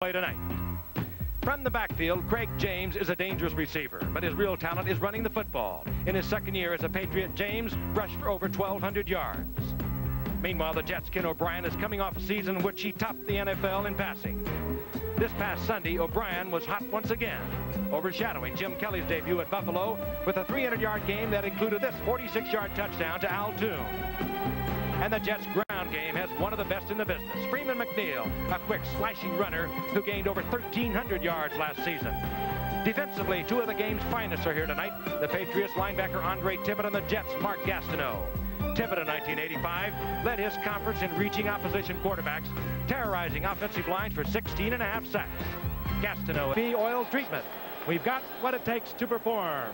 play tonight. From the backfield, Craig James is a dangerous receiver, but his real talent is running the football. In his second year as a Patriot, James rushed for over 1,200 yards. Meanwhile, the Jets' Ken O'Brien is coming off a season in which he topped the NFL in passing. This past Sunday, O'Brien was hot once again, overshadowing Jim Kelly's debut at Buffalo with a 300-yard game that included this 46-yard touchdown to Al Toon. And the Jets' ground game has one of the best in the business. Freeman McNeil, a quick, slashing runner who gained over 1,300 yards last season. Defensively, two of the game's finest are here tonight. The Patriots linebacker Andre Tippett and the Jets' Mark Gastineau. Tippett in 1985 led his conference in reaching opposition quarterbacks, terrorizing offensive lines for 16.5 sacks. Gastineau, the oil treatment. We've got what it takes to perform.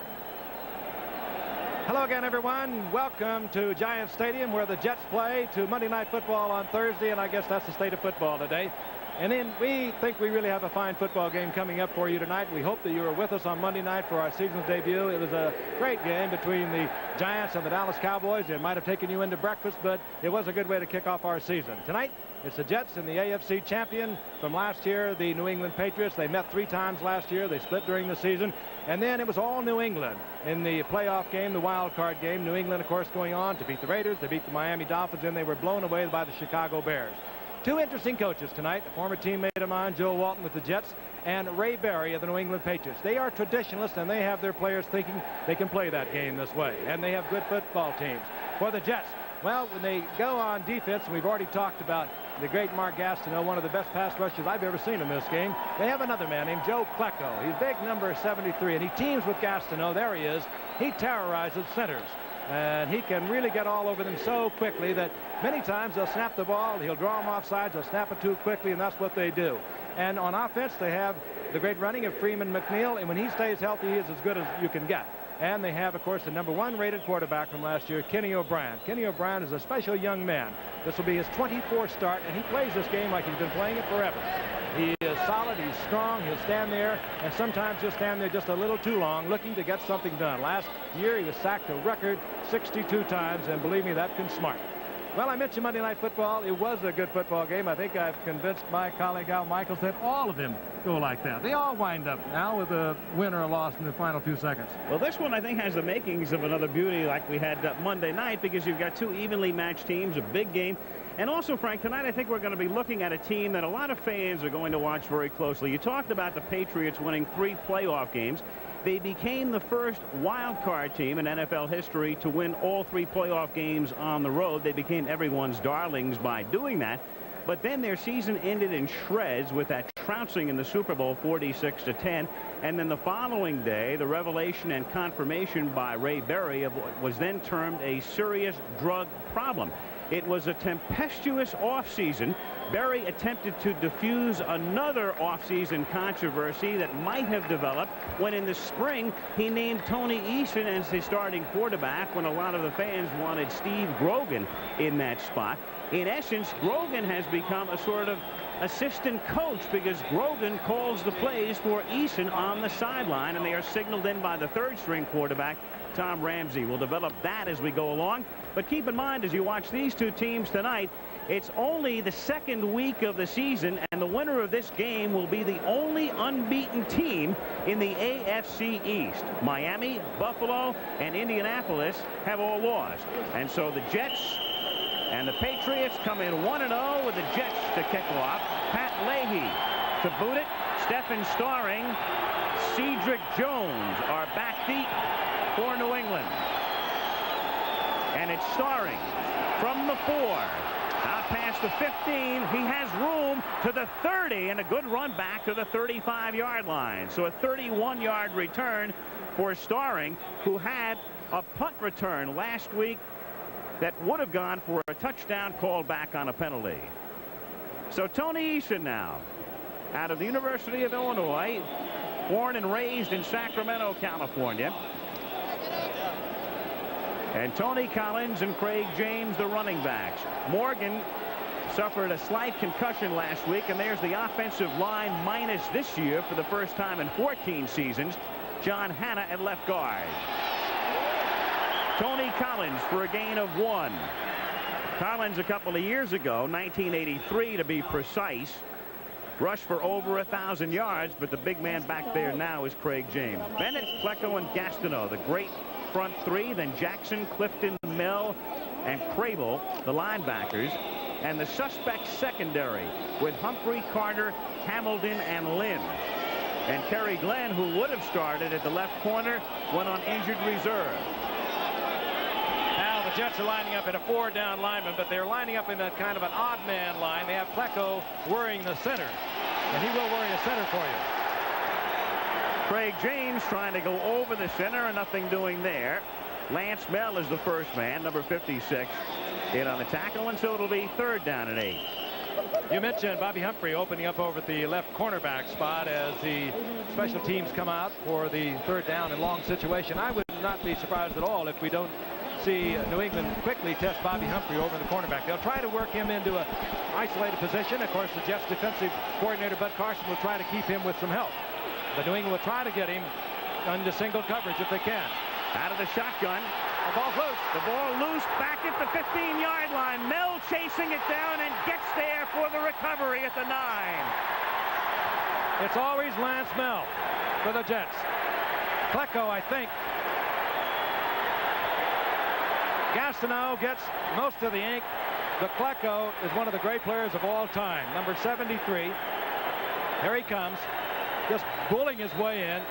Hello again, everyone. Welcome to Giant Stadium, where the Jets play, to Monday Night Football on Thursday, and I guess that's the state of football today. And then we think we really have a fine football game coming up for you tonight. We hope that you are with us on Monday night for our season's debut. It was a great game between the Giants and the Dallas Cowboys. It might have taken you into breakfast, but it was a good way to kick off our season. Tonight, it's the Jets and the AFC champion from last year, the New England Patriots. They met 3 times last year. They split during the season. And then it was all New England in the playoff game, the wild card game. New England, of course, going on to beat the Raiders. They beat the Miami Dolphins, and they were blown away by the Chicago Bears. 2 interesting coaches tonight, a former teammate of mine, Joe Walton with the Jets, and Ray Berry of the New England Patriots. They are traditionalists, and they have their players thinking they can play that game this way. And they have good football teams. For the Jets, well, when they go on defense, and we've already talked about the great Mark Gastineau, one of the best pass rushers I've ever seen in this game. They have another man named Joe Klecko. He's big, number 73, and he teams with Gastineau. There he is. He terrorizes centers. And he can really get all over them so quickly that many times they'll snap the ball, he'll draw them off sides, they'll snap it too quickly, and that's what they do. And on offense, they have the great running of Freeman McNeil, and when he stays healthy, he is as good as you can get. And they have, of course, the #1 rated quarterback from last year, Kenny O'Brien. Kenny O'Brien is a special young man. This will be his 24th start, and he plays this game like he's been playing it forever. He is solid, he's strong, he'll stand there, and sometimes he'll stand there just a little too long, looking to get something done. Last year, he was sacked a record 62 times, and believe me, that can smart. Well, I mentioned Monday Night Football. It was a good football game. I think I've convinced my colleague Al Michaels that all of them go like that. They all wind up now with a win or a loss in the final few seconds. Well, this one, I think, has the makings of another beauty like we had Monday night, because you've got 2 evenly matched teams, a big game. And also, Frank, tonight I think we're going to be looking at a team that a lot of fans are going to watch very closely. You talked about the Patriots winning 3 playoff games. They became the first wild card team in NFL history to win all 3 playoff games on the road. They became everyone's darlings by doing that. But then their season ended in shreds with that trouncing in the Super Bowl 46-10. And then the following day, the revelation and confirmation by Ray Berry of what was then termed a serious drug problem. It was a tempestuous offseason. Berry attempted to diffuse another offseason controversy that might have developed when in the spring he named Tony Eason as his starting quarterback when a lot of the fans wanted Steve Grogan in that spot. In essence, Grogan has become a sort of assistant coach because Grogan calls the plays for Eason on the sideline, and they are signaled in by the 3rd-string quarterback, Tom Ramsey. We'll develop that as we go along. But keep in mind, as you watch these 2 teams tonight, it's only the 2nd week of the season, and the winner of this game will be the only unbeaten team in the AFC East. Miami, Buffalo, and Indianapolis have all lost. And so the Jets and the Patriots come in 1-0 with the Jets to kick off. Pat Leahy to boot it. Stephen Starring, Cedric Jones are backbeat for New England. And it's Starring from the 4. Out past the 15. He has room to the 30 and a good run back to the 35-yard line. So a 31-yard return for Starring, who had a punt return last week that would have gone for a touchdown called back on a penalty. So Tony Eason now, out of the University of Illinois, born and raised in Sacramento, California. And Tony Collins and Craig James, the running backs. Morgan suffered a slight concussion last week, and there's the offensive line minus this year for the first time in 14 seasons. John Hanna at left guard. Tony Collins for a gain of 1. Collins a couple of years ago, 1983 to be precise, rushed for over 1,000 yards, but the big man back there now is Craig James. Bennett, Klecko, and Gastineau, the great front three. Then Jackson, Clifton, Mel, and Crable, the linebackers. And the suspect secondary with Humphrey, Carter, Hamilton, and Lynn. And Kerry Glenn, who would have started at the left corner, went on injured reserve. Now the Jets are lining up in a 4-down lineman, but they're lining up in a kind of an odd man line. They have Klecko worrying the center, and he will worry the center for you. Craig James trying to go over the center, and nothing doing there. Lance Mel is the first man, number 56, in on the tackle, and so it'll be 3rd down and 8. You mentioned Bobby Humphrey opening up over the left cornerback spot as the special teams come out for the 3rd down and long situation. I would not be surprised at all if we don't see New England quickly test Bobby Humphrey over the cornerback. They'll try to work him into an isolated position. Of course, the Jets defensive coordinator Bud Carson will try to keep him with some help. But New England will try to get him under single coverage if they can. Out of the shotgun. The ball's loose. The ball loose back at the 15-yard line. Mel chasing it down and gets there for the recovery at the 9. It's always Lance Mel for the Jets. Klecko, I think. Gastineau gets most of the ink. But Klecko is one of the great players of all time. Number 73. Here he comes. Just bullying his way in.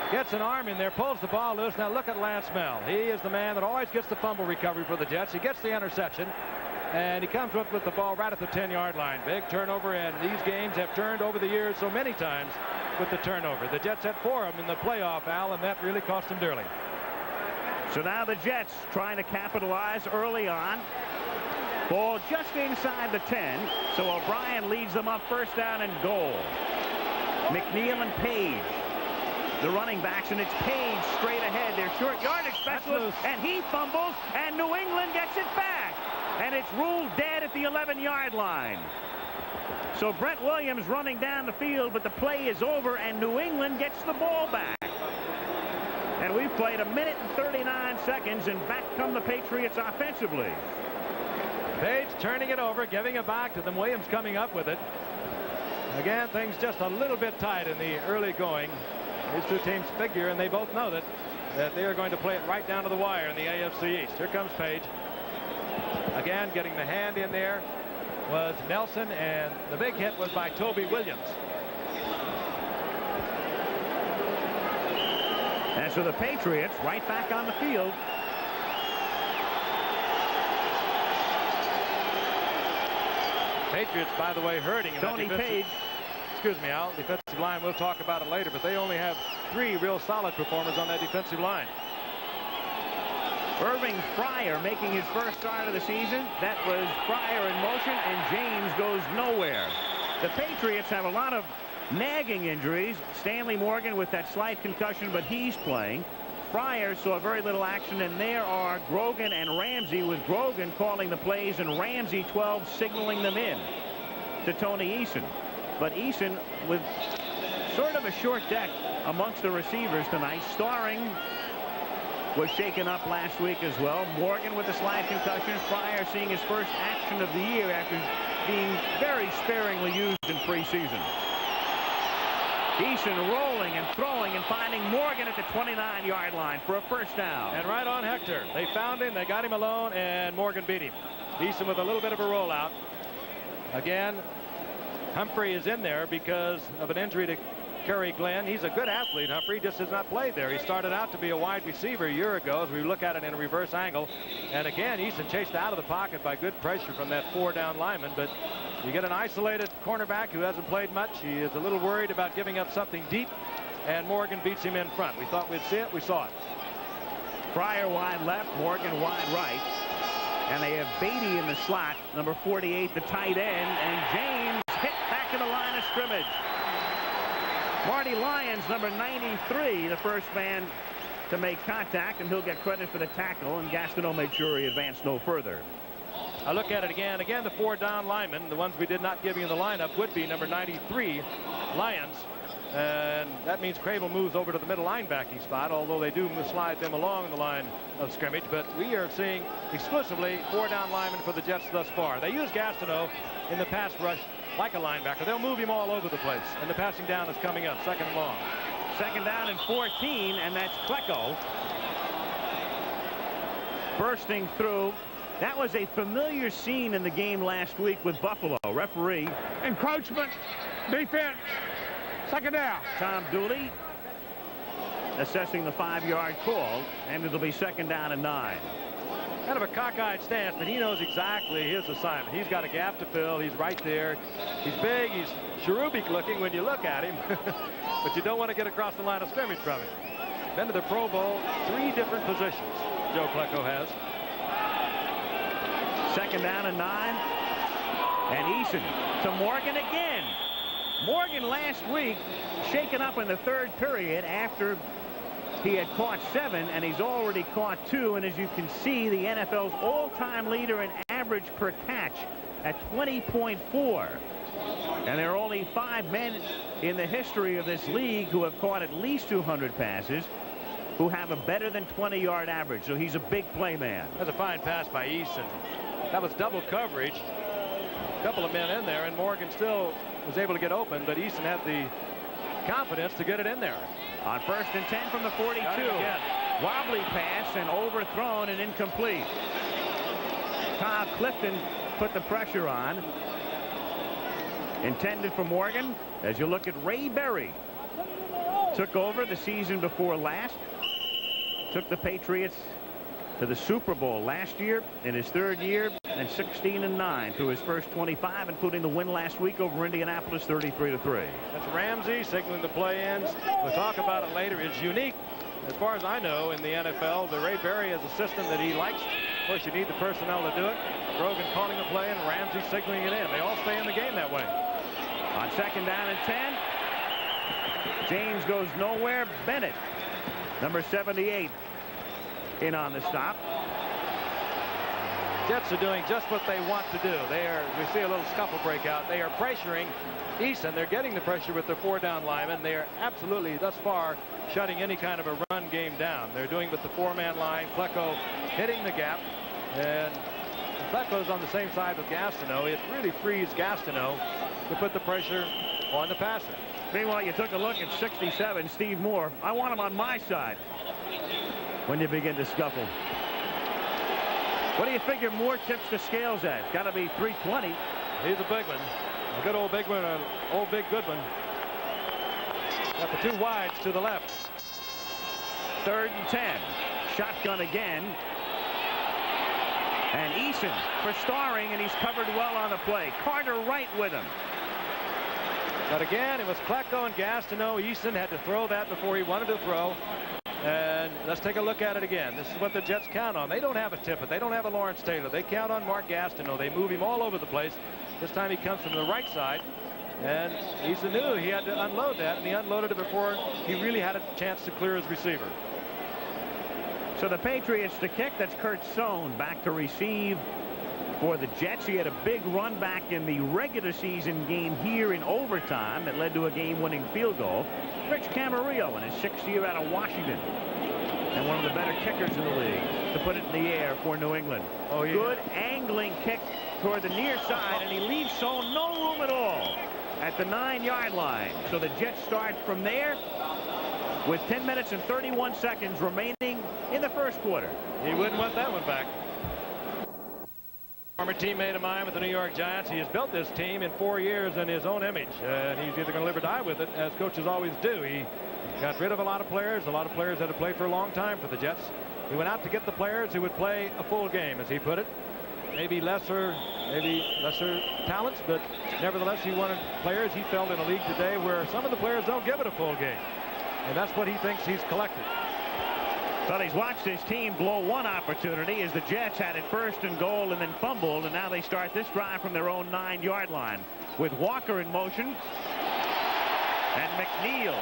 Gets an arm in there, pulls the ball loose. Now look at Lance Mel. He is the man that always gets the fumble recovery for the Jets. He gets the interception, and he comes up with the ball right at the 10-yard line. Big turnover, and these games have turned over the years so many times with the turnover. The Jets had 4 of them in the playoff, Al, and that really cost them dearly. So now the Jets trying to capitalize early on. Ball just inside the 10, so O'Brien leads them up 1st down and goal. McNeil and Page, the running backs, and it's Page straight ahead. Their short yardage specialist, and he fumbles, and New England gets it back. And it's ruled dead at the 11-yard line. So Brent Williams running down the field, but the play is over, and New England gets the ball back. And we've played 1 minute and 39 seconds, and back come the Patriots offensively. Page turning it over, giving it back to them. Williams coming up with it. Again, things just a little bit tight in the early going. These two teams figure, and they both know that they are going to play it right down to the wire in the AFC East. Here comes Page. Again, getting the hand in there was Nelson, and the big hit was by Toby Williams. And so the Patriots right back on the field. Patriots, by the way, hurting in Tony Page. Excuse me, Al. Defensive line, we'll talk about it later, but they only have 3 real solid performers on that defensive line. Irving Fryer making his first start of the season. That was Fryer in motion, and James goes nowhere. The Patriots have a lot of nagging injuries. Stanley Morgan with that slight concussion, but he's playing. Fryer saw very little action, and there are Grogan and Ramsey, with Grogan calling the plays and Ramsey 12 signaling them in to Tony Eason. But Eason with sort of a short deck amongst the receivers tonight. Starring was shaken up last week as well. Morgan with a slight concussion. Fryer seeing his first action of the year after being very sparingly used in preseason. Eason rolling and throwing and finding Morgan at the 29-yard line for a 1st down. And right on Hector. They found him, they got him alone, and Morgan beat him. Eason with a little bit of a rollout. Again, Humphrey is in there because of an injury to Kerry Glenn. He's a good athlete, Humphrey, just has not played there. He started out to be a wide receiver a year ago as we look at it in a reverse angle. And again, Eason chased out of the pocket by good pressure from that 4-down lineman. But you get an isolated cornerback who hasn't played much. He is a little worried about giving up something deep, and Morgan beats him in front. We thought we'd see it. We saw it. Fryer wide left, Morgan wide right. And they have Beatty in the slot, number 48, the tight end, and James hit back in the line of scrimmage. Marty Lyons, number 93, the first man to make contact, and he'll get credit for the tackle, and Gastineau made sure he advanced no further. I look at it again. Again, the 4-down linemen, the ones we did not give you in the lineup, would be number 93, Lyons. And that means Crable moves over to the middle linebacking spot, although they do slide them along the line of scrimmage. But we are seeing exclusively 4-down linemen for the Jets thus far. They use Gastineau in the pass rush like a linebacker. They'll move him all over the place. And the passing down is coming up. Second and long. Second down and 14, and that's Klecko bursting through. That was a familiar scene in the game last week with Buffalo. Referee. Encroachment. Defense. Second down. Tom Dooley assessing the 5-yard call, and it'll be second down and 9. Kind of a cockeyed stance, but he knows exactly his assignment. He's got a gap to fill. He's right there. He's big. He's cherubic looking when you look at him. But you don't want to get across the line of scrimmage from him. Been to the Pro Bowl, 3 different positions Joe Klecko has. Second down and 9. And Eason to Morgan again. Morgan last week shaken up in the 3rd period after he had caught 7, and he's already caught 2. And as you can see, the NFL's all-time leader in average per catch at 20.4. And there are only 5 men in the history of this league who have caught at least 200 passes who have a better than 20-yard average. So he's a big play man. That's a fine pass by Eason. That was double coverage. A couple of men in there, and Morgan still was able to get open, but Eason had the confidence to get it in there. On 1st and 10 from the 42. Wobbly pass and overthrown and incomplete. Kyle Clifton put the pressure on. Intended for Morgan. As you look at Ray Berry. Took over the season before last. Took the Patriots to the Super Bowl last year in his 3rd year, and 16-9 through his first 25, including the win last week over Indianapolis, 33-3. That's Ramsey signaling the play-ins. We'll talk about it later. It's unique, as far as I know, in the NFL. The Ray Berry is a system that he likes. Of course, you need the personnel to do it. Grogan calling the play and Ramsey signaling it in. They all stay in the game that way. On second down and 10, James goes nowhere. Bennett, number 78, in on the stop. Jets are doing just what they want to do. We see a little scuffle break out. They are pressuring Eason. They're getting the pressure with their 4-down linemen. They are absolutely, thus far, shutting any kind of a run game down. They're doing with the 4-man line. Klecko hitting the gap. And Klecko's on the same side with Gastineau. It really frees Gastineau to put the pressure on the passer. Meanwhile, you took a look at 67, Steve Moore. I want him on my side when you begin to scuffle. What do you figure Moore tips the scales at? It's got to be 320. He's a big one. A good old big one, an old big good one. Got the 2 wides to the left. 3rd and 10. Shotgun again. And Eason for Starring, and he's covered well on the play. Carter Wright with him. But again, it was Klecko and Gastineau. Eason had to throw that before he wanted to throw. And let's take a look at it again. This is what the Jets count on. They don't have a Tippett. They don't have a Lawrence Taylor. They count on Mark Gastineau. They move him all over the place. This time he comes from the right side. And Eason knew he had to unload that, and he unloaded it before he really had a chance to clear his receiver. So the Patriots to kick. That's Kurt Sohn back to receive for the Jets. He had a big run back in the regular season game here in overtime that led to a game-winning field goal. Rich Camarillo in his 6th year out of Washington, and one of the better kickers in the league, to put it in the air for New England. Oh, yeah. Good angling kick toward the near side, and he leaves Sohn no room at all at the 9-yard line. So the Jets start from there with 10 minutes and 31 seconds remaining in the first quarter. He wouldn't want that one back. Former teammate of mine with the New York Giants. He has built this team in 4 years in his own image, and he's either going to live or die with it, as coaches always do. He got rid of a lot of players that had played for a long time for the Jets. He went out to get the players who would play a full game, as he put it. Maybe lesser talents, but nevertheless he wanted players. He felt in a league today where some of the players don't give it a full game, and that's what he thinks he's collected. But he's watched his team blow one opportunity as the Jets had it 1st and goal and then fumbled, and now they start this drive from their own 9-yard line with Walker in motion and McNeil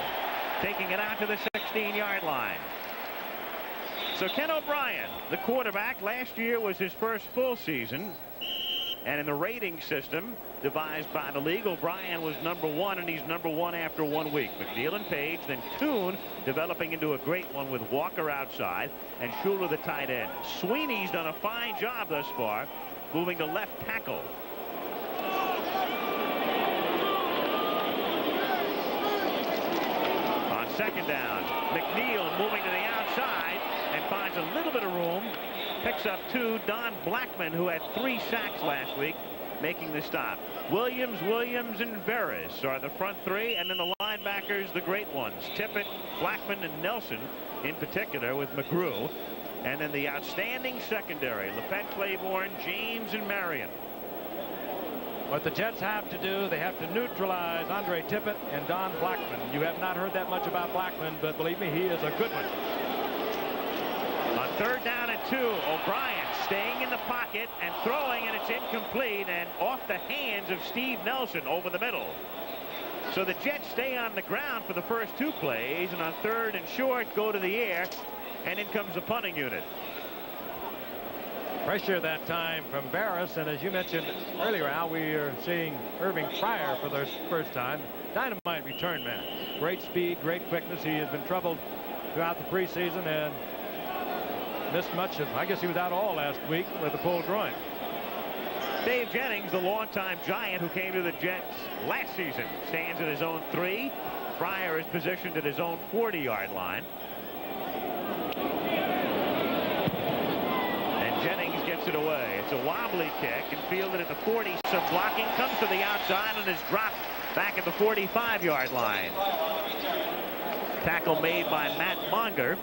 taking it out to the 16-yard line. So Ken O'Brien, the quarterback, last year was his first full season, and in the rating system devised by the league, O'Brien was number 1, and he's number 1 after 1 week. McNeil and Page, then Kuhn developing into a great one with Walker outside and Schuler the tight end. Sweeney's done a fine job thus far, moving to left tackle. second down. McNeil moving to the outside and finds a little bit of room. Picks up 2. Don Blackman, who had 3 sacks last week, making the stop. Williams, and Veras are the front 3, and then the linebackers, the great ones. Tippett, Blackman, and Nelson in particular, with McGrew. And then the outstanding secondary, Lafette, Claiborne, James, and Marion. What the Jets have to do, they have to neutralize Andre Tippett and Don Blackman. You have not heard that much about Blackman, but believe me, he is a good one. On 3rd down and 2, O'Brien staying in the pocket and throwing, and it's incomplete and off the hands of Steve Nelson over the middle. So the Jets stay on the ground for the first 2 plays, and on 3rd and short, go to the air, and in comes the punting unit. Pressure that time from Barris, and as you mentioned earlier, Al, we are seeing Irving Fryer for the first time. Dynamite return man. Great speed, great quickness. He has been troubled throughout the preseason and missed much of, I guess he was out all last week with a pulled groin. Dave Jennings, the longtime Giant who came to the Jets last season, stands at his own 3. Fryer is positioned at his own 40-yard line. Jennings gets it away. It's a wobbly kick and fielded at the 40. Some blocking, comes to the outside and is dropped back at the 45-yard line. Tackle made by Matt Monger.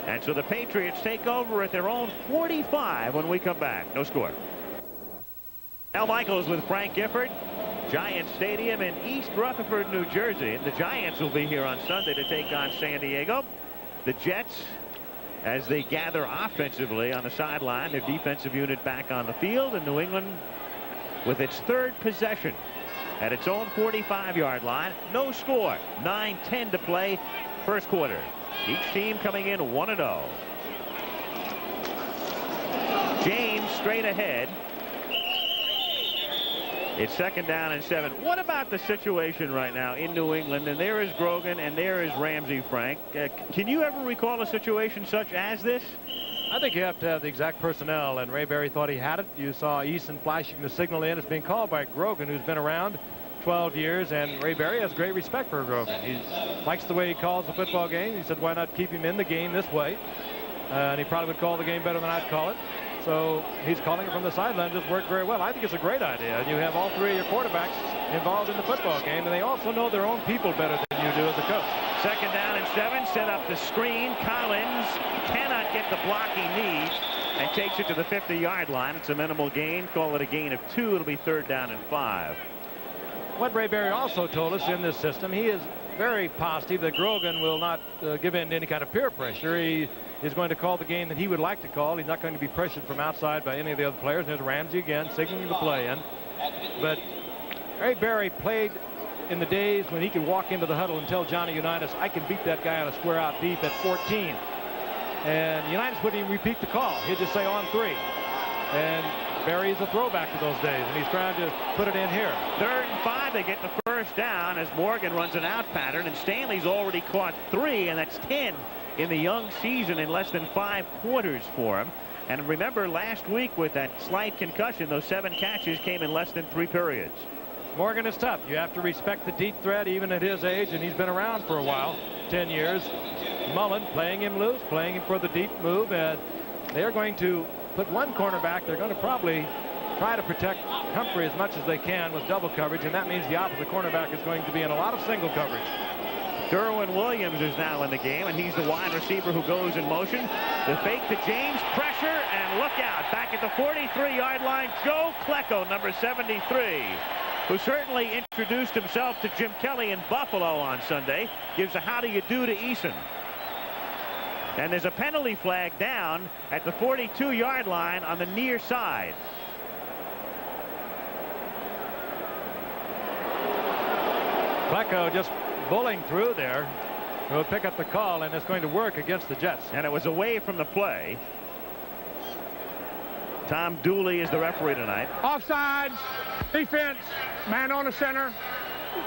And so the Patriots take over at their own 45 when we come back. No score. Al Michaels with Frank Gifford. Giant Stadium in East Rutherford, New Jersey. The Giants will be here on Sunday to take on San Diego. The Jets, as they gather offensively on the sideline, their defensive unit back on the field, and New England with its 3rd possession at its own 45-yard line. No score. 9:10 to play, first quarter. Each team coming in 1-0. James straight ahead. It's 2nd down and 7. What about the situation right now in New England? And there is Grogan and there is Ramsey, Frank. Can you ever recall a situation such as this? I think you have to have the exact personnel, and Ray Berry thought he had it. You saw Eason flashing the signal in. It's being called by Grogan, who's been around 12 years, and Ray Berry has great respect for Grogan. He likes the way he calls the football game. He said, why not keep him in the game this way? And he probably would call the game better than I'd call it. So he's calling it from the sideline. Just worked very well. I think it's a great idea. And you have all 3 of your quarterbacks involved in the football game, and they also know their own people better than you do as a coach. 2nd down and 7. Set up the screen. Collins cannot get the block he needs and takes it to the 50-yard line. It's a minimal gain. Call it a gain of 2. It'll be 3rd down and 5. What Ray Berry also told us in this system, he is very positive that Grogan will not give in to any kind of peer pressure. He is going to call the game that he would like to call. He's not going to be pressured from outside by any of the other players. And there's Ramsey again signaling the play in. But Ray Berry played in the days when he could walk into the huddle and tell Johnny Unitas, I can beat that guy on a square out deep at 14. And Unitas wouldn't even repeat the call. He'd just say on 3. And Berry is a throwback to those days, and he's trying to put it in here. 3rd and 5. They get the first down as Morgan runs an out pattern, and Stanley's already caught 3, and that's 10 in the young season in less than 5 quarters for him. And remember, last week with that slight concussion, those 7 catches came in less than 3 periods. Morgan is tough. You have to respect the deep threat even at his age, and he's been around for a while, 10 years. Mullen playing him loose, playing him for the deep move, and they're going to put one cornerback. They're going to probably try to protect Humphrey as much as they can with double coverage, and that means the opposite cornerback is going to be in a lot of single coverage. Derwin Williams is now in the game, and he's the wide receiver who goes in motion. The fake to James, pressure, and look out. Back at the 43-yard line, Joe Klecko, number 73, who certainly introduced himself to Jim Kelly in Buffalo on Sunday, gives a how do you do to Eason. And there's a penalty flag down at the 42-yard line on the near side. Klecko just bullying through there. Will pick up the call, and it's going to work against the Jets. And it was away from the play. Tom Dooley is the referee tonight. Offsides, defense, man on the center,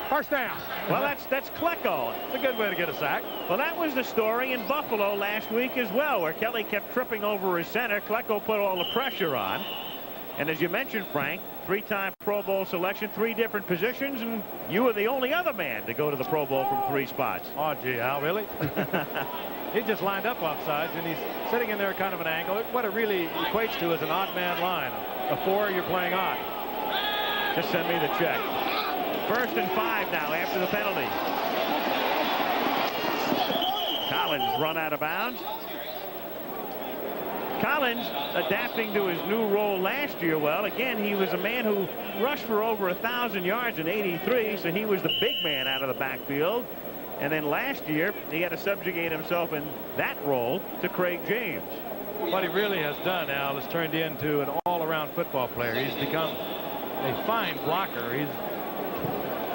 first down. Well, that's Klecko. It's a good way to get a sack. Well, that was the story in Buffalo last week as well, where Kelly kept tripping over his center. Klecko put all the pressure on. And as you mentioned, Frank, three-time Pro Bowl selection, 3 different positions, and you were the only other man to go to the Pro Bowl from 3 spots. Oh, gee, Al, really? He just lined up offsides, and he's sitting in there kind of an angle. What it really equates to is an odd man line. A 4, you're playing odd. Just send me the check. 1st and 5 now after the penalty. Collins run out of bounds. Collins adapting to his new role last year. Well, again, he was a man who rushed for over 1,000 yards in '83, so he was the big man out of the backfield. And then last year, he had to subjugate himself in that role to Craig James. What he really has done, Al, is turned into an all-around football player. He's become a fine blocker. He's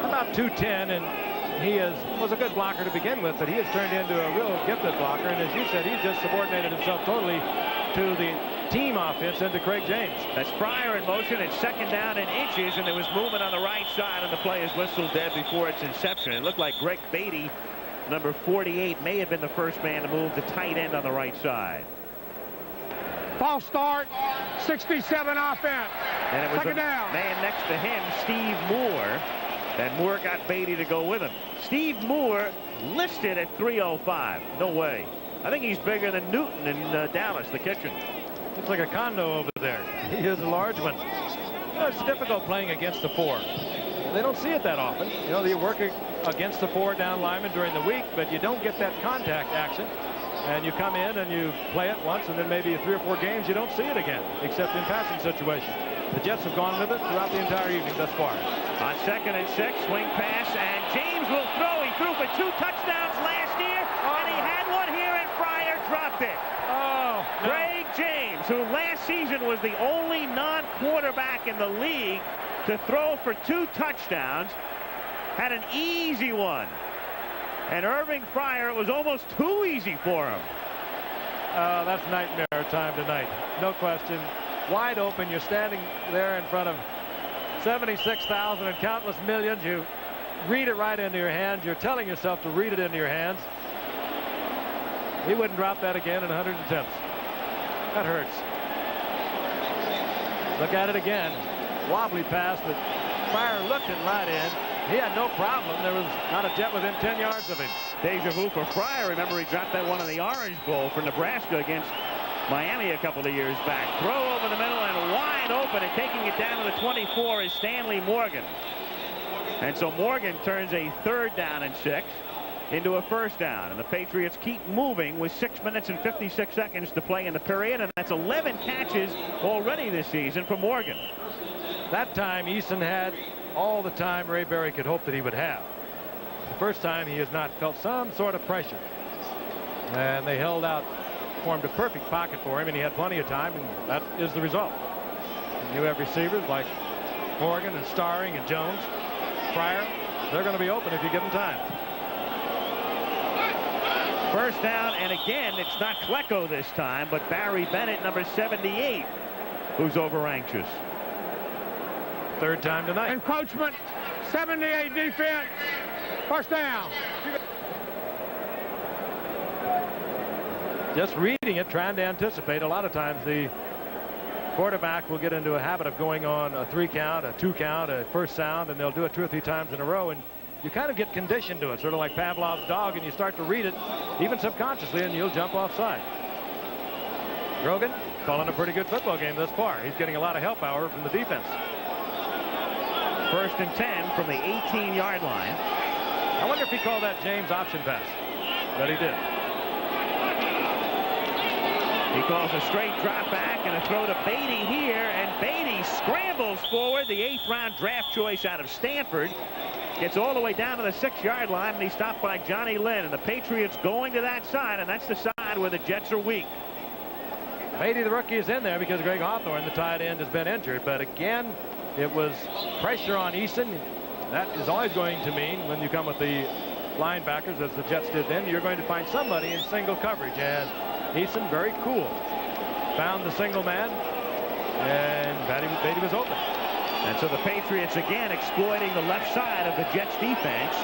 about 210, and he was a good blocker to begin with, but he has turned into a real gifted blocker. And as you said, he's just subordinated himself totally to the team offense and to Craig James. That's Pryor in motion. It's 2nd down and inches, and there was movement on the right side, and the play is whistled dead before its inception. It looked like Greg Beatty, number 48, may have been the first man to move the tight end on the right side. False start, 67 offense. And it was 2nd down. Man next to him, Steve Moore, and Moore got Beatty to go with him. Steve Moore listed at 305. No way. I think he's bigger than Newton in Dallas, the kitchen. Looks like a condo over there. He is a large one. You know, it's difficult playing against the 4. They don't see it that often. You know, you work against the 4 down lineman during the week, but you don't get that contact action. And you come in and you play it once, and then maybe 3 or 4 games you don't see it again, except in passing situations. The Jets have gone with it throughout the entire evening thus far. On 2nd and 6, swing pass, and James will throw. He threw for 2 touchdowns last year, and he had one here, and Pryor dropped it. Oh, no. Craig James, who last season was the only non-quarterback in the league to throw for 2 touchdowns, had an easy one. And Irving Pryor, it was almost too easy for him. That's nightmare time tonight. No question. Wide open. You're standing there in front of 76,000 and countless millions. You read it right into your hands. You're telling yourself to read it into your hands. He wouldn't drop that again in 100 attempts. That hurts. Look at it again. Wobbly pass, but Pryor looked it right in. He had no problem. There was not a Jet within 10 yards of him. Deja vu for Pryor. Remember, he dropped that one in the Orange Bowl for Nebraska against Miami a couple of years back. Throw over the middle and wide open, and taking it down to the 24 is Stanley Morgan. And so Morgan turns a 3rd down and 6 into a 1st down. And the Patriots keep moving with 6 minutes and 56 seconds to play in the period. And that's 11 catches already this season for Morgan. That time, Eason had all the time Ray Berry could hope that he would have. The first time, he has not felt some sort of pressure. And they held out, formed a perfect pocket for him, and he had plenty of time, and that is the result. And you have receivers like Morgan and Starring and Jones, Pryor. They're going to be open if you give them time. 1st down, and again, it's not Klecko this time, but Barry Bennett, number 78, who's over anxious. 3rd time tonight. Encroachment, 78 defense, 1st down. Just reading it, trying to anticipate. A lot of times the quarterback will get into a habit of going on a 3 count, a 2 count, a 1st sound, and they'll do it 2 or 3 times in a row, and you kind of get conditioned to it, sort of like Pavlov's dog, and you start to read it even subconsciously, and you'll jump offside. Grogan calling a pretty good football game thus far. He's getting a lot of help, however, from the defense. 1st and 10 from the 18-yard line. I wonder if he called that James option pass. But he did. He calls a straight drop back and a throw to Beatty here, and Beatty scrambles forward, the 8th-round draft choice out of Stanford. Gets all the way down to the 6-yard line, and he's stopped by Johnny Lynn. And the Patriots going to that side, and that's the side where the Jets are weak. Beatty, the rookie, is in there because Greg Hawthorne, the tight end, has been injured. But again, it was pressure on Eason. That is always going to mean, when you come with the linebackers, as the Jets did then, you're going to find somebody in single coverage. And Eason, very cool, found the single man, and Beatty was open. And so the Patriots again exploiting the left side of the Jets defense.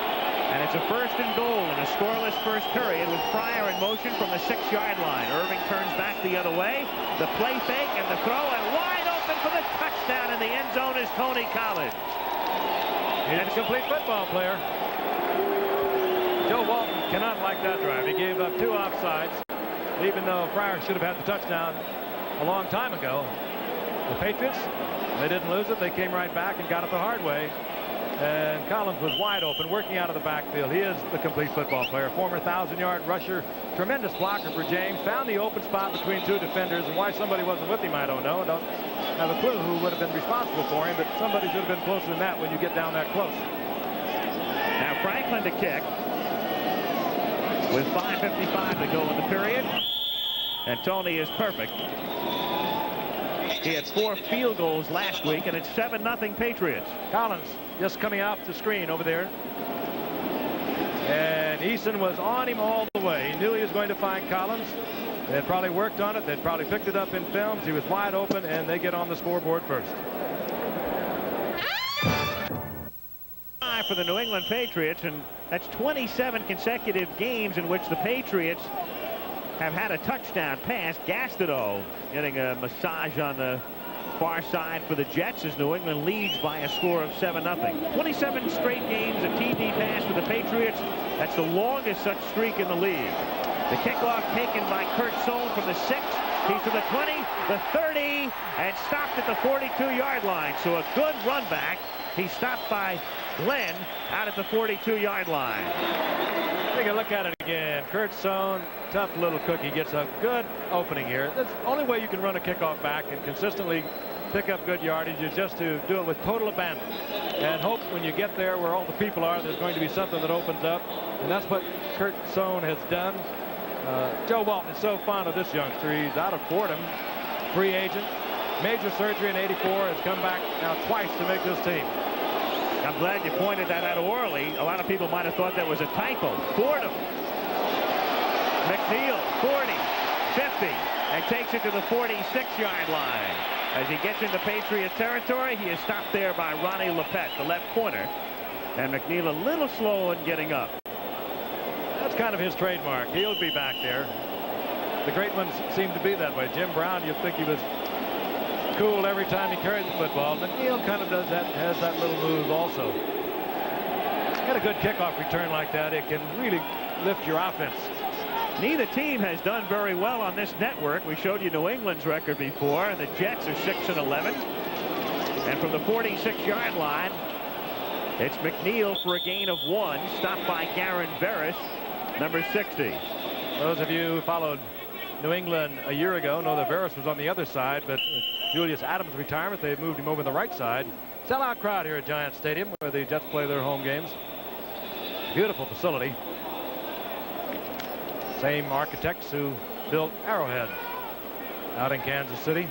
And it's a 1st and goal in a scoreless 1st period with Pryor in motion from the 6-yard line. Irving turns back the other way. The play fake and the throw, and wide open open for the touchdown in the end zone is Tony Collins. He's a complete football player. Joe Walton cannot like that drive. He gave up 2 offsides, even though Fryer should have had the touchdown a long time ago. The Patriots, they didn't lose it. They came right back and got it the hard way. And Collins was wide open, working out of the backfield. He is the complete football player. Former 1,000-yard rusher, tremendous blocker for James. Found the open spot between 2 defenders, and why somebody wasn't with him, I don't know. I don't have a clue who would have been responsible for him, but somebody should have been closer than that when you get down that close. Now Franklin to kick with 5:55 to go in the period, and Tony is perfect. He had 4 field goals last week, and it's 7-0 Patriots. Collins just coming off the screen over there. And Eason was on him all the way. He knew he was going to find Collins. They had probably worked on it. They'd probably picked it up in films. He was wide open, and they get on the scoreboard first. For the New England Patriots, and that's 27 consecutive games in which the Patriots have had a touchdown pass. Gastineau getting a massage on the far side for the Jets as New England leads by a score of 7-0. 27 straight games of TD pass for the Patriots. That's the longest such streak in the league. The kickoff taken by Kurt Sohn from the 6. He's to the 20, the 30, and stopped at the 42-yard line. So a good run back. He's stopped by Glenn out at the 42-yard line. Take a look at it again. Kurt Sohn, tough little cookie, gets a good opening here. That's the only way you can run a kickoff back and consistently pick up good yardage is just to do it with total abandon and hope when you get there where all the people are, there's going to be something that opens up, and that's what Kurt Sohn has done. Joe Walton is so fond of this youngster. He's out of Fordham, free agent, major surgery in '84, has come back now twice to make this team. I'm glad you pointed that out early. A lot of people might have thought that was a typo. Fordham. McNeil, 40, 50, and takes it to the 46-yard line. As he gets into Patriot territory, he is stopped there by Ronnie Lepet, the left corner. And McNeil a little slow in getting up. That's kind of his trademark. He'll be back there. The great ones seem to be that way. Jim Brown, you'd think he was cool every time he carried the football. McNeil kind of does that, has that little move also. Got a good kickoff return like that. It can really lift your offense. Neither team has done very well on this network. We showed you New England's record before, and the Jets are 6-11. And from the 46-yard line, it's McNeil for a gain of 1, stopped by Garen Barris, number 60. Those of you who followed New England a year ago know that Barris was on the other side, but with Julius Adams' retirement, they moved him over to the right side. Sellout crowd here at Giant Stadium, where the Jets play their home games. Beautiful facility. Same architects who built Arrowhead out in Kansas City.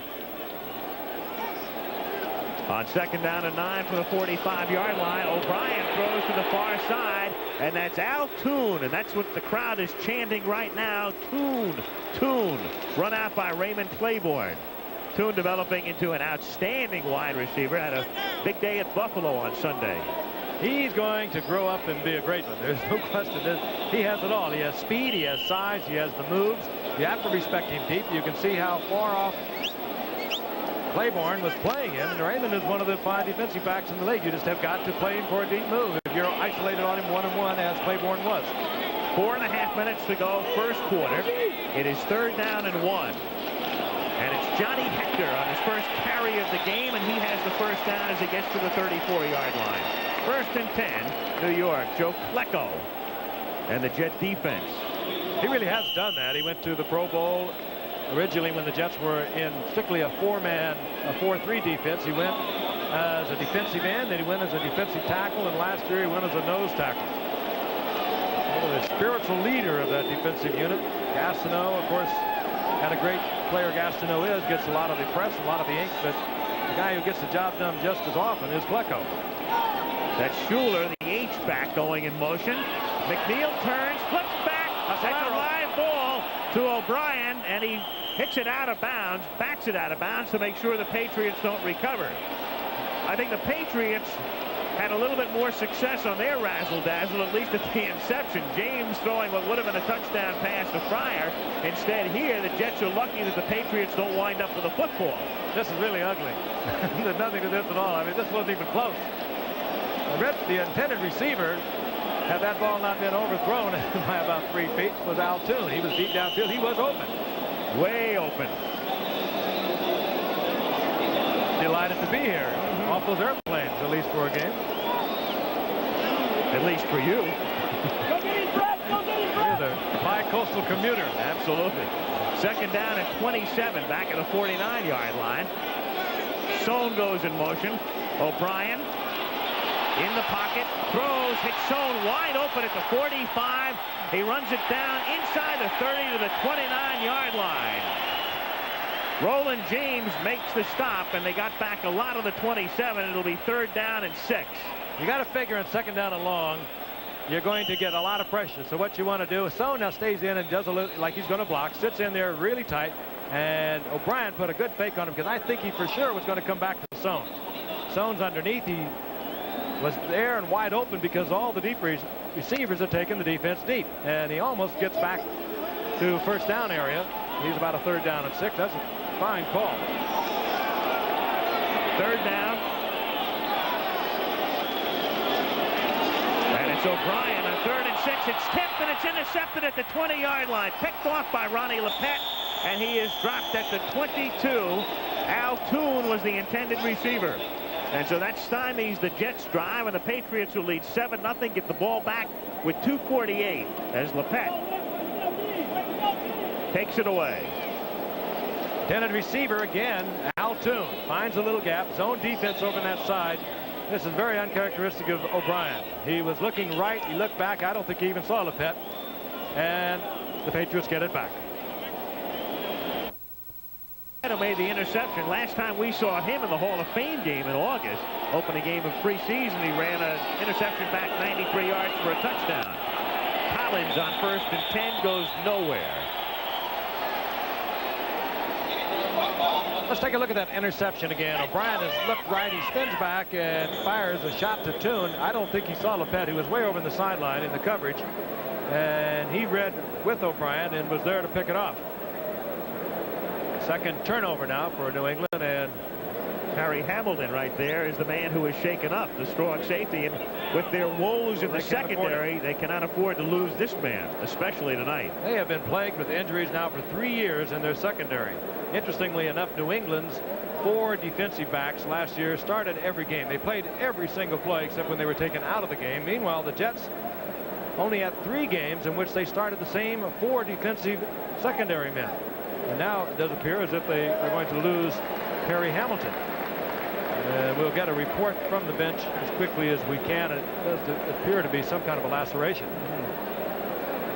On 2nd down and 9 for the 45-yard line, O'Brien throws to the far side, and that's Al Toon, and that's what the crowd is chanting right now. Toon, Toon, run out by Raymond Claiborne. Toon developing into an outstanding wide receiver. Had a big day at Buffalo on Sunday. He's going to grow up and be a great one. There's no question. He has it all. He has speed, he has size, he has the moves. You have to respect him deep. You can see how far off Claiborne was playing him, and Raymond is one of the 5 defensive backs in the league. You just have got to play him for a deep move if you're isolated on him 1-on-1 as Claiborne was. 4.5 minutes to go, first quarter. It is 3rd down and 1. And it's Johnny Hector on his first carry of the game, and he has the first down as he gets to the 34-yard line. 1st and 10, New York. Joe Klecko and the Jet defense. He really has done that. He went to the Pro Bowl originally when the Jets were in strictly a 4-man, a 4-3 defense. He went as a defensive end, then he went as a defensive tackle, and last year he went as a nose tackle. The spiritual leader of that defensive unit. Gastineau, of course, had a great player. Gastineau is, gets a lot of the press, a lot of the ink, but the guy who gets the job done just as often is Klecko. That's Schuler, the H-back, going in motion. McNeil turns, flips back. That's a live ball to O'Brien, and he hits it out of bounds, bats it out of bounds to make sure the Patriots don't recover. I think the Patriots had a little bit more success on their razzle-dazzle, at least at the inception. James throwing what would have been a touchdown pass to Fryer. Instead here, the Jets are lucky that the Patriots don't wind up with a football. This is really ugly. There's nothing to this at all. I mean, this wasn't even close. The intended receiver, had that ball not been overthrown by about 3 feet, was Al Toon. He was deep downfield. He was open. Way open. Delighted to be here. Off those airplanes, at least for a game. At least for you. Here's a bi-coastal commuter. Absolutely. Second down and 27, back at the 49-yard line. Sohn goes in motion. O'Brien in the pocket, throws, hits Sohn wide open at the 45. He runs it down inside the 30 to the 29-yard line. Roland James makes the stop, and they got back a lot of the 27. It'll be 3rd down and 6. You got to figure in 2nd down and long, you're going to get a lot of pressure. So what you want to do, Sohn now stays in and does a little like he's going to block, sits in there really tight, and O'Brien put a good fake on him because I think he for sure was going to come back to Sohn. Sohn's underneath. He was there and wide open because all the deep receivers have taken the defense deep, and he almost gets back to 1st down area. He's about a 3rd down and 6. That's a fine call. 3rd down. And it's O'Brien on 3rd and 6. It's tipped and it's intercepted at the 20-yard line. Picked off by Ronnie Lepet, and he is dropped at the 22. Al Toon was the intended receiver. And so that stymies the Jets drive, and the Patriots will lead 7-0, get the ball back with 2:48 as Lepet takes it away. Intended receiver again, Al Toon finds a little gap. Zone defense over on that side. This is very uncharacteristic of O'Brien. He was looking right. He looked back. I don't think he even saw Lepet. And the Patriots get it back. Made the interception. Last time we saw him in the Hall of Fame game in August, opening game of preseason, he ran an interception back 93 yards for a touchdown. Collins on 1st and 10 goes nowhere. Let's take a look at that interception again. O'Brien has looked right. He spins back and fires a shot to Toon. I don't think he saw Lepet. He was way over in the sideline in the coverage, and he read with O'Brien and was there to pick it off. 2nd turnover now for New England, and Harry Hamilton right there is the man who is shaken up, the strong safety, and with their woes in the secondary, they cannot afford to lose this man, especially tonight. They have been plagued with injuries now for 3 years in their secondary. Interestingly enough, New England's 4 defensive backs last year started every game. They played every single play except when they were taken out of the game. Meanwhile, the Jets only had 3 games in which they started the same 4 defensive secondary men. And now it does appear as if they are going to lose Harry Hamilton. We'll get a report from the bench as quickly as we can. It does appear to be some kind of a laceration.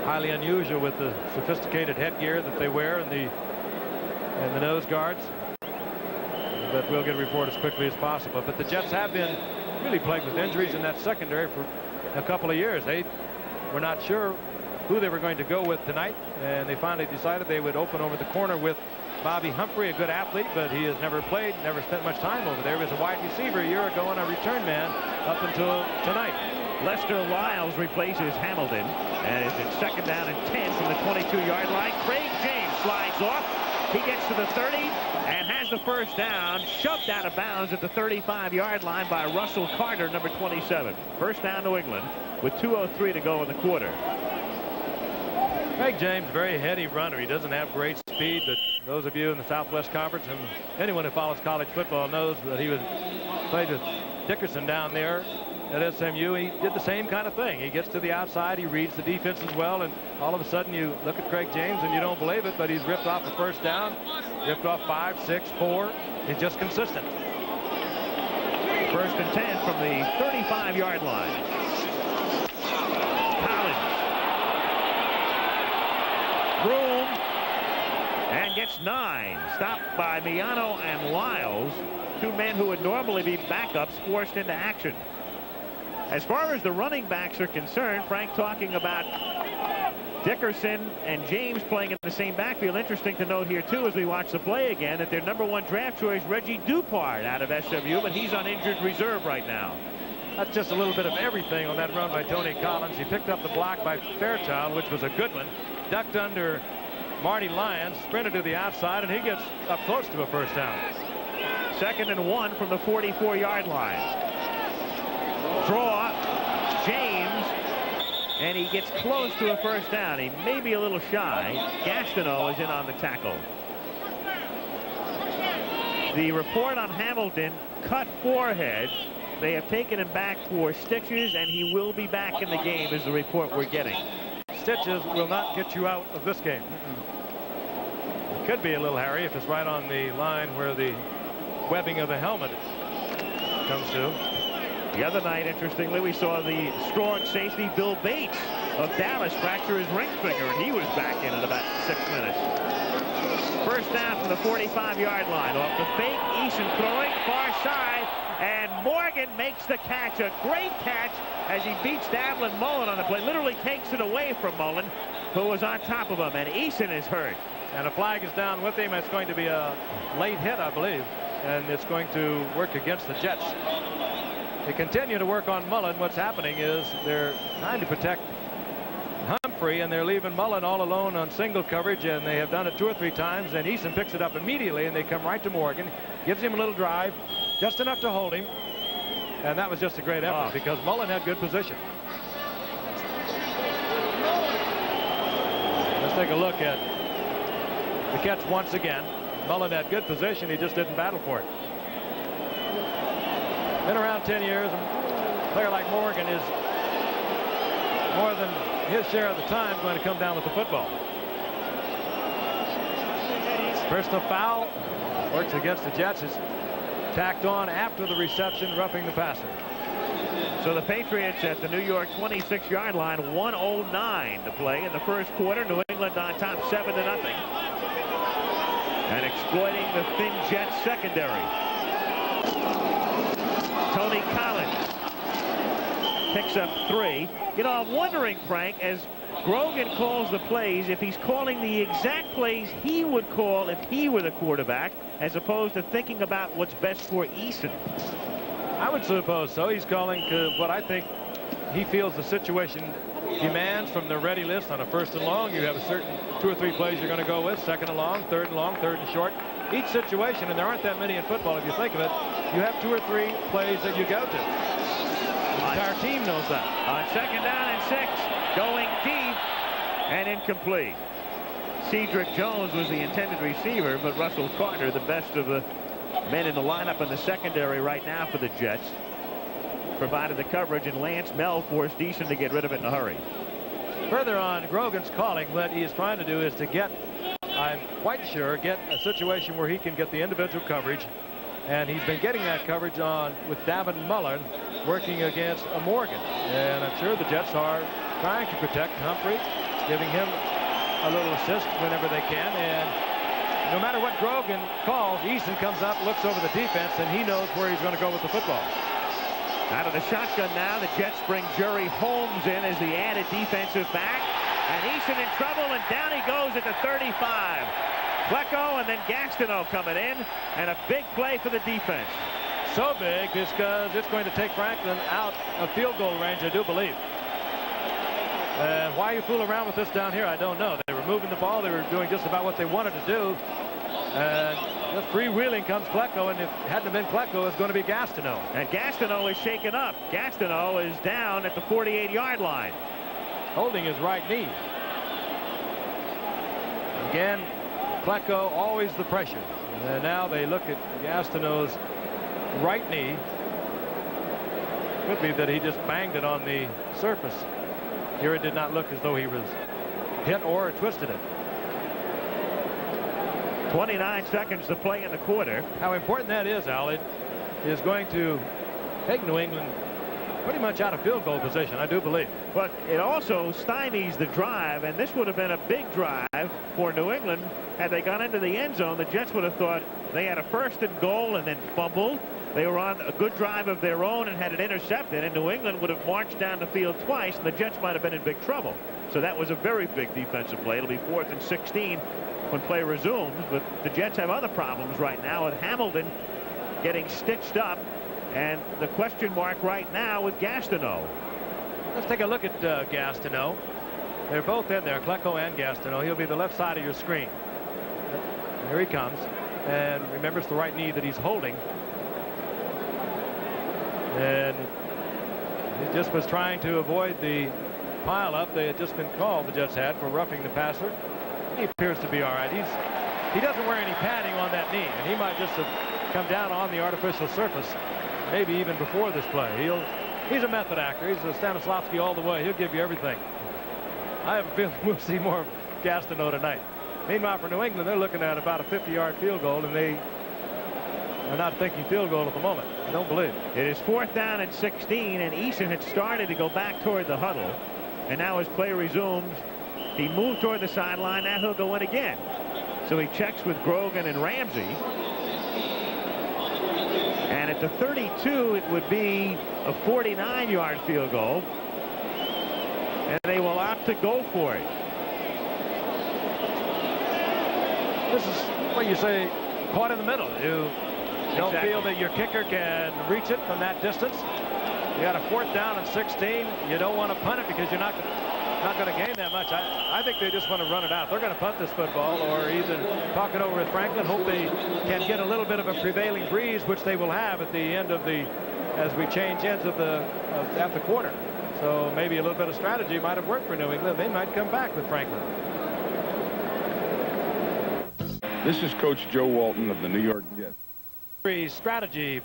Highly unusual with the sophisticated headgear that they wear and the nose guards. But we'll get a report as quickly as possible. But the Jets have been really plagued with injuries in that secondary for a couple of years. They were not sure who they were going to go with tonight, and they finally decided they would open over the corner with Bobby Humphrey, a good athlete, but he has never played, never spent much time over there. He was a wide receiver a year ago and a return man up until tonight. Lester Lyles replaces Hamilton, and it's 2nd down and 10 from the 22-yard line. Craig James slides off. He gets to the 30 and has the 1st down, shoved out of bounds at the 35-yard line by Russell Carter, number 27. 1st down New England with 2:03 to go in the quarter. Craig James, very heady runner. He doesn't have great speed, but those of you in the Southwest Conference and anyone who follows college football knows that he played with Dickerson down there at SMU. He did the same kind of thing. He gets to the outside, he reads the defense as well, and all of a sudden you look at Craig James and you don't believe it, but he's ripped off a 1st down, ripped off 5, 6, 4. He's just consistent. 1st and 10 from the 35-yard line. Collins. Broom. And gets 9. Stopped by Miano and Lyles. 2 men who would normally be backups forced into action. As far as the running backs are concerned, Frank talking about Dickerson and James playing in the same backfield. Interesting to note here, too, as we watch the play again, that their #1 draft choice, Reggie Dupart, out of SMU, but he's on injured reserve right now. That's just a little bit of everything on that run by Tony Collins. He picked up the block by Fairchild, which was a good one. Ducked under Marty Lyons, sprinted to the outside, and he gets up close to a first down. 2nd and 1 from the 44-yard line. Draw, James, and he gets close to a first down. He may be a little shy. Gastineau is in on the tackle. The report on Hamilton, cut forehead. They have taken him back for stitches, and he will be back in the game, is the report we're getting. Stitches will not get you out of this game. It could be a little hairy if it's right on the line where the webbing of the helmet comes to. The other night, interestingly, we saw the strong safety Bill Bates of Dallas fracture his ring finger, and he was back in about 6 minutes. First down from the 45-yard line. Off the fake, Eason throwing far side, and Morgan makes the catch. A great catch as he beats Davlin Mullen on the play. Literally takes it away from Mullen, who was on top of him, and Eason is hurt. And a flag is down with him. It's going to be a late hit, I believe, and it's going to work against the Jets. They continue to work on Mullen. What's happening is they're trying to protect Humphrey, and they're leaving Mullen all alone on single coverage, and they have done it 2 or 3 times, and Eason picks it up immediately, and they come right to Morgan, gives him a little drive, just enough to hold him, and that was just a great effort because Mullen had good position. Let's take a look at the catch once again. Mullen had good position, he just didn't battle for it. Been around 10 years, a player like Morgan is more than his share of the time going to come down with the football. Personal foul works against the Jets. Is tacked on after the reception, roughing the passer. So the Patriots at the New York 26-yard line, 1:09 to play in the first quarter. New England on top 7-0. And exploiting the thin Jets secondary. Tony Collins picks up 3. You know, I'm wondering, Frank, as Grogan calls the plays, if he's calling the exact plays he would call if he were the quarterback, as opposed to thinking about what's best for Eason. I would suppose so. He's calling what I think he feels the situation demands from the ready list. On a 1st and long, you have a certain 2 or 3 plays you're going to go with. 2nd and long, 3rd and long, 3rd and short. Each situation, and there aren't that many in football if you think of it, you have 2 or 3 plays that you go to. The entire team knows that. On 2nd down and 6, going deep and incomplete. Cedric Jones was the intended receiver, but Russell Carter, the best of the men in the lineup in the secondary right now for the Jets, provided the coverage, and Lance Mel forced Eason to get rid of it in a hurry. Further on, Grogan's calling, what he is trying to do is to get, I'm quite sure, get a situation where he can get the individual coverage, and he's been getting that coverage on with Davin Mullen working against Morgan, and I'm sure the Jets are trying to protect Humphrey, giving him a little assist whenever they can, and no matter what Grogan calls, Eason comes up, looks over the defense, and he knows where he's going to go with the football. Out of the shotgun now, the Jets bring Jerry Holmes in as the added defensive back, and Eason in trouble, and down he goes at the 35. Flecko and then Gastineau coming in, and a big play for the defense. So big because it's going to take Franklin out of field goal range, I do believe. And why you fool around with this down here, I don't know. They were moving the ball. They were doing just about what they wanted to do. And just freewheeling comes Flecko, and if it hadn't been Flecko, it's going to be Gastineau. And Gastineau is shaken up. Gastineau is down at the 48-yard line. Holding his right knee. Again, Flecko always the pressure. And now they look at Gastineau's right knee. Could be that he just banged it on the surface. Here it did not look as though he was hit or twisted it. 29 seconds to play in the quarter. How important that is, Al. It is going to take New England pretty much out of field goal position, I do believe. But it also stymies the drive, and this would have been a big drive for New England. Had they gone into the end zone, the Jets would have thought they had a 1st and goal and then fumbled. They were on a good drive of their own and had it intercepted, and New England would have marched down the field twice, and the Jets might have been in big trouble. So that was a very big defensive play. It'll be 4th and 16 when play resumes, but the Jets have other problems right now with Hamilton getting stitched up And the question mark right now with Gastineau. Let's take a look at Gastineau. They're both in there, Klecko and Gastineau. He'll be the left side of your screen. Here he comes. And remember, it's the right knee that he's holding. And he just was trying to avoid the pile-up. They had just been called, the Jets had, for roughing the passer. He appears to be all right. He doesn't wear any padding on that knee, and he might just have come down on the artificial surface, maybe even before this play. He's a method actor. He's a Stanislavski all the way. He'll give you everything. I have a feeling we'll see more of Gastineau tonight. Meanwhile, for New England, they're looking at about a 50-yard field goal, and they are not thinking field goal at the moment. I don't believe. It is 4th down and 16, and Eason had started to go back toward the huddle. And now as play resumes, he moved toward the sideline. Now he'll go in again. So he checks with Grogan and Ramsey. And at the 32, it would be a 49-yard field goal. And they will opt to go for it. This is what you say, caught in the middle. You don't feel that your kicker can reach it from that distance. You got a 4th down and 16. You don't want to punt it because you're not going to gain that much. I think they just want to run it out. They're going to punt this football, or either talk it over with Franklin, hope they can get a little bit of a prevailing breeze, which they will have at the end of as we change ends at the quarter. So maybe a little bit of strategy might have worked for New England. They might come back with Franklin. This is Coach Joe Walton of the New York Jets. Strategy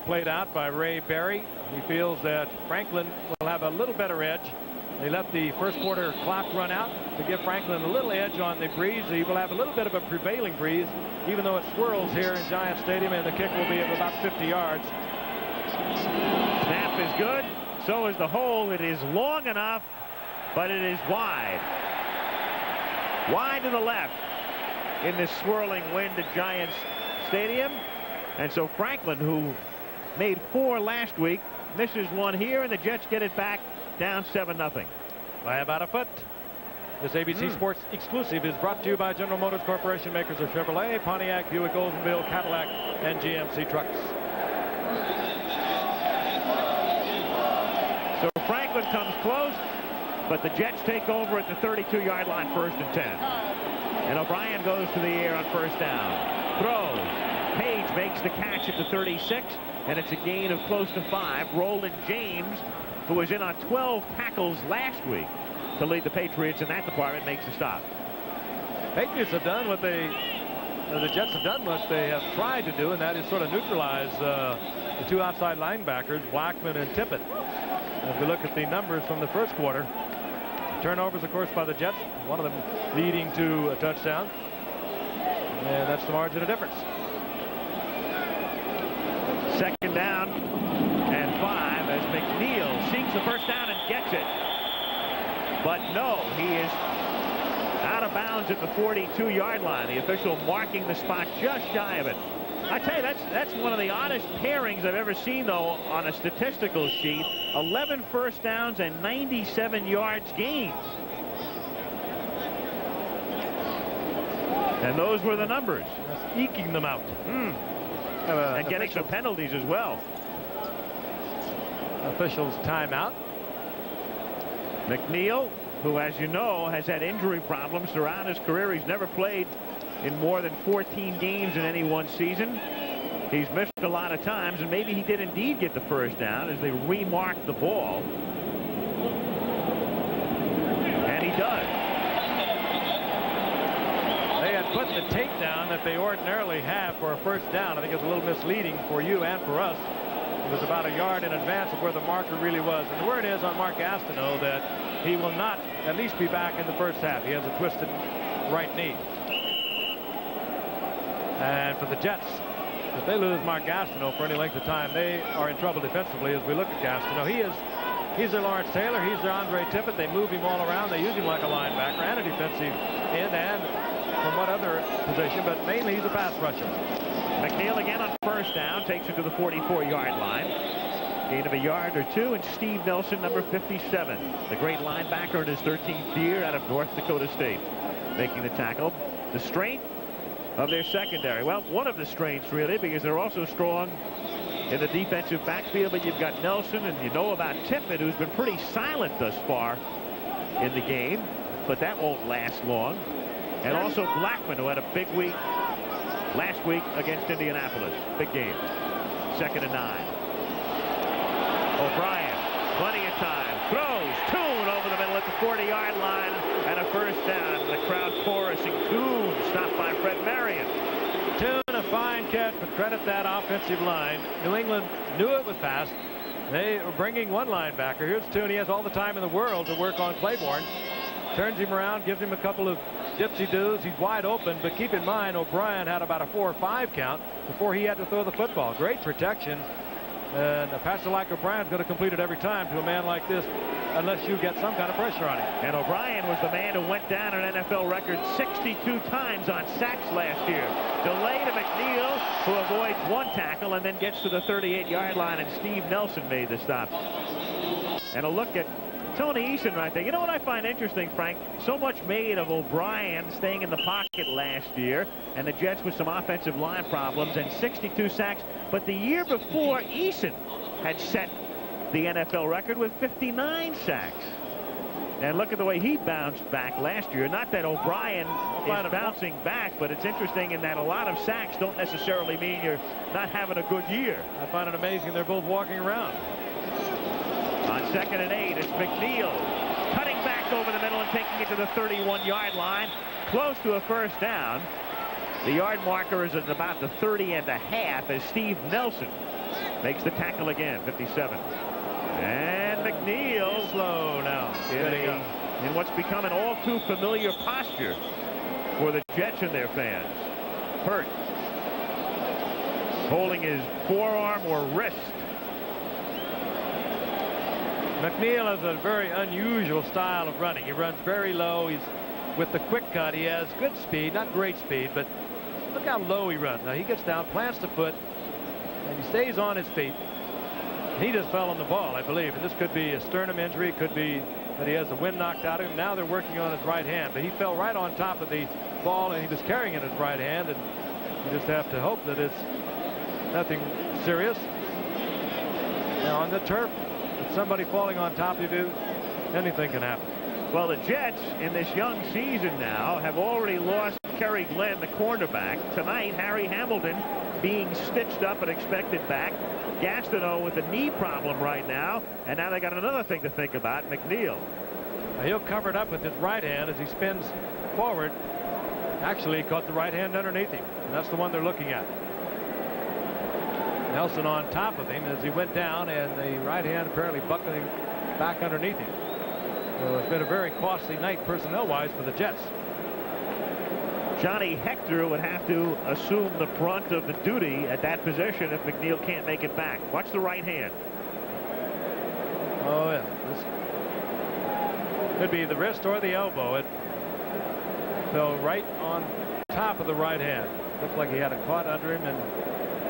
played out by Ray Berry. He feels that Franklin will have a little better edge. They let the first quarter clock run out to give Franklin a little edge on the breeze. He will have a little bit of a prevailing breeze, even though it swirls here in Giant Stadium, and the kick will be of about 50 yards. Snap is good. So is the hole. It is long enough, but it is wide. Wide to the left in this swirling wind at Giants Stadium. And so Franklin, who made 4 last week, misses one here, and the Jets get it back down 7-0. By about a foot. This ABC Sports exclusive is brought to you by General Motors Corporation, makers of Chevrolet, Pontiac, Buick, Oldsmobile, Cadillac, and GMC trucks. So Franklin comes close, but the Jets take over at the 32-yard line, 1st and 10. And O'Brien goes to the air on 1st down. Throws. Page makes the catch at the 36, and it's a gain of close to 5. Roland James, who was in on 12 tackles last week to lead the Patriots in that department, makes the stop. Patriots have done what the Jets have done what they have tried to do, and that is sort of neutralize the 2 outside linebackers, Blackman and Tippett. If we look at the numbers from the first quarter, turnovers, of course, by the Jets, one of them leading to a touchdown, and that's the margin of difference. 2nd down and 5 as McNeil seeks the 1st down and gets it. But no, he is out of bounds at the 42-yard line. The official marking the spot just shy of it. I tell you, that's one of the oddest pairings I've ever seen, though, on a statistical sheet. 11 first downs and 97 yards gained. And those were the numbers. Just eking them out. And getting some penalties as well. Officials timeout. McNeil, who, as you know, has had injury problems throughout his career. He's never played in more than 14 games in any one season. He's missed a lot of times, and maybe he did indeed get the 1st down as they remarked the ball. And he does. They had put the tape down that they ordinarily have for a 1st down. I think it's a little misleading for you and for us. It was about a yard in advance of where the marker really was. And the word is on Mark Gastineau that he will not at least be back in the 1st half. He has a twisted right knee. And for the Jets, if they lose Mark Gastineau for any length of time, they are in trouble defensively as we look at Gastineau. He's their Lawrence Taylor. He's their Andre Tippett. They move him all around. They use him like a linebacker and a defensive end, and from what other position, but mainly he's a pass rusher. McNeil again on 1st down, takes it to the 44-yard line. Gain of a yard or 2, and Steve Nelson, number 57, the great linebacker in his 13th year out of North Dakota State, making the tackle. The strength of their secondary. Well, one of the strengths, really, because they're also strong in the defensive backfield, but you've got Nelson, and you know about Tippett, who's been pretty silent thus far in the game, but that won't last long. And also Blackman, who had a big week last week against Indianapolis. Big game. 2nd and 9. O'Brien, plenty of time, throws, Toon over the middle at the 40-yard line, and a first down. The crowd chorusing, Toon, stopped by Fred Marion. Toon, a fine catch, but credit that offensive line. New England knew it was fast. They were bringing one linebacker. Here's Toon. He has all the time in the world to work on Claiborne. Turns him around, gives him a couple of dipsy-doos. He's wide open, but keep in mind, O'Brien had about a 4 or 5 count before he had to throw the football. Great protection. And a passer like O'Brien's going to complete it every time to a man like this, unless you get some kind of pressure on him. And O'Brien was the man who went down an NFL record 62 times on sacks last year. Delay to McNeil, who avoids 1 tackle and then gets to the 38-yard line, and Steve Nelson made the stop. And a look at Tony Eason right there. You know what I find interesting, Frank? So much made of O'Brien staying in the pocket last year, and the Jets with some offensive line problems, and 62 sacks. But the year before, Eason had set the NFL record with 59 sacks. And look at the way he bounced back last year. Not that O'Brien is bouncing back, but it's interesting in that a lot of sacks don't necessarily mean you're not having a good year. I find it amazing they're both walking around. On 2nd and 8, it's McNeil cutting back over the middle and taking it to the 31-yard line, close to a first down. The yard marker is at about the 30.5 as Steve Nelson makes the tackle again, 57. And McNeil slow now in what's become an all too familiar posture for the Jets and their fans. Hurt, holding his forearm or wrist. McNeil has a very unusual style of running. He runs very low. He's with the quick cut. He has good speed, not great speed, but look how low he runs. Now he gets down, plants the foot, and he stays on his feet. He just fell on the ball, I believe, and this could be a sternum injury. It could be that he has the wind knocked out of him. Now they're working on his right hand, but he fell right on top of the ball, and he was carrying it in his right hand, and you just have to hope that it's nothing serious. Now on the turf, with somebody falling on top of you, anything can happen. Well, the Jets in this young season now have already lost Kerry Glenn, the cornerback. Tonight, Harry Hamilton being stitched up and expected back. Gastineau with a knee problem right now, and now they got another thing to think about, McNeil. Now he'll cover it up with his right hand as he spins forward. Actually, he caught the right hand underneath him, and that's the one they're looking at. Nelson on top of him as he went down, and the right hand apparently buckling back underneath him. So it's been a very costly night personnel-wise for the Jets. Johnny Hector would have to assume the brunt of the duty at that position if McNeil can't make it back. Watch the right hand. Oh, yeah. This could be the wrist or the elbow. It fell right on top of the right hand. Looked like he had it caught under him, and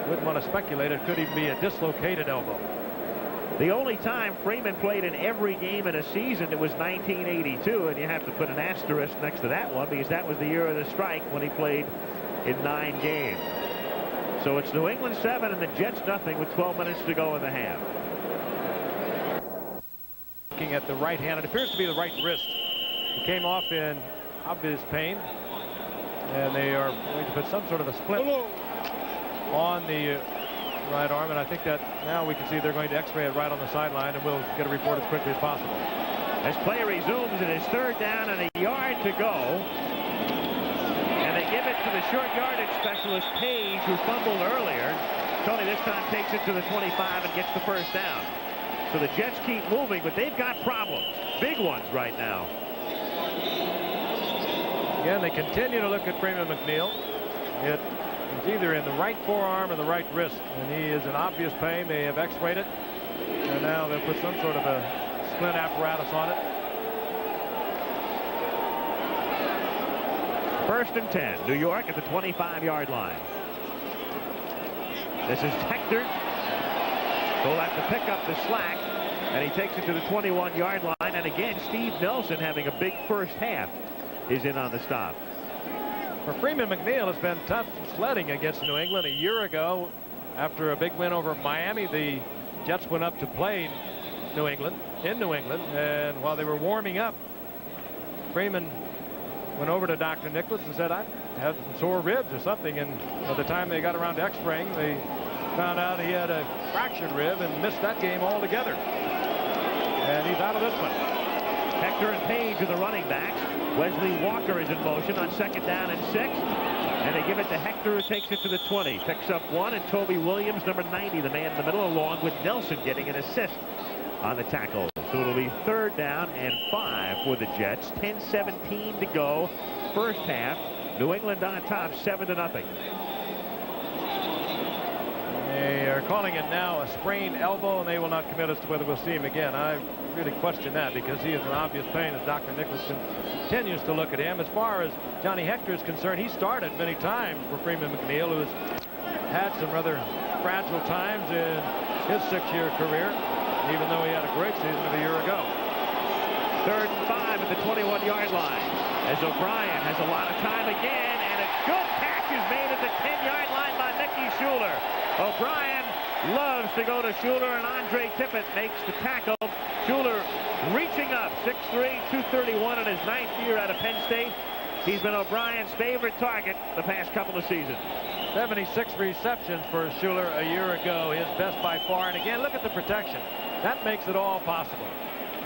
wouldn't want to speculate. It could even be a dislocated elbow. The only time Freeman played in every game in a season, it was 1982, and you have to put an asterisk next to that one because that was the year of the strike when he played in 9 games. So it's New England 7 and the Jets nothing with 12 minutes to go in the half. Looking at the right hand, it appears to be the right wrist. He came off in obvious pain, and they are going to put some sort of a splint on the right arm, and I think that now we can see they're going to x-ray it right on the sideline, and we'll get a report as quickly as possible. As play resumes, it is 3rd down and a yard to go, and they give it to the short yardage specialist Page, who fumbled earlier. Tony this time takes it to the 25 and gets the first down. So the Jets keep moving, but they've got problems, big ones right now. Again, they continue to look at Freeman McNeil. It is either in the right forearm or the right wrist, and he is in obvious pain. They have x-rayed it, and now they'll put some sort of a splint apparatus on it. 1st and 10, New York at the 25-yard line. This is Hector. He'll have to pick up the slack, and he takes it to the 21-yard line. And again, Steve Nelson, having a big first half, is in on the stop. For Freeman McNeil, it's been tough sledding against New England. A year ago, After a big win over Miami, the Jets went up to play New England, and while they were warming up, Freeman went over to Dr. Nicholas and said, I had some sore ribs or something, and by the time they got around to X-raying, they found out he had a fractured rib and missed that game altogether. And he's out of this one. Hector and Page are the running backs. Wesley Walker is in motion on 2nd down and 6. And they give it to Hector, who takes it to the 20. Picks up 1, and Toby Williams, number 90, the man in the middle, along with Nelson, getting an assist on the tackle. So it'll be 3rd down and 5 for the Jets. 10:17 to go. First half. New England on top, 7-0. They are calling it now a sprained elbow, and they will not commit as to whether we'll see him again. I really question that, because he is in obvious pain as Dr. Nicholas continues to look at him. As far as Johnny Hector is concerned, he started many times for Freeman McNeil, who has had some rather fragile times in his 6-year career, even though he had a great season a year ago. 3rd and 5 at the 21-yard line, as O'Brien has a lot of time again, and a good catch is made at the 10-yard line by Mickey Schuler. O'Brien loves to go to Schuler, and Andre Tippett makes the tackle. Schuler reaching up, 6'3", 231 in his 9th year out of Penn State. He's been O'Brien's favorite target the past couple of seasons. 76 receptions for Schuler a year ago, his best by far. And again, look at the protection. That makes it all possible.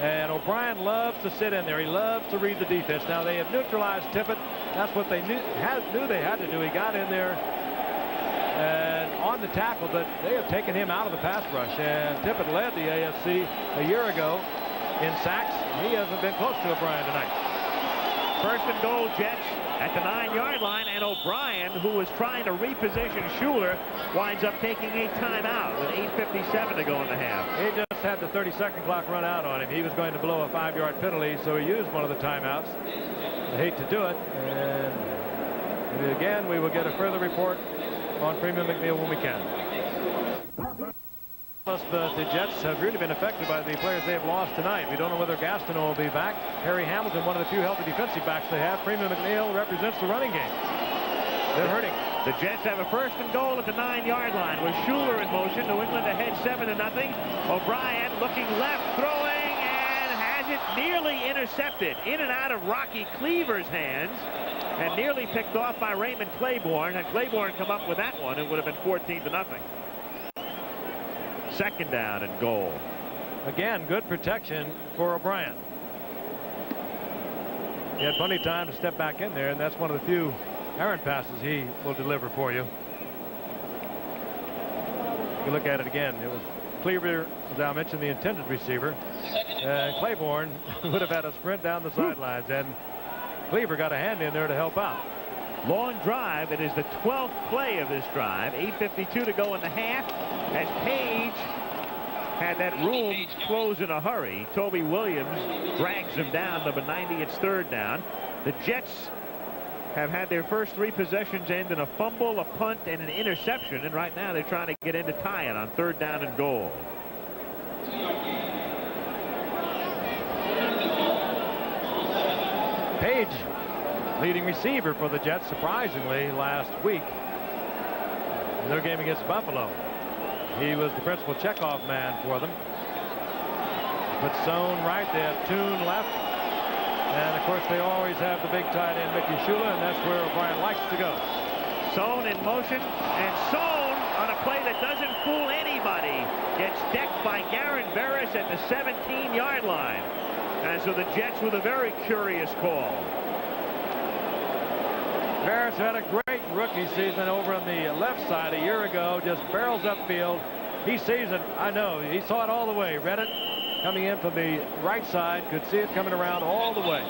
And O'Brien loves to sit in there. He loves to read the defense. Now, they have neutralized Tippett. That's what they knew they had to do. He got in there and on the tackle, but they have taken him out of the pass rush. And Tippett led the AFC a year ago in sacks. He hasn't been close to O'Brien tonight. 1st and goal, Jets at the 9-yard line, and O'Brien, who was trying to reposition Schuler, winds up taking a timeout with 8:57 to go in the half. He just had the 30-second clock run out on him. He was going to blow a 5-yard penalty, so he used one of the timeouts. I hate to do it. And again, we will get a further report on Freeman McNeil when we can. But the Jets have really been affected by the players they have lost tonight. We don't know whether Gastineau will be back. Harry Hamilton, one of the few healthy defensive backs they have. Freeman McNeil represents the running game. They're hurting. The Jets have a 1st and goal at the 9-yard line with Schuler in motion. New England ahead 7-0. O'Brien looking left, throwing, and has it nearly intercepted. In and out of Rocky Cleaver's hands, and nearly picked off by Raymond Claiborne. Had Claiborne come up with that one, it would have been 14-0. 2nd down and goal. Again, good protection for O'Brien. He had plenty of time to step back in there, and that's one of the few errant passes he will deliver for you. If you look at it again, it was Cleaver, as I mentioned, the intended receiver. And Claiborne would have had a sprint down the sidelines, and Cleaver got a hand in there to help out. Long drive. It is the 12th play of this drive. 8:52 to go in the half, as Page had that room close in a hurry. Toby Williams drags him down, number 90. It's 3rd down. The Jets have had their first 3 possessions end in a fumble, a punt, and an interception, and right now they're trying to get in to tie it on 3rd down and goal. Page, leading receiver for the Jets, surprisingly, last week in their game against Buffalo. He was the principal checkoff man for them. Put Sohn right, they have Toon left, and of course they always have the big tight end Mickey Schuler, and that's where O'Brien likes to go. Sohn in motion, and Sohn on a play that doesn't fool anybody gets decked by Garen Barris at the 17-yard line. And so the Jets with a very curious call. Barris had a great rookie season over on the left side a year ago, just barrels upfield. He sees it. I know. He saw it all the way. Read it coming in from the right side. Could see it coming around all the way.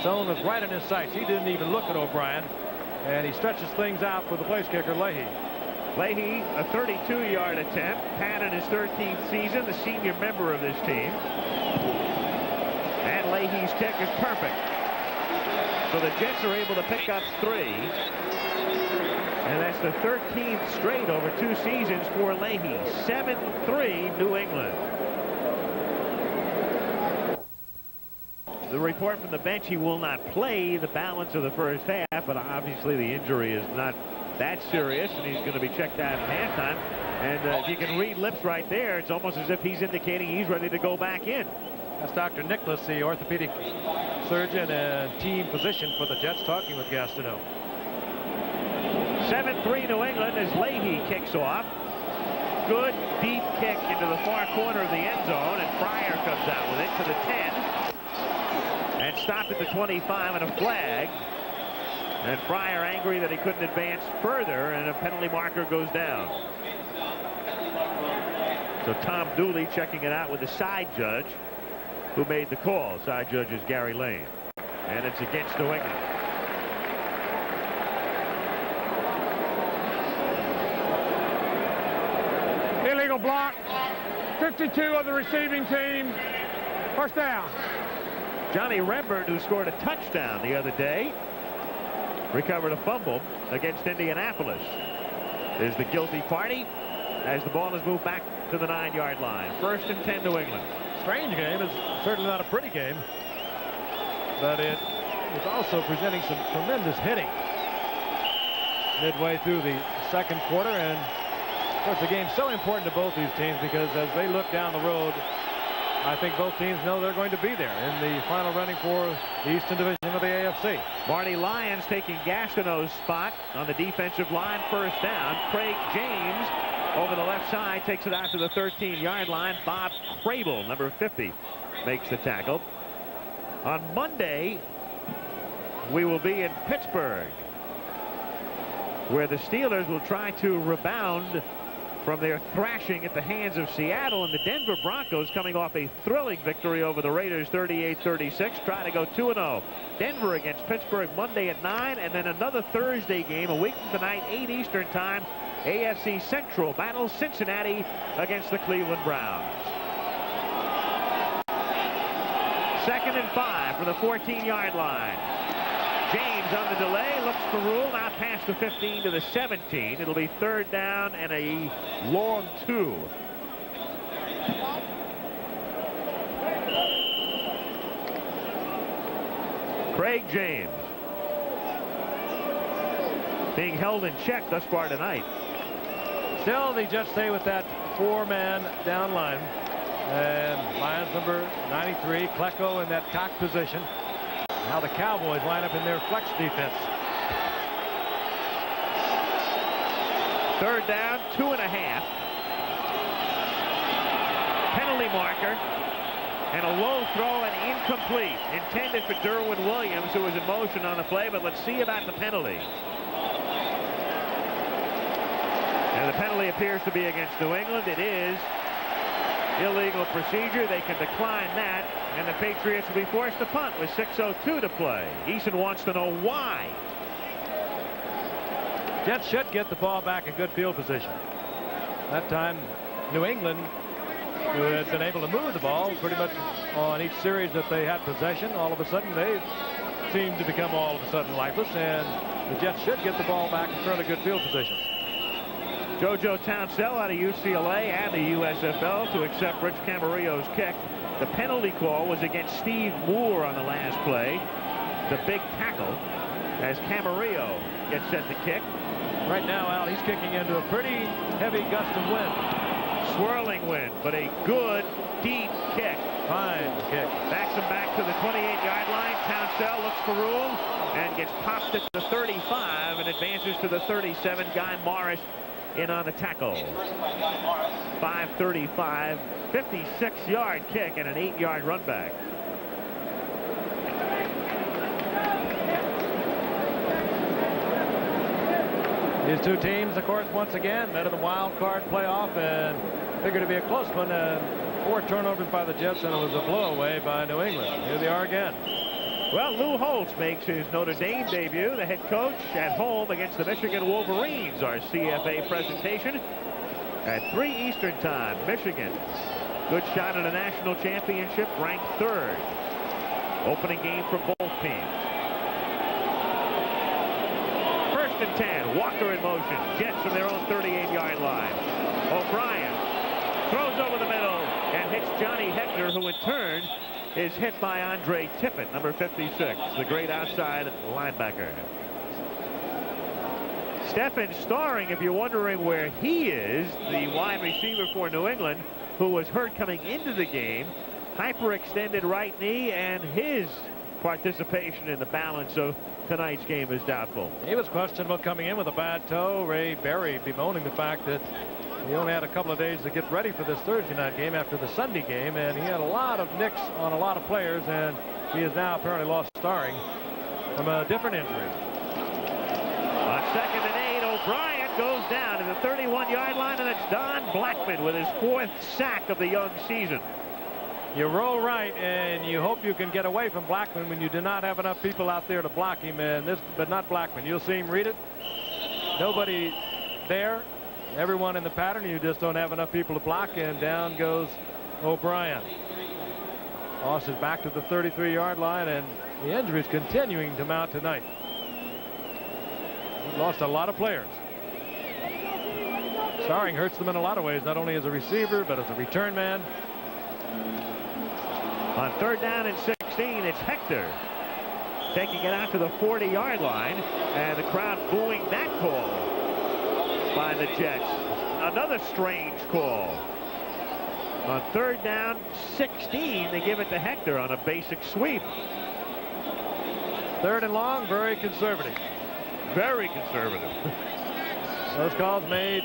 Sohn was right in his sights. He didn't even look at O'Brien. And he stretches things out for the place kicker, Leahy. Leahy, a 32-yard attempt. Pat in his 13th season, the senior member of this team. And Leahy's kick is perfect. So the Jets are able to pick up 3. And that's the 13th straight over 2 seasons for Leahy. 7-3 New England. The report from the bench, he will not play the balance of the first half, but obviously the injury is not That's serious, and he's going to be checked out at halftime. And if you can read lips right there, it's almost as if he's indicating he's ready to go back in. That's Dr. Nicholas, the orthopedic surgeon and team physician for the Jets, talking with Gastineau. 7-3 New England as Leahy kicks off. Good deep kick into the far corner of the end zone, and Fryer comes out with it to the 10 and stopped at the 25 and a flag. And Fryer angry that he couldn't advance further, and a penalty marker goes down. So Tom Dooley checking it out with the side judge who made the call. Side judge is Gary Lane, and it's against New England. Illegal block. 52 of the receiving team. First down. Johnny Rembert, who scored a touchdown the other day, recovered a fumble against Indianapolis, is the guilty party as the ball is moved back to the 9-yard line. 1st and 10 New England. Strange game. It's certainly not a pretty game, but it is also presenting some tremendous hitting midway through the second quarter. And of course, the game's so important to both these teams because as they look down the road, I think both teams know they're going to be there in the final running for the Eastern Division of the AFC. Marty Lyons taking Gastineau's spot on the defensive line. First down. Craig James over the left side takes it out to the 13-yard line. Bob Crable, number 50, makes the tackle. On Monday, we will be in Pittsburgh, where the Steelers will try to rebound from their thrashing at the hands of Seattle, and the Denver Broncos, coming off a thrilling victory over the Raiders 38-36, try to go 2-0. Denver against Pittsburgh Monday at 9, and then another Thursday game a week from tonight, 8 Eastern time. AFC Central battle Cincinnati against the Cleveland Browns. 2nd and 5 from the 14-yard line. James on the delay, looks for Rule, now past the 15 to the 17. It'll be 3rd down and a long 2. Craig James being held in check thus far tonight. Still, the Jets stay with that 4-man down line. And Lions number 93, Klecko in that cock position. Now the Cowboys line up in their flex defense. 3rd down, 2.5. Penalty marker. And a low throw and incomplete. Intended for Derwin Williams, who was in motion on the play, but let's see about the penalty. And the penalty appears to be against New England. It is illegal procedure. They can decline that, and the Patriots will be forced to punt with 6:02 to play. Eason wants to know why. Jets should get the ball back in good field position. That time, New England, who had been able to move the ball pretty much on each series that they had possession, all of a sudden they seemed to become all of a sudden lifeless, and the Jets should get the ball back in front of good field position. JoJo Townsell out of UCLA and the USFL to accept Rich Camarillo's kick. The penalty call was against Steve Moore on the last play, the big tackle, as Camarillo gets set to kick. Right now, Al, he's kicking into a pretty heavy gust of wind. Swirling wind, but a good, deep kick. Fine kick. Backs him back to the 28-yard line. Townsell looks for Rule and gets popped at the 35 and advances to the 37. Guy Morris in on the tackle. 5:35, 56-yard kick and an 8-yard run back. These two teams, of course, once again, met in the wild card playoff and figured to be a close one. 4 turnovers by the Jets, and it was a blowaway by New England. Here they are again. Well, Lou Holtz makes his Notre Dame debut, the head coach, at home against the Michigan Wolverines. Our CFA presentation at 3 Eastern time. Michigan, good shot at a national championship, ranked 3rd. Opening game for both teams. 1st and 10. Walker in motion. Jets from their own 38-yard line. O'Brien throws over the middle and hits Johnny Heckner, who in turn is hit by Andre Tippett, number 56, the great outside linebacker. Stephen Starring, if you're wondering where he is, the wide receiver for New England, who was hurt coming into the game, hyperextended right knee, and his participation in the balance of tonight's game is doubtful. He was questionable coming in with a bad toe. Ray Berry bemoaning the fact that he only had a couple of days to get ready for this Thursday night game after the Sunday game, and he had a lot of nicks on a lot of players, and he has now apparently lost Starring from a different injury. On 2nd and 8, O'Brien goes down to the 31-yard line, and it's Don Blackman with his 4th sack of the young season. You roll right, and you hope you can get away from Blackman when you do not have enough people out there to block him. But not Blackman. You'll see him read it. Nobody there. Everyone in the pattern. You just don't have enough people to block, and down goes O'Brien. Loss is back to the 33-yard line, and the injury is continuing to mount tonight. We've lost a lot of players. Starring hurts them in a lot of ways, not only as a receiver, but as a return man. On 3rd down and 16, it's Hector taking it out to the 40-yard line, and the crowd booing that call by the Jets. Another strange call. On 3rd down, 16, they give it to Hector on a basic sweep. 3rd and long, very conservative. Very conservative. Those calls made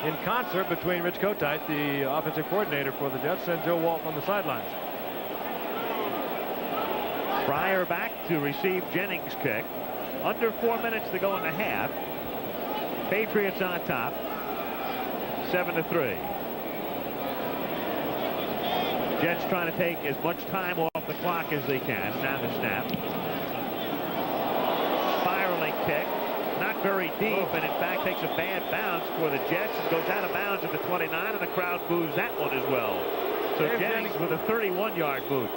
in concert between Rich Kotite, the offensive coordinator for the Jets, and Joe Walton on the sidelines. Pryor back to receive Jennings' kick. Under 4 minutes to go in the half. Patriots on top, 7-3. Jets trying to take as much time off the clock as they can. Now the snap. Spiraling kick. Not very deep, and in fact takes a bad bounce for the Jets and goes out of bounds at the 29, and the crowd boos that one as well. So Jennings with a 31-yard boot.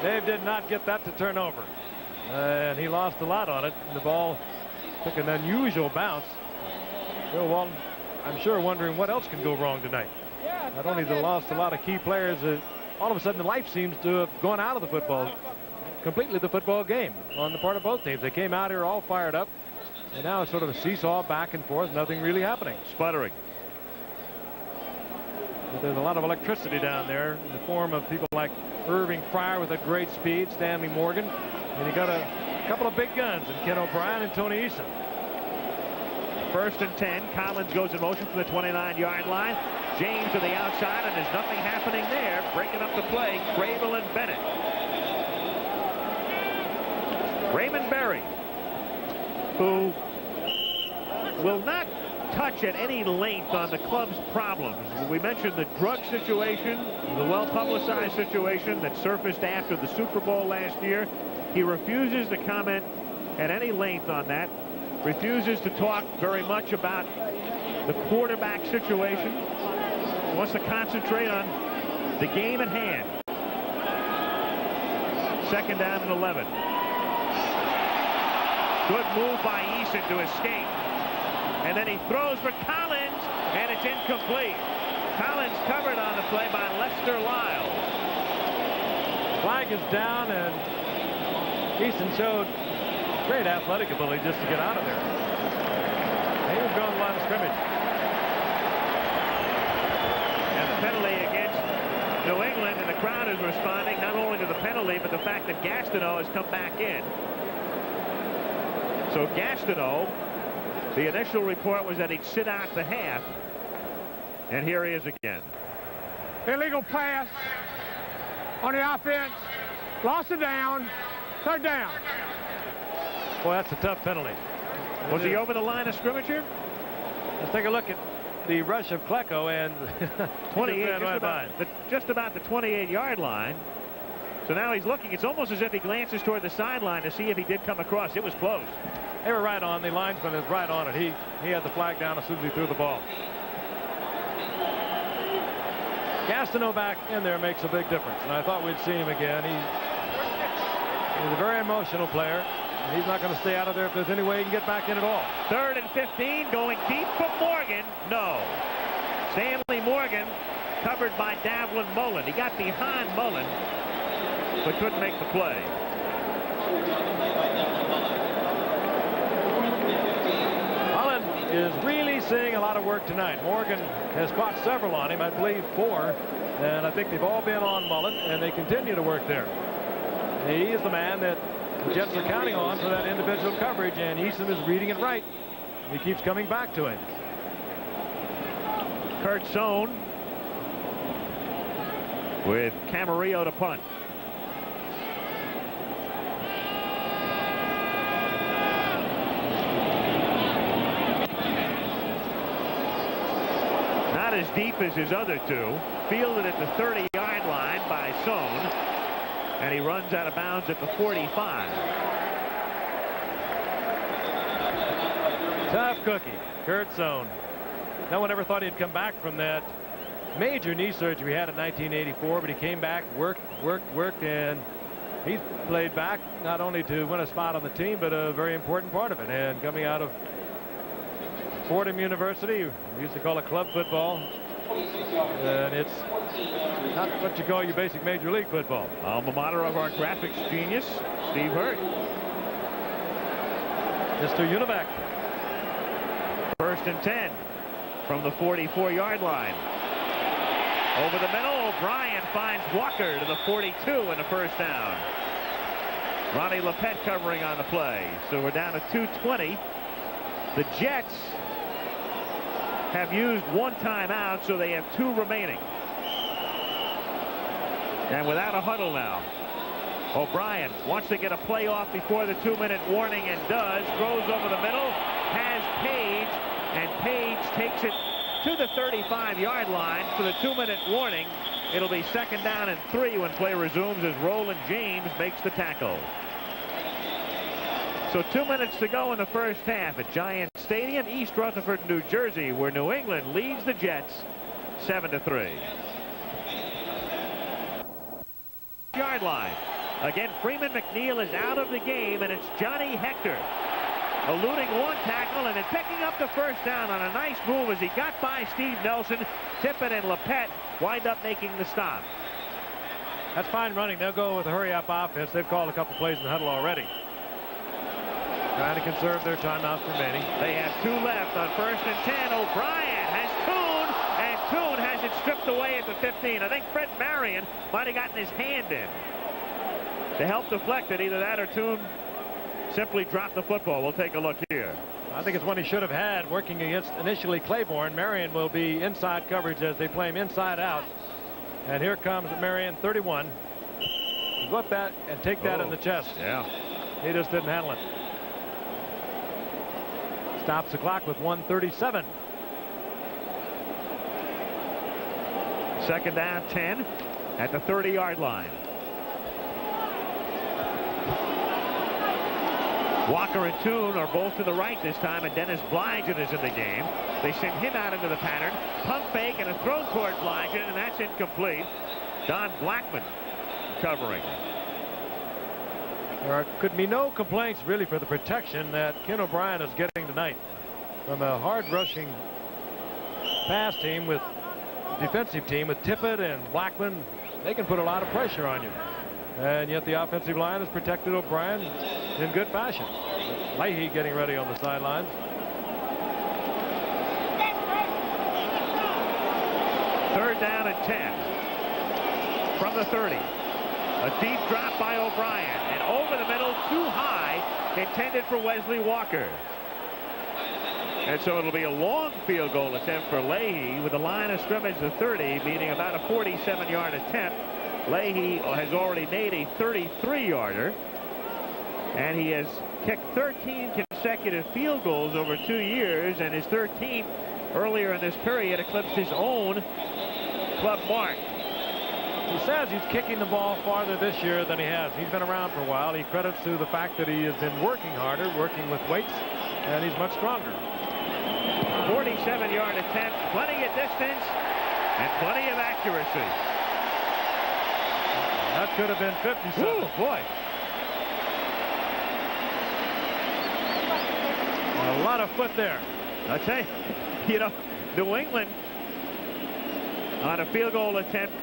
Dave did not get that to turn over, and he lost a lot on it. The ball took an unusual bounce. Joe Walton, I'm sure, wondering what else can go wrong tonight. Not only they lost a lot of key players, all of a sudden the life seems to have gone out of the football, completely the football game on the part of both teams. They came out here all fired up, and now it's sort of a seesaw back and forth, nothing really happening. Sputtering. But there's a lot of electricity down there in the form of people like Irving Fryer with a great speed, Stanley Morgan, and you got a couple of big guns in Ken O'Brien and Tony Eason. 1st and 10. Collins goes in motion from the 29-yard line. James to the outside, and there's nothing happening there. Breaking up the play, Crable and Bennett. Raymond Berry, who will not touch at any length on the club's problems. We mentioned the drug situation, the well-publicized situation that surfaced after the Super Bowl last year. He refuses to comment at any length on that, refuses to talk very much about the quarterback situation, wants to concentrate on the game at hand. 2nd down and 11. Good move by Eason to escape. And then he throws for Collins, and it's incomplete. Collins covered on the play by Lester Lyles. Flag is down, and Easton showed great athletic ability just to get out of there. He was going to the line of scrimmage. And the penalty against New England, and the crowd is responding not only to the penalty, but the fact that Gastineau has come back in. So Gastineau, the initial report was that he'd sit out the half, and here he is again. Illegal pass on the offense. Lost it down. 3rd down. Boy, that's a tough penalty. Was he over the line of scrimmage here? Let's take a look at the rush of Klecko, and 28, just about the 28-yard line. So now he's looking. It's almost as if he glances toward the sideline to see if he did come across. It was close. They were right on. The linesman is right on it. He had the flag down as soon as he threw the ball. Gastineau back in there makes a big difference, and I thought we'd see him again. He's a very emotional player, and he's not going to stay out of there if there's any way he can get back in at all. 3rd and 15, going deep for Morgan. No. Stanley Morgan covered by Davlin Mullen. He got behind Mullen, but couldn't make the play. Mullen a lot of work tonight. Morgan has caught several on him, I believe 4, and I think they've all been on Mullen, and they continue to work there. He is the man that the Jets are counting on for that individual coverage, and Eason is reading it right. He keeps coming back to him. Kurt Sohn with Camarillo to punt. Not as deep as his other two. Fielded at the 30-yard line by Sohn, and he runs out of bounds at the 45. Tough cookie, Kurt Sohn. No one ever thought he'd come back from that major knee surgery he had in 1984, but he came back, worked, and he's played back not only to win a spot on the team, but a very important part of it. And coming out of Fordham University, we used to call it club football, and it's not what you call your basic major league football. Alma mater of our graphics genius, Steve Hurt. Mr. Univac. 1st and 10 from the 44-yard line. Over the middle, O'Brien finds Walker to the 42 and a first down. Ronnie Lepet covering on the play. So we're down to 2:20. The Jets have used 1 timeout, so they have 2 remaining. And without a huddle now, O'Brien wants to get a play off before the 2-minute warning, and does. Throws over the middle, has Page, and Page takes it to the 35-yard line for the 2-minute warning. It'll be 2nd down and 3 when play resumes as Roland James makes the tackle. So 2 minutes to go in the first half at Giant Stadium, East Rutherford, New Jersey, where New England leads the Jets 7-3. Yard line. Again, Freeman McNeil is out of the game, and it's Johnny Hector eluding 1 tackle and then picking up the first down on a nice move as he got by Steve Nelson. Tippett and Lepet wind up making the stop. That's fine running. They'll go with a hurry-up offense. They've called a couple plays in the huddle already. Trying to conserve their timeouts remaining. They have 2 left on 1st and 10. O'Brien has Toon, and Toon has it stripped away at the 15. I think Fred Marion might have gotten his hand in to help deflect it. Either that or Toon simply dropped the football. We'll take a look here. I think it's one he should have had working against initially Claiborne. Marion will be inside coverage as they play him inside out. And here comes Marion, 31. Go up that and take that in the chest. Yeah. He just didn't handle it. Stops the clock with 1:37. 2nd down, 10 at the 30-yard line. Walker and Toon are both to the right this time, and Dennis Blygen is in the game. They send him out into the pattern. Pump fake and a throw toward Blygen, and that's incomplete. Don Blackman covering. There could be no complaints really for the protection that Ken O'Brien is getting tonight from a hard rushing pass team with defensive team with Tippett and Blackman. They can put a lot of pressure on you, and yet the offensive line has protected O'Brien in good fashion. Leahy getting ready on the sidelines. Third down and 10 from the 30. A deep drop by O'Brien, and over the middle, too high, intended for Wesley Walker. And so it'll be a long field goal attempt for Leahy with the line of scrimmage to 30, meaning about a 47-yard attempt. Leahy has already made a 33-yarder, and he has kicked 13 consecutive field goals over 2 years, and his 13th earlier in this period eclipsed his own club mark. He says he's kicking the ball farther this year than he has. He's been around for a while. He credits to the fact that he has been working harder, working with weights, and he's much stronger. 47-yard attempt, plenty of distance, and plenty of accuracy. That could have been 57. Ooh, boy. A lot of foot there. I tell you, New England on a field goal attempt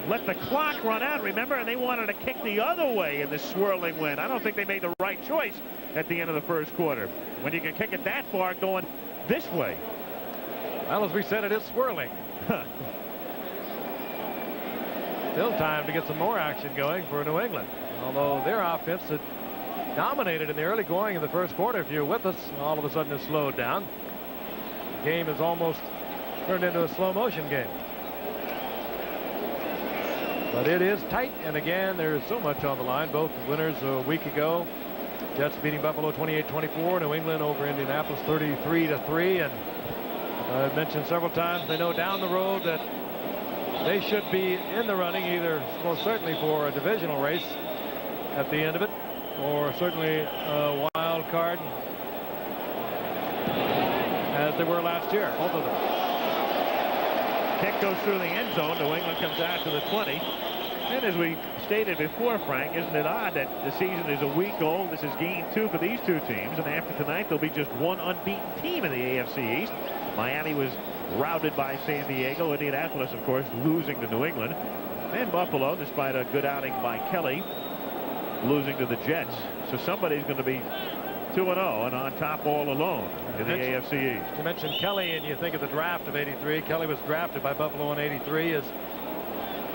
let the clock run out, remember, and they wanted to kick the other way in this swirling wind. I don't think they made the right choice at the end of the first quarter when you can kick it that far going this way. Well, as we said, it is swirling. Still time to get some more action going for New England. Although their offense had dominated in the early going of the first quarter. If you're with us, all of a sudden it's slowed down. The game has almost turned into a slow motion game. But it is tight, and again, there's so much on the line. Both winners a week ago. Jets beating Buffalo 28-24. New England over Indianapolis 33-3. And I've mentioned several times they know down the road that they should be in the running, either most certainly for a divisional race at the end of it, or certainly a wild card as they were last year, both of them. Kick goes through the end zone. New England comes out to the 20. And as we stated before, Frank, isn't it odd that the season is a week old? This is game 2 for these two teams, and after tonight there'll be just one unbeaten team in the AFC East. Miami was routed by San Diego. Indianapolis, of course, losing to New England. And Buffalo, despite a good outing by Kelly, losing to the Jets. So somebody's going to be 2-0 and on top all alone in the AFC East. You mentioned Kelly, and you think of the draft of '83. Kelly was drafted by Buffalo in '83, as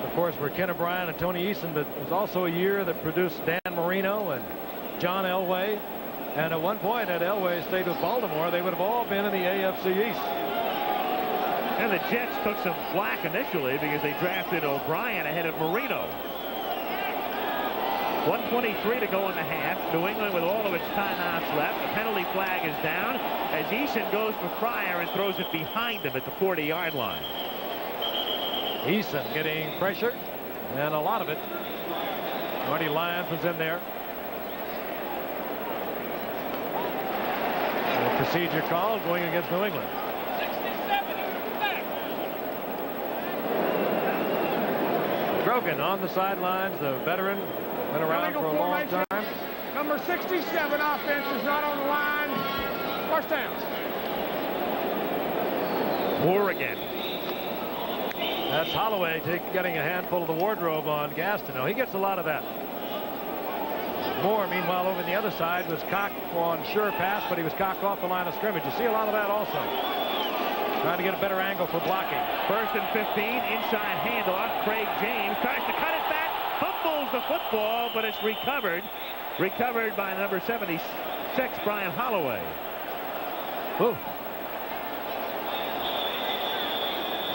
of course were Ken O'Brien and Tony Eason, but it was also a year that produced Dan Marino and John Elway. And at one point, had Elway stayed with Baltimore, they would have all been in the AFC East. And the Jets took some flack initially because they drafted O'Brien ahead of Marino. 1:23 to go in the half. New England with all of its timeouts left. The penalty flag is down as Eason goes for Pryor and throws it behind him at the 40-yard line. Eason getting pressure, and a lot of it. Marty Lyons was in there. A procedure call going against New England. 67 back. Grogan on the sidelines, the veteran, been around for a long time. Number 67 offense is not on the line. First down. Moore again. That's Holloway getting a handful of the wardrobe on Gastineau. He gets a lot of that. Moore, meanwhile, over on the other side was cocked on sure pass, but he was cocked off the line of scrimmage. You see a lot of that also. Trying to get a better angle for blocking. 1st and 15, inside handoff. Craig James tries to cut it back, fumbles the football, but it's recovered. Recovered by number 76, Brian Holloway. Ooh.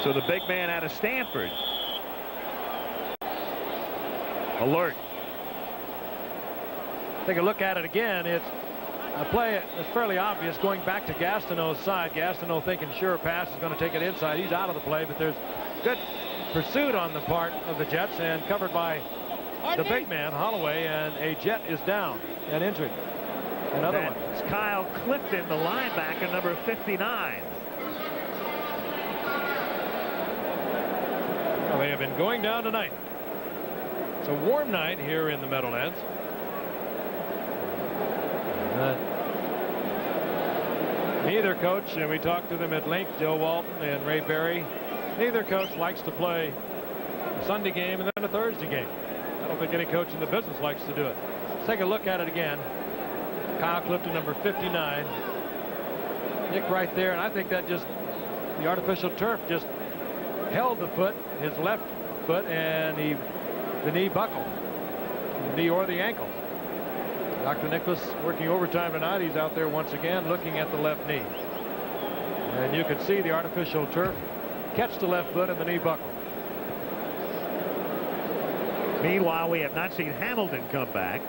So the big man out of Stanford. Alert. Take a look at it again. It's a play that's fairly obvious going back to Gastineau's side. Gastineau thinking sure pass is going to take it inside. He's out of the play, but there's good pursuit on the part of the Jets and covered by the big man, Holloway, and a Jet is down and injured. Another one. It's Kyle Clifton, the linebacker, number 59. Well, they have been going down tonight. It's a warm night here in the Meadowlands. Neither coach, and we talked to them at length, Joe Walton and Ray Berry, neither coach likes to play a Sunday game and then a Thursday game. I don't think any coach in the business likes to do it. Let's take a look at it again. Kyle Clifton, number 59. Nick right there, and I think that just, the artificial turf just held the foot, his left foot, and the knee buckled, the knee or the ankle. Dr. Nicholas working overtime tonight. He's out there once again looking at the left knee. And you can see the artificial turf catch the left foot and the knee buckle. Meanwhile, we have not seen Hamilton come back.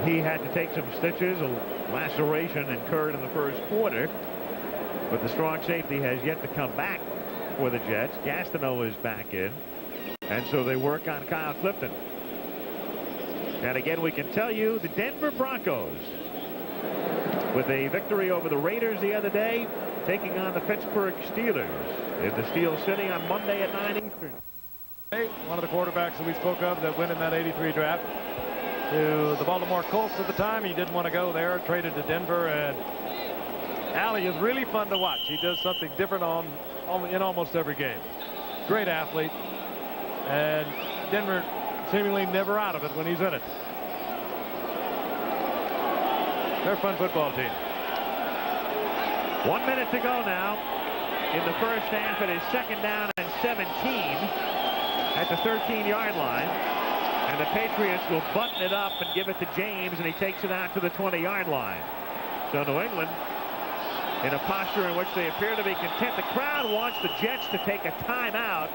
He had to take some stitches, a laceration incurred in the first quarter. But the strong safety has yet to come back for the Jets. Gastineau is back in. And so they work on Kyle Clifton. And again, we can tell you the Denver Broncos, with a victory over the Raiders the other day, taking on the Pittsburgh Steelers in the Steel City on Monday at 9 Eastern. One of the quarterbacks that we spoke of that went in that '83 draft to the Baltimore Colts at the time. He didn't want to go there, traded to Denver, and Allie is really fun to watch. He does something different in almost every game. Great athlete, and Denver seemingly never out of it when he's in it. They're a fun football team. 1 minute to go now in the first half. It is 2nd down and 17 at the 13-yard line. And the Patriots will button it up and give it to James, and he takes it out to the 20-yard line. So New England in a posture in which they appear to be content. The crowd wants the Jets to take a timeout.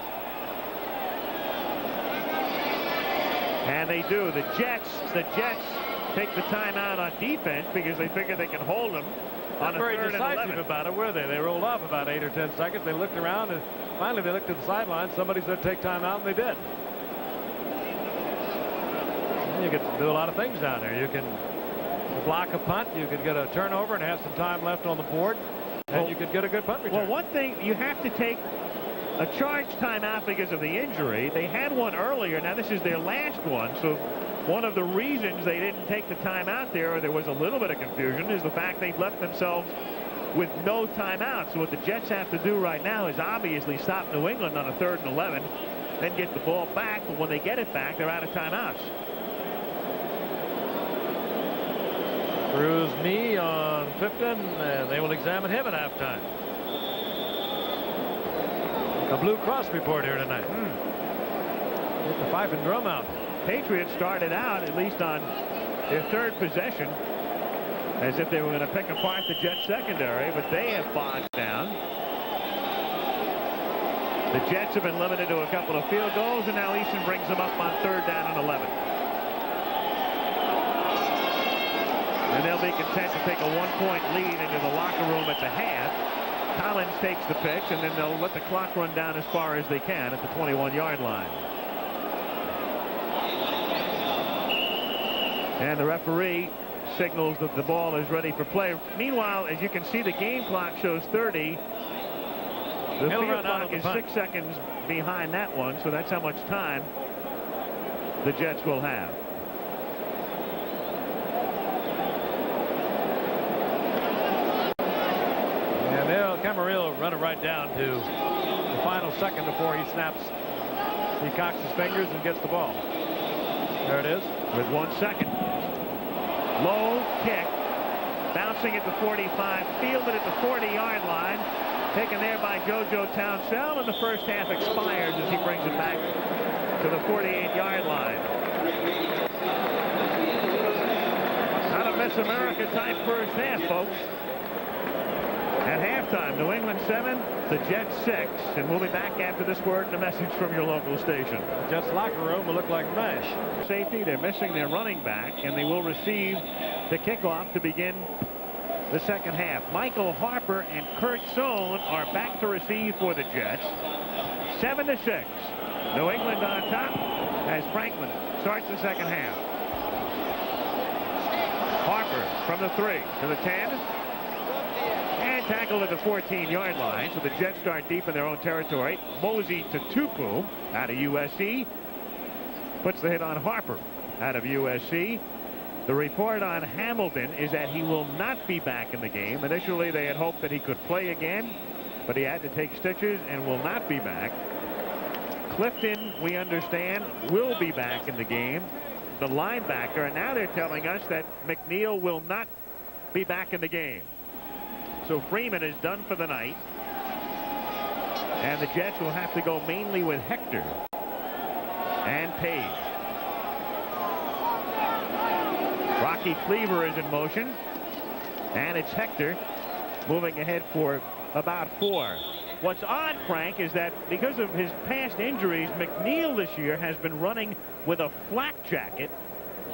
And they do. The Jets take the timeout on defense because they figure they can hold them on a 3rd and 11. Very decisive about it, were they? They rolled off about 8 or 10 seconds. They looked around, and finally they looked to the sideline. Somebody said take timeout, and they did. And you could do a lot of things down there. You can block a punt. You could get a turnover and have some time left on the board. And you could get a good punt return. Well, one thing, you have to take a charge timeout because of the injury. They had one earlier. Now this is their last one. So one of the reasons they didn't take the timeout there, or there was a little bit of confusion, is the fact they left themselves with no timeout. So what the Jets have to do right now is obviously stop New England on a 3rd and 11, then get the ball back. But when they get it back, they're out of timeouts. Cruz knee on Pipkin, and they will examine him at halftime. A Blue Cross report here tonight. Get the fife and drum out. Patriots started out, at least on their 3rd possession, as if they were going to pick apart the Jets secondary, but they have bogged down. The Jets have been limited to a couple of field goals, and now Easton brings them up on 3rd down and 11. And they'll be content to take a 1-point lead into the locker room at the half. Collins takes the pitch, and then they'll let the clock run down as far as they can at the 21-yard line. And the referee signals that the ball is ready for play. Meanwhile, as you can see, the game clock shows 30. The field clock is 6 seconds behind that one, so that's how much time the Jets will have. Camarillo run it right down to the final second before he snaps. He cocks his fingers and gets the ball. There it is. With 1 second. Low kick. Bouncing at the 45. Fielded at the 40-yard line. Taken there by JoJo Townsell. And the first half expires as he brings it back to the 48-yard line. Not a Miss America type first half, folks. At halftime, New England 7, the Jets 6, and we'll be back after this word and a message from your local station. The Jets locker room will look like mesh. Safety, they're missing their running back, and they will receive the kickoff to begin the second half. Michael Harper and Kurt Sohn are back to receive for the Jets. 7-6. New England on top as Franklin starts the second half. Harper from the 3 to the 10. And tackled at the 14-yard line, so the Jets start deep in their own territory. Mosey to Tupu out of USC puts the hit on Harper out of USC. The report on Hamilton is that he will not be back in the game. Initially, they had hoped that he could play again, but he had to take stitches and will not be back. Clifton, we understand, will be back in the game, the linebacker, and now they're telling us that McNeil will not be back in the game. So Freeman is done for the night. And the Jets will have to go mainly with Hector and Page. Rocky Cleaver is in motion. And it's Hector moving ahead for about 4. What's odd, Frank, is that because of his past injuries, McNeil this year has been running with a flak jacket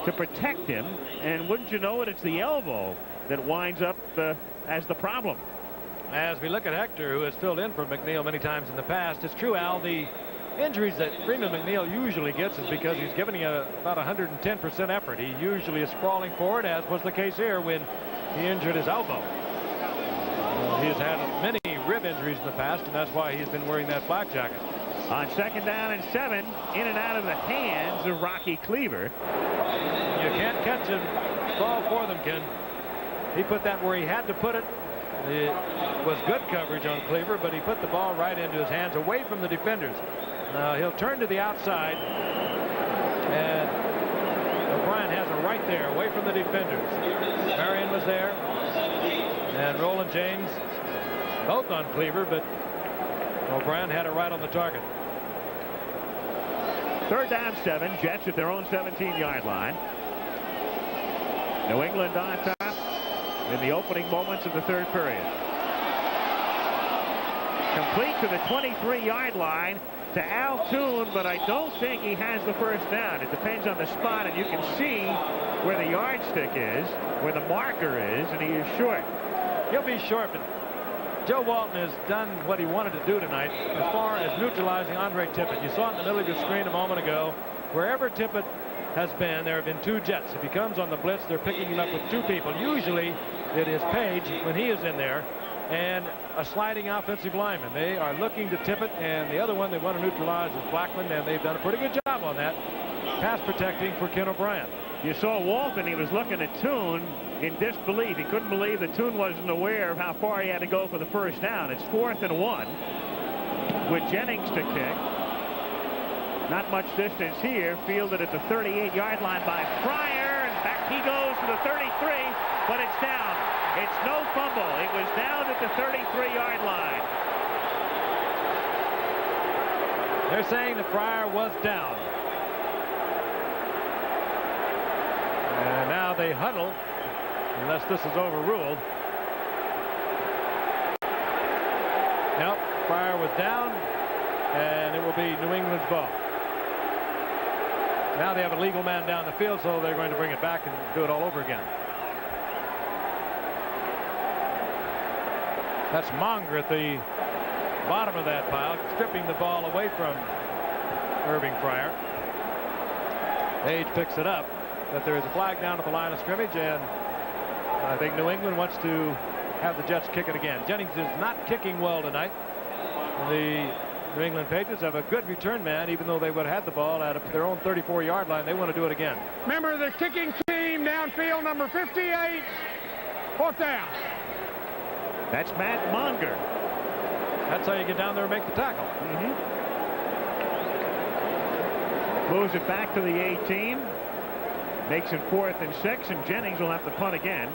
to protect him. And wouldn't you know it, it's the elbow that winds up as the problem. As we look at Hector, who has filled in for McNeil many times in the past, it's true, Al, the injuries that Freeman McNeil usually gets is because he's giving about 110% effort. He usually is sprawling forward, as was the case here when he injured his elbow. He has had many rib injuries in the past, and that's why he's been wearing that flak jacket. On 2nd down and 7, in and out of the hands of Rocky Cleaver. You can't catch him. It's all for them, Ken. He put that where he had to put it. It was good coverage on Cleaver, but he put the ball right into his hands, away from the defenders. Now he'll turn to the outside, and O'Brien has it right there, away from the defenders. Marion was there, and Roland James both on Cleaver, but O'Brien had it right on the target. 3rd down 7. Jets at their own 17-yard line. New England on top in the opening moments of the 3rd period. Complete to the 23-yard line to Al Toon, but I don't think he has the first down. It depends on the spot, and you can see where the yardstick is, where the marker is, and he is short. He'll be short, but Joe Walton has done what he wanted to do tonight as far as neutralizing Andre Tippett. You saw it in the middle of your screen a moment ago. Wherever Tippett has been, there have been 2 Jets. If he comes on the blitz, they're picking him up with 2 people. Usually it is Page when he is in there and a sliding offensive lineman. They are looking to Tippett, and the other one they want to neutralize is Blackman, and they've done a pretty good job on that. Pass protecting for Ken O'Brien. You saw Walton. He was looking at Toon in disbelief. He couldn't believe that Toon wasn't aware of how far he had to go for the first down. It's 4th and 1 with Jennings to kick. Not much distance here. Fielded at the 38-yard line by Fryer, and back he goes to the 33, but it's down. It's no fumble. It was down at the 33-yard line. They're saying the Fryer was down. And now they huddle, unless this is overruled. Nope, Fryer was down, and it will be New England's ball. Now they have a legal man down the field, so they're going to bring it back and do it all over again. That's Monger at the bottom of that pile, stripping the ball away from Irving Fryer. Page picks it up, but there is a flag down at the line of scrimmage, and I think New England wants to have the Jets kick it again. Jennings is not kicking well tonight. The New England Patriots have a good return man, even though they would have had the ball out of their own 34-yard line. They want to do it again. Remember the kicking team downfield, number 58, 4th down. That's Matt Monger. That's how you get down there and make the tackle. Moves it back to the 18. Makes it 4th and 6, and Jennings will have to punt again.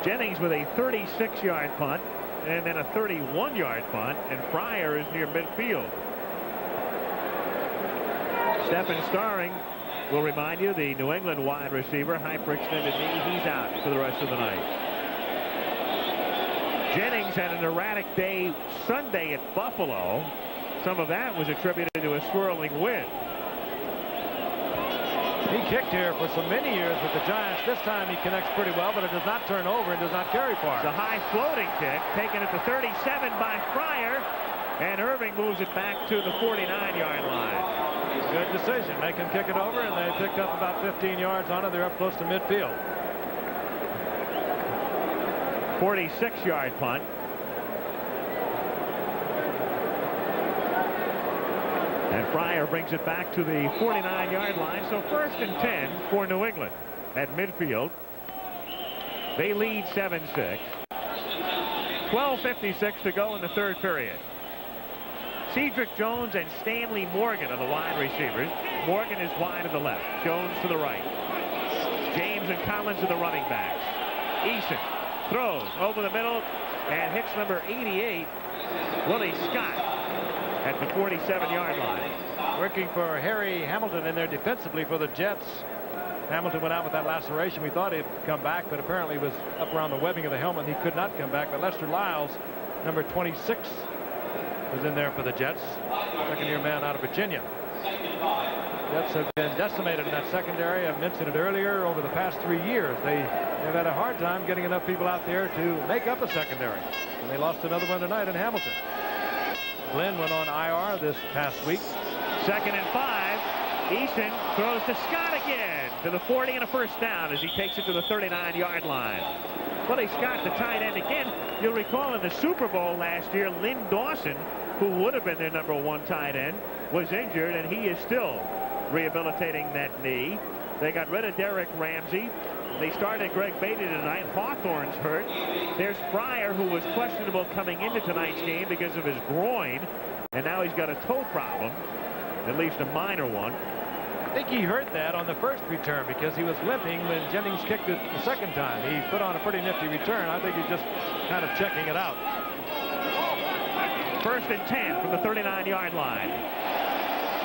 Jennings with a 36-yard punt and then a 31-yard punt, and Fryer is near midfield. Stephen Starring will remind you, the New England wide receiver, hyperextended knee, he's out for the rest of the night. Jennings had an erratic day Sunday at Buffalo. Some of that was attributed to a swirling wind. He kicked here for so many years with the Giants. This time he connects pretty well, but it does not turn over and does not carry far. It's a high floating kick taken at the 37 by Fryer, and Irving moves it back to the 49-yard line. Good decision. Make him kick it over, and they picked up about 15 yards on it. They're up close to midfield. 46-yard punt. And Fryer brings it back to the 49-yard line. So 1st and 10 for New England at midfield. They lead 7-6. 12:56 to go in the 3rd period. Cedric Jones and Stanley Morgan are the wide receivers. Morgan is wide to the left. Jones to the right. James and Collins are the running backs. Eason throws over the middle and hits number 88, Willie Scott, at the 47-yard line. Working for Harry Hamilton in there defensively for the Jets. Hamilton went out with that laceration. We thought he'd come back, but apparently was up around the webbing of the helmet. He could not come back. But Lester Lyles, number 26, was in there for the Jets. Second-year man out of Virginia. Jets have been decimated in that secondary. I've mentioned it earlier. Over the past 3 years, they've had a hard time getting enough people out there to make up a secondary. And they lost another one tonight in Hamilton. Glenn went on IR this past week. 2nd and 5. Eason throws to Scott again to the 40 and a first down as he takes it to the 39-yard line. Willie Scott, the tight end again. You'll recall in the Super Bowl last year, Lynn Dawson, who would have been their number 1 tight end, was injured, and he is still rehabilitating that knee. They got rid of Derek Ramsey. They started Greg Beatty tonight. Hawthorne's hurt. There's Fryer, who was questionable coming into tonight's game because of his groin, and now he's got a toe problem, at least a minor one. think he hurt that on the first return because he was limping when Jennings kicked it the second time. He put on a pretty nifty return. I think he's just kind of checking it out. 1st and 10 from the 39-yard line.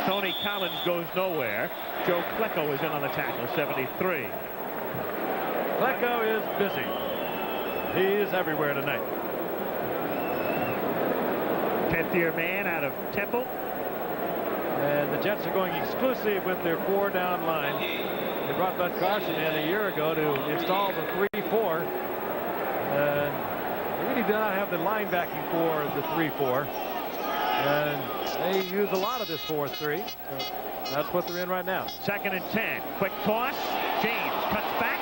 Tony Collins goes nowhere. Joe Klecko is in on the tackle, 73. Klecko is busy. He is everywhere tonight. 10th-year man out of Temple. And the Jets are going exclusive with their 4-down line. They brought Bud Carson in a year ago to install the 3-4. They really do not have the linebacking for the 3-4. And they use a lot of this 4-3. So that's what they're in right now. 2nd and 10. Quick toss. James cuts back.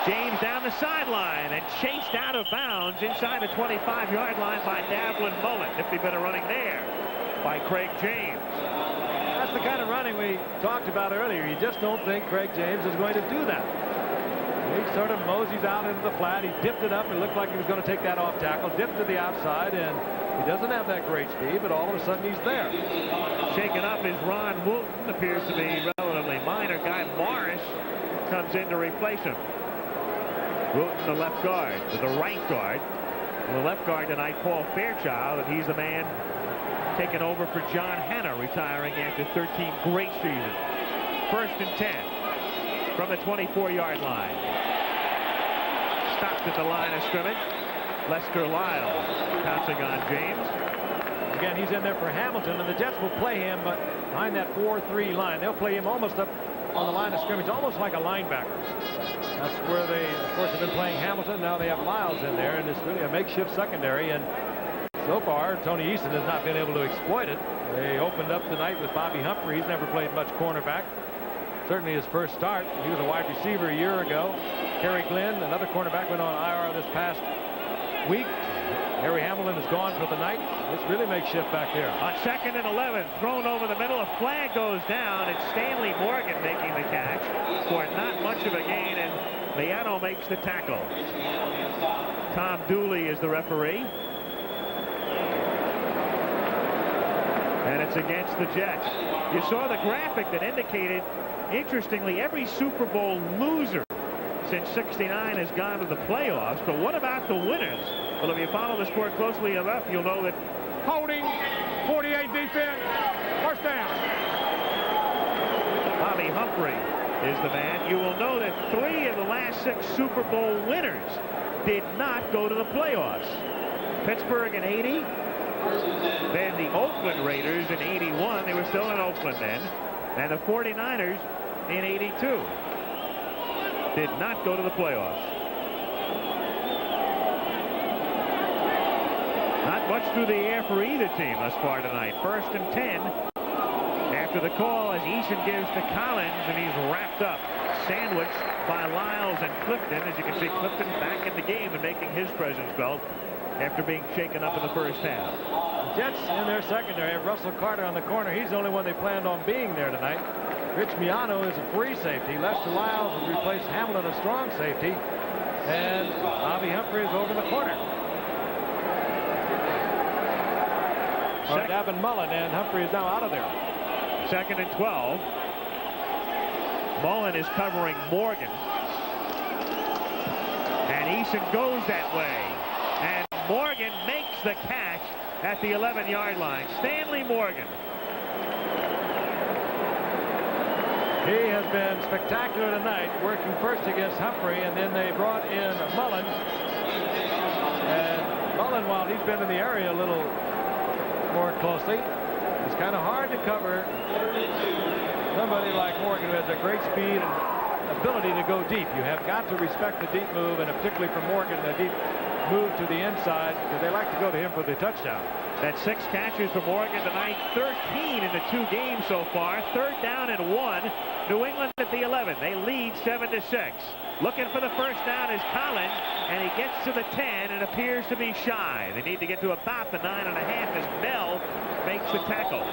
James down the sideline and chased out of bounds inside the 25-yard line by Davlin Mullen. Nifty bit of running there by Craig James. That's the kind of running we talked about earlier. You just don't think Craig James is going to do that. He sort of moseys out into the flat. He dipped it up. It looked like he was going to take that off tackle. Dipped to the outside, and he doesn't have that great speed, but all of a sudden he's there. Shaken up is Ron Wooten. Appears to be relatively minor. Guy Morris comes in to replace him. Wooten, the left guard, to the right guard. The left guard tonight, Paul Fairchild, and he's the man taking over for John Hanna, retiring after 13 great seasons. 1st and 10 from the 24-yard line. Stopped at the line of scrimmage. Lester Lyles pouncing on James. Again, he's in there for Hamilton, and the Jets will play him behind that 4-3 line. They'll play him almost up on the line of scrimmage, almost like a linebacker. That's where they, of course, have been playing Hamilton. Now they have Lyles in there, and it's really a makeshift secondary. And so far, Tony Easton has not been able to exploit it. They opened up tonight with Bobby Humphrey. He's never played much cornerback. Certainly his first start. He was a wide receiver a year ago. Kerry Glenn, another cornerback, went on IR this past week. Harry Hamilton is gone for the night. It's really makeshift back there. On 2nd and 11, thrown over the middle, a flag goes down. It's Stanley Morgan making the catch for not much of a gain, and Liano makes the tackle. Tom Dooley is the referee. And it's against the Jets. You saw the graphic that indicated, interestingly, every Super Bowl loser since '69 has gone to the playoffs. But what about the winners? Well, if you follow the sport closely enough, you'll know that Holding, 48 defense, 1st down. Bobby Humphrey is the man. You will know that 3 of the last 6 Super Bowl winners did not go to the playoffs. Pittsburgh in '80, then the Oakland Raiders in '81. They were still in Oakland then. And the 49ers in '82 did not go to the playoffs. Not much through the air for either team thus far tonight. 1st and 10 after the call as Eason gives to Collins, and he's wrapped up. Sandwiched by Lyles and Clifton. As you can see, Clifton back in the game and making his presence felt after being shaken up in the first half. The Jets in their secondary have Russell Carter on the corner. He's the only one they planned on being there tonight. Rich Miano is a free safety. Lester Lyles has replaced Hamilton, a strong safety. And Bobby Humphrey is over in the corner. Davin Mullen, and Humphrey is now out of there. 2nd and 12. Mullen is covering Morgan. And Eason goes that way. And Morgan makes the catch at the 11-yard line. Stanley Morgan. He has been spectacular tonight, working first against Humphrey, and then they brought in Mullen. And Mullen, while he's been in the area a little more closely, it's kind of hard to cover somebody like Morgan who has a great speed and ability to go deep. You have got to respect the deep move, and particularly for Morgan, the deep move to the inside, because they like to go to him for the touchdown. That's 6 catches for Morgan tonight, 13 in the 2 games so far. 3rd down and 1. New England at the 11. They lead 7-6. Looking for the first down is Collins, and he gets to the 10 and appears to be shy. They need to get to about the 9.5 as Bell makes the tackle.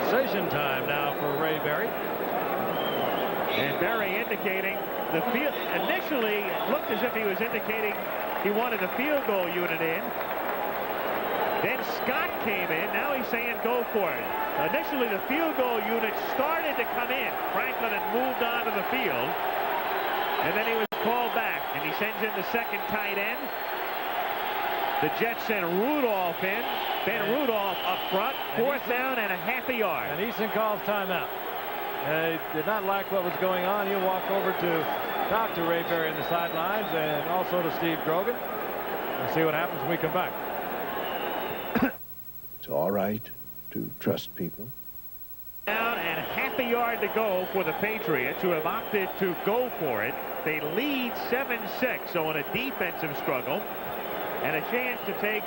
Decision time now for Ray Berry. And Berry indicating the field. Initially, it looked as if he was indicating he wanted the field goal unit in. Then Scott came in. Now he's saying go for it. Initially, the field goal unit started to come in. Franklin had moved on to the field. And then he was called back. And he sends in the second tight end. The Jets send Rudolph in. Ben Rudolph up front. Fourth down and a half a yard. And Easton calls timeout. He did not like what was going on. He'll walk over to talk to Ray Berry in the sidelines and also to Steve Grogan. We'll see what happens when we come back. It's all right to trust people. Down and half a yard to go for the Patriots, who have opted to go for it. They lead 7-6, so in a defensive struggle, and a chance to take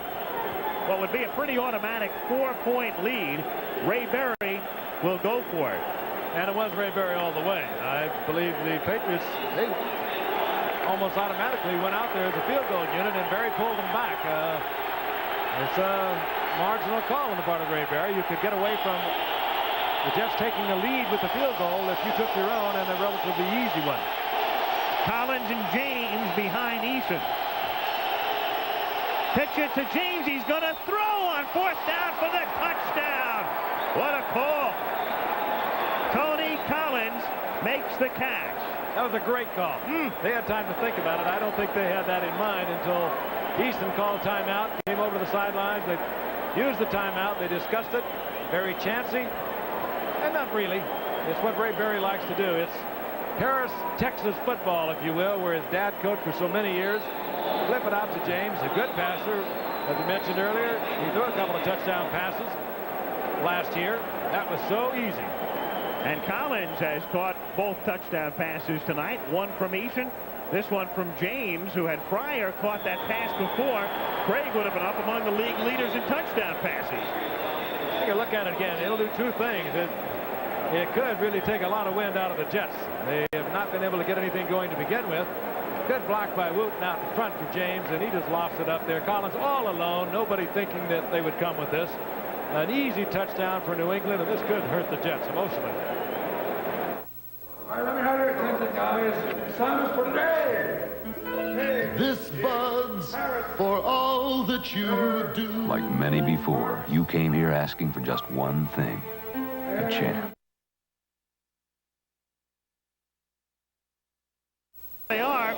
what would be a pretty automatic 4-point lead. Ray Berry will go for it. And it was Ray Berry all the way. I believe the Patriots, they almost automatically went out there as a field goal unit, and Berry pulled them back. It's a marginal call on the part of Ray Berry. You could get away from the Jets taking the lead with the field goal if you took your own, and a relatively easy one. Collins and James behind Eason. Pitch it to James. He's going to throw on fourth down for the touchdown. What a call. Tony Collins makes the catch. That was a great call. They had time to think about it. I don't think they had that in mind until Easton called timeout, came over to the sidelines. They used the timeout. They discussed it. Very chancy. And not really. It's what Ray Berry likes to do. It's Paris, Texas football, if you will, where his dad coached for so many years. Flip it out to James, a good passer. As I mentioned earlier, he threw a couple of touchdown passes last year. That was so easy. And Collins has caught both touchdown passes tonight. One from Eason, this one from James, who had prior caught that pass before. Craig would have been up among the league leaders in touchdown passes. Take a look at it again. It'll do two things. It could really take a lot of wind out of the Jets. They have not been able to get anything going to begin with. Good block by Wooten out in front for James, and he just lofts it up there. Collins all alone, nobody thinking that they would come with this. An easy touchdown for New England, and this could hurt the Jets emotionally. All right, let me have your attention, guys. Assignments for today. This Bud's for all that you do. Like many before, you came here asking for just one thing, a chance. They are.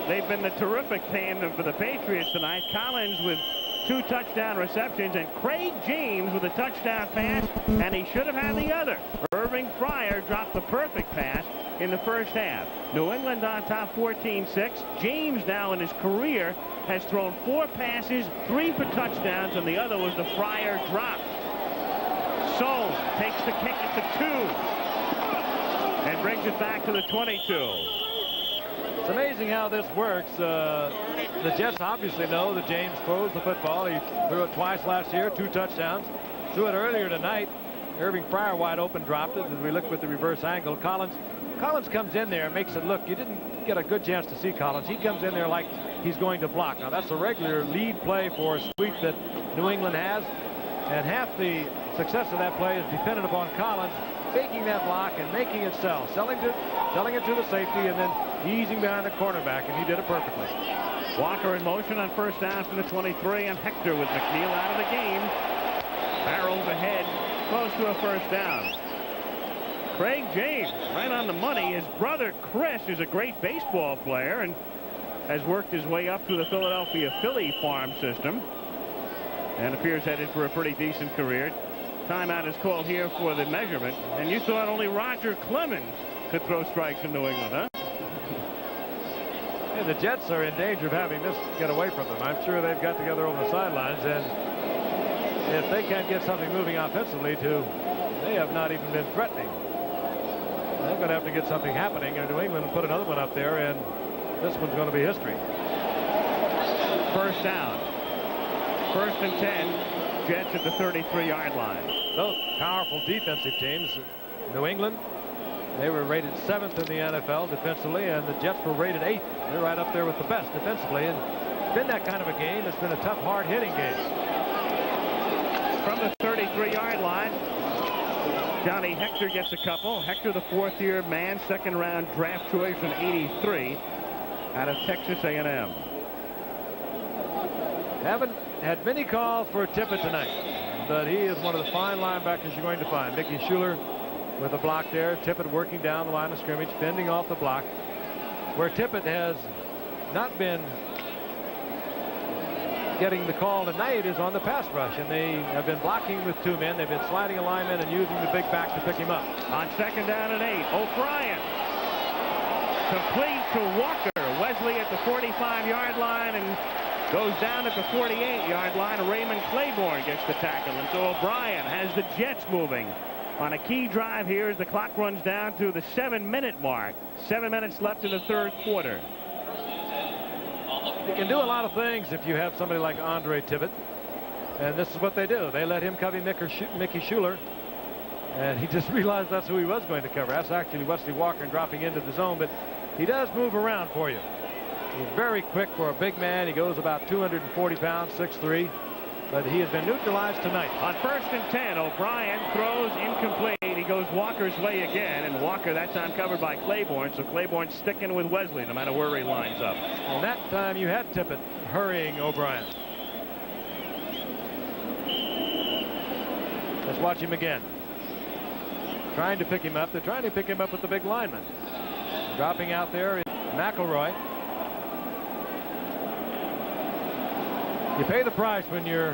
They've been the terrific tandem for the Patriots tonight. Collins with 2 touchdown receptions, and Craig James with a touchdown pass, and he should have had the other. Irving Fryer dropped the perfect pass in the first half. New England on top 14-6. James now in his career has thrown 4 passes, 3 for touchdowns, and the other was the Fryer drop. Sohn takes the kick at the 2 and brings it back to the 22. It's amazing how this works. The Jets obviously know that James throws the football. He threw it twice last year, 2 touchdowns. Threw it earlier tonight. Irving Fryer wide open dropped it. As we look with the reverse angle, Collins comes in there and makes it look. You didn't get a good chance to see Collins. He comes in there like he's going to block. Now that's a regular lead play for a sweep that New England has, and half the success of that play is dependent upon Collins faking that block and making it sell, selling it to the safety, and then easing behind the cornerback, and he did it perfectly. Walker in motion on first down from the 23, and Hector with McNeil out of the game. Barrels ahead, close to a first down. Craig James right on the money. His brother Chris is a great baseball player and has worked his way up through the Philadelphia Philly farm system and appears headed for a pretty decent career. Timeout is called here for the measurement, and you thought only Roger Clemens could throw strikes in New England, huh? And the Jets are in danger of having this get away from them. I'm sure they've got together over the sidelines, and if they can't get something moving offensively, they have not even been threatening. They're going to have to get something happening, and New England will put another one up there, and this one's going to be history. First down. First and 10. Jets at the 33-yard line. Those powerful defensive teams. New England, they were rated 7th in the NFL defensively, and the Jets were rated 8th. They're right up there with the best defensively, and it's been that kind of a game. It's been a tough, hard-hitting game. From the 33-yard line, Johnny Hector gets a couple. Hector, the 4th-year man, second-round draft choice in '83 out of Texas A&M. had many calls for Tippett tonight, but he is one of the fine linebackers you're going to find. Mickey Schuler with a block there. Tippett working down the line of scrimmage, fending off the block. Where Tippett has not been getting the call tonight is on the pass rush, and they have been blocking with 2 men. They've been sliding a lineman and using the big back to pick him up. On 2nd down and 8, O'Brien complete to Walker. Wesley at the 45-yard line and goes down at the 48-yard line. Raymond Claiborne gets the tackle, and so O'Brien has the Jets moving on a key drive here as the clock runs down to the 7-minute mark. 7 minutes left in the 3rd quarter. You can do a lot of things if you have somebody like Andre Tippett, and this is what they do. They let him cover Mickey Schuler, and he just realized that's who he was going to cover. That's actually Wesley Walker dropping into the zone, but he does move around for you. He's very quick for a big man. He goes about 240 pounds, 6'3", but he has been neutralized tonight. On 1st and 10, O'Brien throws incomplete. He goes Walker's way again, and Walker that time covered by Claiborne, so Claiborne's sticking with Wesley no matter where he lines up. And that time you had Tippett hurrying O'Brien. Let's watch him again. Trying to pick him up. They're trying to pick him up with the big lineman. Dropping out there is McElroy. You pay the price when you're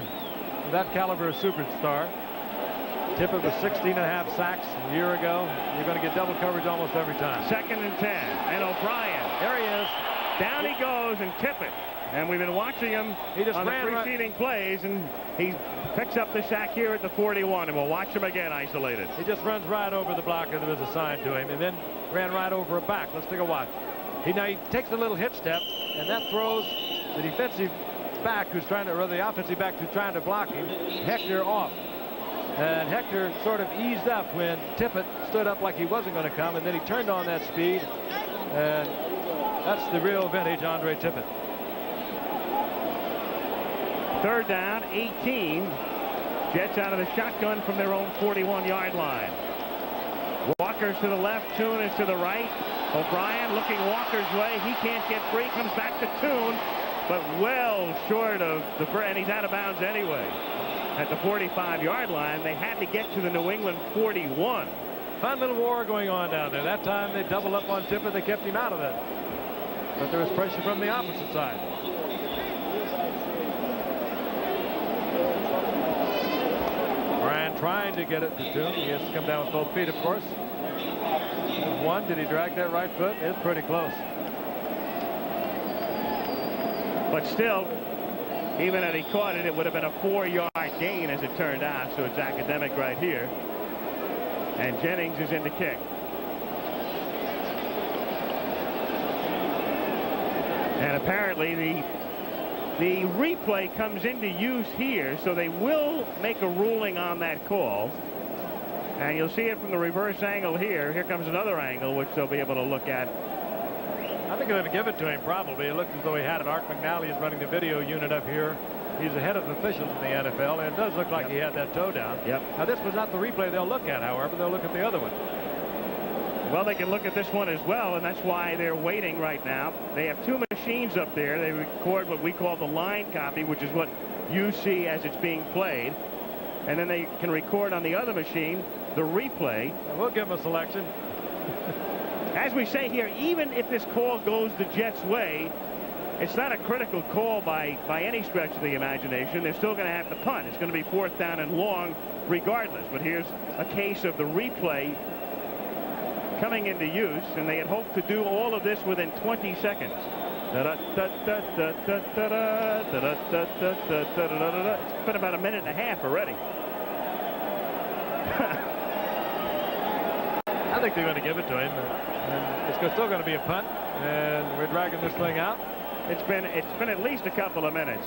that caliber of superstar. Tippett was 16.5 sacks a year ago. You're going to get double coverage almost every time. 2nd and 10, and O'Brien. There he is. Down he goes, and Tippett. And we've been watching him on the preceding plays, and he picks up the sack here at the 41, and we'll watch him again isolated. He just runs right over the blocker that was assigned to him, and then ran right over a back. Let's take a watch. Now he takes a little hip step, and that throws the defensive back who's trying to, or the offensive back who's trying to block him, Hector, off. And Hector sort of eased up when Tippett stood up like he wasn't going to come, and then he turned on that speed, and that's the real vintage Andre Tippett. 3rd down, 18. Jets out of the shotgun from their own 41-yard line. Walker's to the left, Toon is to the right. O'Brien looking Walker's way. He can't get free, comes back to Toon, but well short of the, and he's out of bounds anyway. At the 45-yard line, they had to get to the New England 41. Fun little war going on down there. That time they doubled up on Tippett. They kept him out of it. But there was pressure from the opposite side. Brian trying to get it to Toon. He has to come down with both feet, of course. There's one. Did he drag that right foot? It's pretty close. But still, even had he caught it, it would have been a 4-yard gain as it turned out. So it's academic right here. And Jennings is in the kick. And apparently the replay comes into use here, so they will make a ruling on that call. And you'll see it from the reverse angle here. Here comes another angle, which they'll be able to look at. I think they're going to give it to him, probably. It looked as though he had it. Art McNally is running the video unit up here. He's the head of officials in the NFL, and it does look like he had that toe down. Now, this was not the replay they'll look at, however. They'll look at the other one. Well, they can look at this one as well, and that's why they're waiting right now. They have 2 machines up there. They record what we call the line copy, which is what you see as it's being played. And then they can record on the other machine the replay. And we'll give them a selection. As we say here, even if this call goes the Jets' way, it's not a critical call by any stretch of the imagination. They're still going to have to punt. It's going to be 4th down and long regardless. But here's a case of the replay coming into use, and they had hoped to do all of this within 20 seconds. It's been about a minute and a half already. I think they're going to give it to him. And it's still going to be a punt, and we're dragging this thing out. It's been at least a couple of minutes.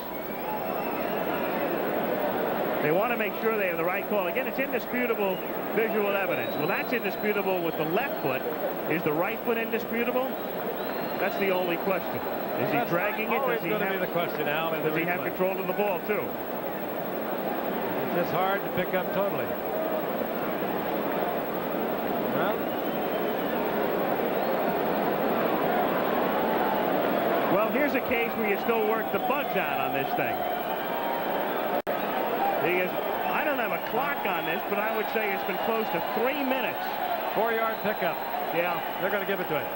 They want to make sure they have the right call. Again, it's indisputable visual evidence. Well, that's indisputable with the left foot. Is the right foot indisputable? That's the only question. Is he dragging it? Does he going to be the question, Al? Does he have control of the ball, too? It's just hard to pick up totally. Well, here's a case where you still work the bugs out on this thing. He is, I don't have a clock on this, but I would say it's been close to 3 minutes. 4-yard pickup. Yeah. They're going to give it to him.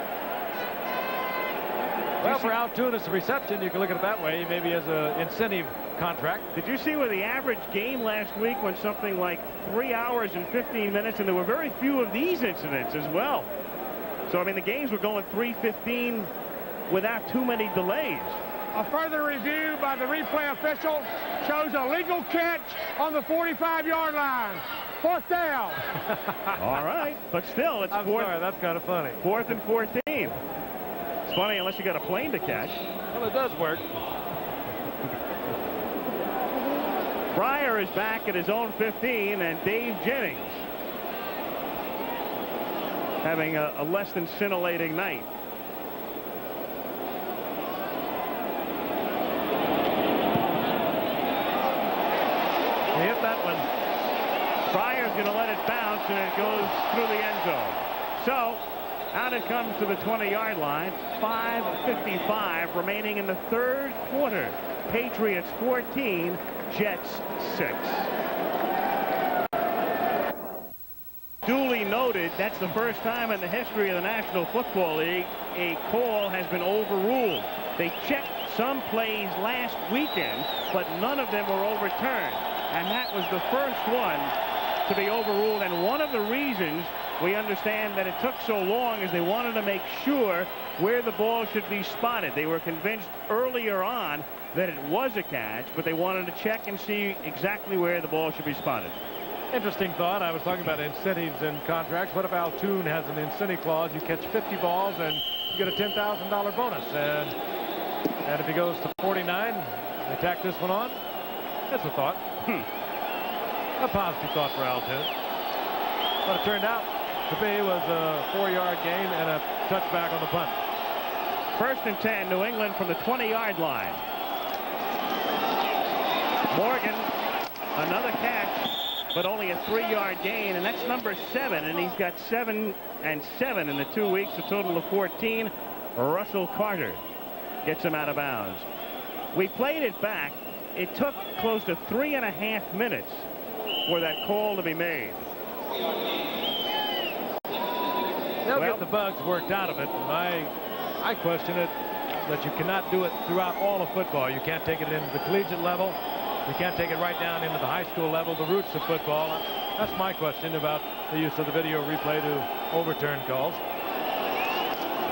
Well, for Altuve's reception, you can look at it that way. Maybe as an incentive contract. Did you see where the average game last week went something like 3 hours and 15 minutes, and there were very few of these incidents as well. So, I mean, the games were going 3:15 without too many delays. A further review by the replay official shows a legal catch on the 45-yard line. 4th down. All right, but still, it's I'm sorry, that's kind of funny. 4th and 14. It's funny unless you got a plane to catch. Well, it does work. Pryor is back at his own 15, and Dave Jennings having a less than scintillating night. He hit that one. Pryor's going to let it bounce, and it goes through the end zone. So out it comes to the 20-yard line. 5:55 remaining in the third quarter. Patriots 14, Jets 6. Duly noted, that's the first time in the history of the National Football League a call has been overruled. They checked some plays last weekend, but none of them were overturned. And that was the first one to be overruled. And one of the reasons we understand that it took so long is they wanted to make sure where the ball should be spotted. They were convinced earlier on that it was a catch, but they wanted to check and see exactly where the ball should be spotted. Interesting thought. I was talking about incentives in contracts. What if Altoon has an incentive clause? You catch 50 balls and you get a $10,000 bonus. And if he goes to 49, they tack this one on. That's a thought. A positive thought for Altoon. But it turned out to be was a 4-yard gain and a touchback on the punt. 1st and 10, New England from the 20-yard line. Morgan, another catch, but only a 3-yard gain, and that's number 7, and he's got 7 and 7 in the 2 weeks, a total of 14. Russell Carter gets him out of bounds. We played it back. It took close to 3.5 minutes for that call to be made. They'll get the bugs worked out of it. I question it that you cannot do it throughout all of football. You can't take it into the collegiate level. You can't take it right down into the high school level, the roots of football. That's my question about the use of the video replay to overturn calls.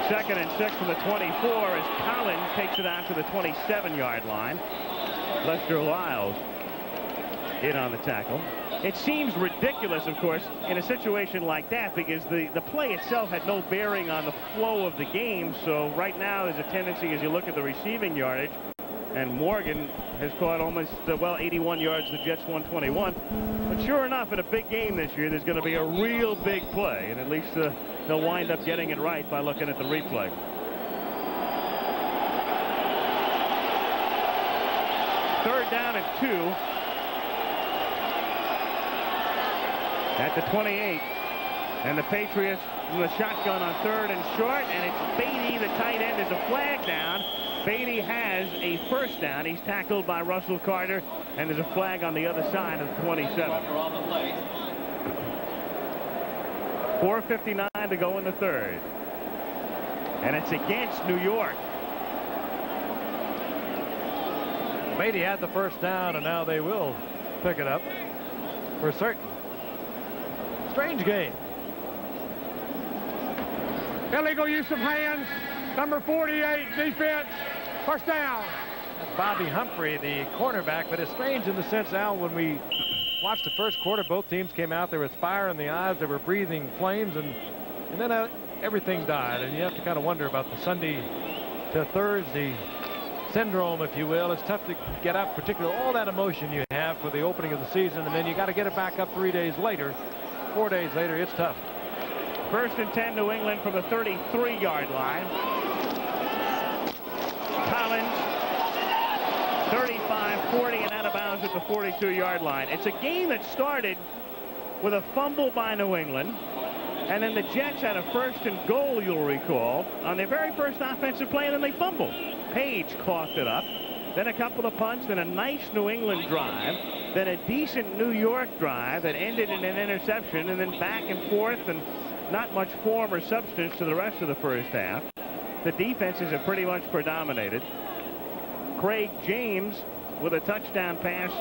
2nd and 6 from the 24 as Collins takes it out to the 27-yard line. Lester Lyles in on the tackle. It seems ridiculous, of course, in a situation like that because the play itself had no bearing on the flow of the game. So right now there's a tendency as you look at the receiving yardage, and Morgan has caught almost, 81 yards, the Jets 121. But sure enough, in a big game this year, there's going to be a real big play, and at least they'll wind up getting it right by looking at the replay. Third down and 2. At the 28, and the Patriots from the shotgun on 3rd and short, and it's Beatty, the tight end. There's a flag down. Beatty has a 1st down. He's tackled by Russell Carter, and there's a flag on the other side of the 27. 4:59 to go in the 3rd, and it's against New York. Beatty had the 1st down, and now they will pick it up for certain. Strange game. Illegal use of hands. Number 48, defense. 1st down. That's Bobby Humphrey, the cornerback, but it's strange in the sense, Al, when we watched the 1st quarter, both teams came out. There was fire in the eyes. They were breathing flames, and then everything died. And you have to kind of wonder about the Sunday to Thursday syndrome, if you will. It's tough to get up, particularly all that emotion you have for the opening of the season, and then you got to get it back up 3 days later. 4 days later, it's tough. 1st and 10, New England from the 33-yard line. Collins, 35-40 and out of bounds at the 42-yard line. It's a game that started with a fumble by New England, and then the Jets had a 1st and goal, you'll recall, on their very first offensive play, and then they fumbled. Page coughed it up. Then a couple of punts, then a nice New England drive. then a decent New York drive that ended in an interception, and then back and forth, and not much form or substance to the rest of the first half. The defenses have pretty much predominated. Craig James with a touchdown pass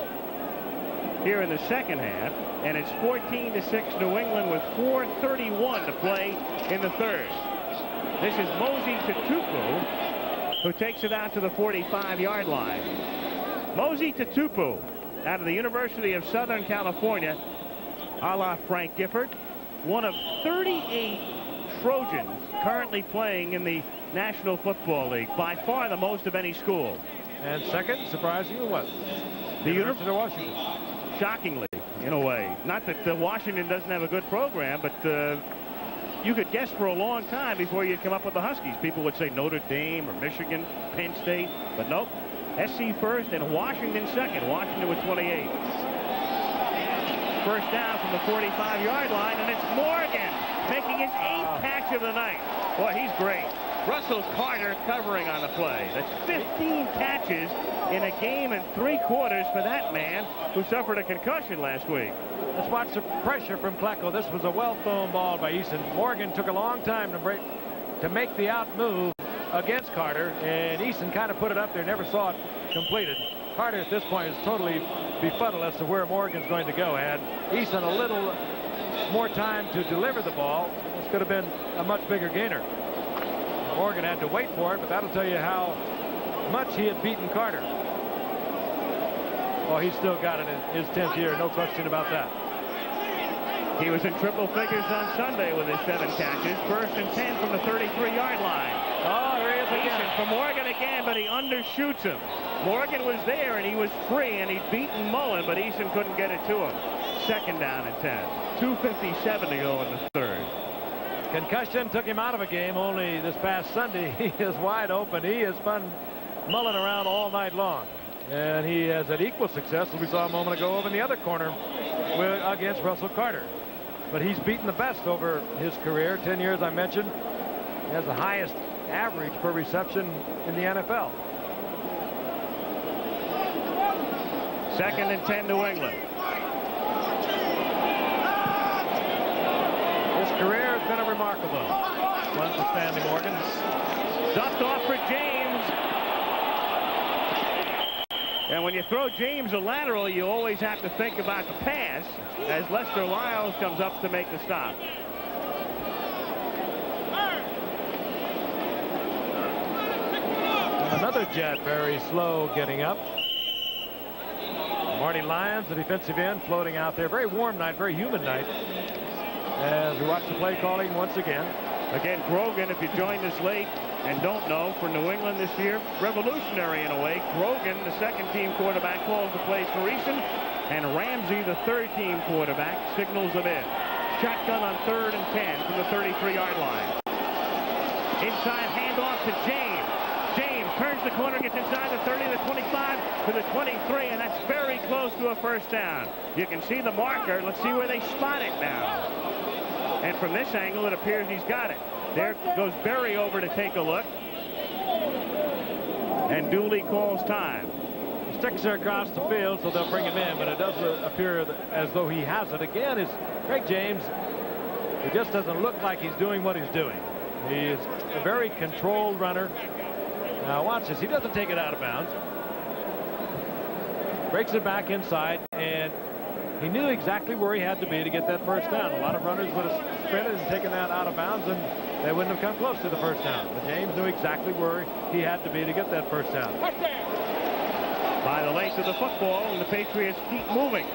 here in the second half, and it's 14-6 New England with 4:31 to play in the third. This is Mosey Tatupu, who takes it out to the 45-yard line. Mosey Tatupu out of the University of Southern California, a la Frank Gifford, one of 38 Trojans currently playing in the National Football League, by far the most of any school. And second, surprisingly, what? The University of Washington. Shockingly, in a way. Not that Washington doesn't have a good program, but you could guess for a long time before you'd come up with the Huskies. People would say Notre Dame or Michigan, Penn State, but nope. SC first and Washington second. Washington with 28. First down from the 45-yard line, and it's Morgan making his 8th catch of the night. Boy, he's great. Russell Carter covering on the play. That's 15 catches in a game and 3 quarters for that man who suffered a concussion last week. Let's watch the pressure from Klecko. This was a well-thrown ball by Eason. Morgan took a long time to make the out move against Carter, and Eason kind of put it up there, never saw it completed. Carter at this point is totally befuddled as to where Morgan's going to go. Had Eason a little more time to deliver the ball, this could have been a much bigger gainer. Morgan had to wait for it, but that'll tell you how much he had beaten Carter. Oh, he's still got it in his 10th year, no question about that. He was in triple figures on Sunday with his 7 catches. First and 10 from the 33-yard line. Oh, there he is again. For Morgan again, but he undershoots him. Morgan was there, and he was free, and he'd beaten Mullen, but Eason couldn't get it to him. Second down and 10. 2:57 to go in the third. Concussion took him out of a game only this past Sunday. He is wide open. He has spun Mullen around all night long. And he has had equal success, as we saw a moment ago, over in the other corner against Russell Carter. But he's beaten the best over his career. 10 years, I mentioned. He has the highest average per reception in the NFL. Second and 10 New England. His career has been a remarkable one for Stanley Morgan. Ducked off for James. And when you throw James a lateral, you always have to think about the pass as Lester Lyles comes up to make the stop. Another Jet very slow getting up. Marty Lyons, the defensive end, floating out there. Very warm night, very humid night. As we watch the play calling once again. Again, Grogan, if you joined us late and don't know, for New England this year, revolutionary in a way. Grogan, the second-team quarterback, calls the plays for Eason, and Ramsey, the third-team quarterback, signals them in. Shotgun on 3rd and 10 from the 33-yard line. Inside handoff to James. James turns the corner, gets inside the 30, the 25, to the 23, and that's very close to a first down. You can see the marker. Let's see where they spot it now. And from this angle, it appears he's got it. There goes Berry over to take a look. And Dooley calls time. He sticks there across the field, so they'll bring him in, but it does appear as though he has it. Again, is Craig James. It just doesn't look like he's doing what he's doing. He is a very controlled runner. Now watch this. He doesn't take it out of bounds. Breaks it back inside, and he knew exactly where he had to be to get that first down. A lot of runners would have sprinted and taken that out of bounds, and they wouldn't have come close to the first down. But James knew exactly where he had to be to get that first down. By the length of the football, and the Patriots keep moving.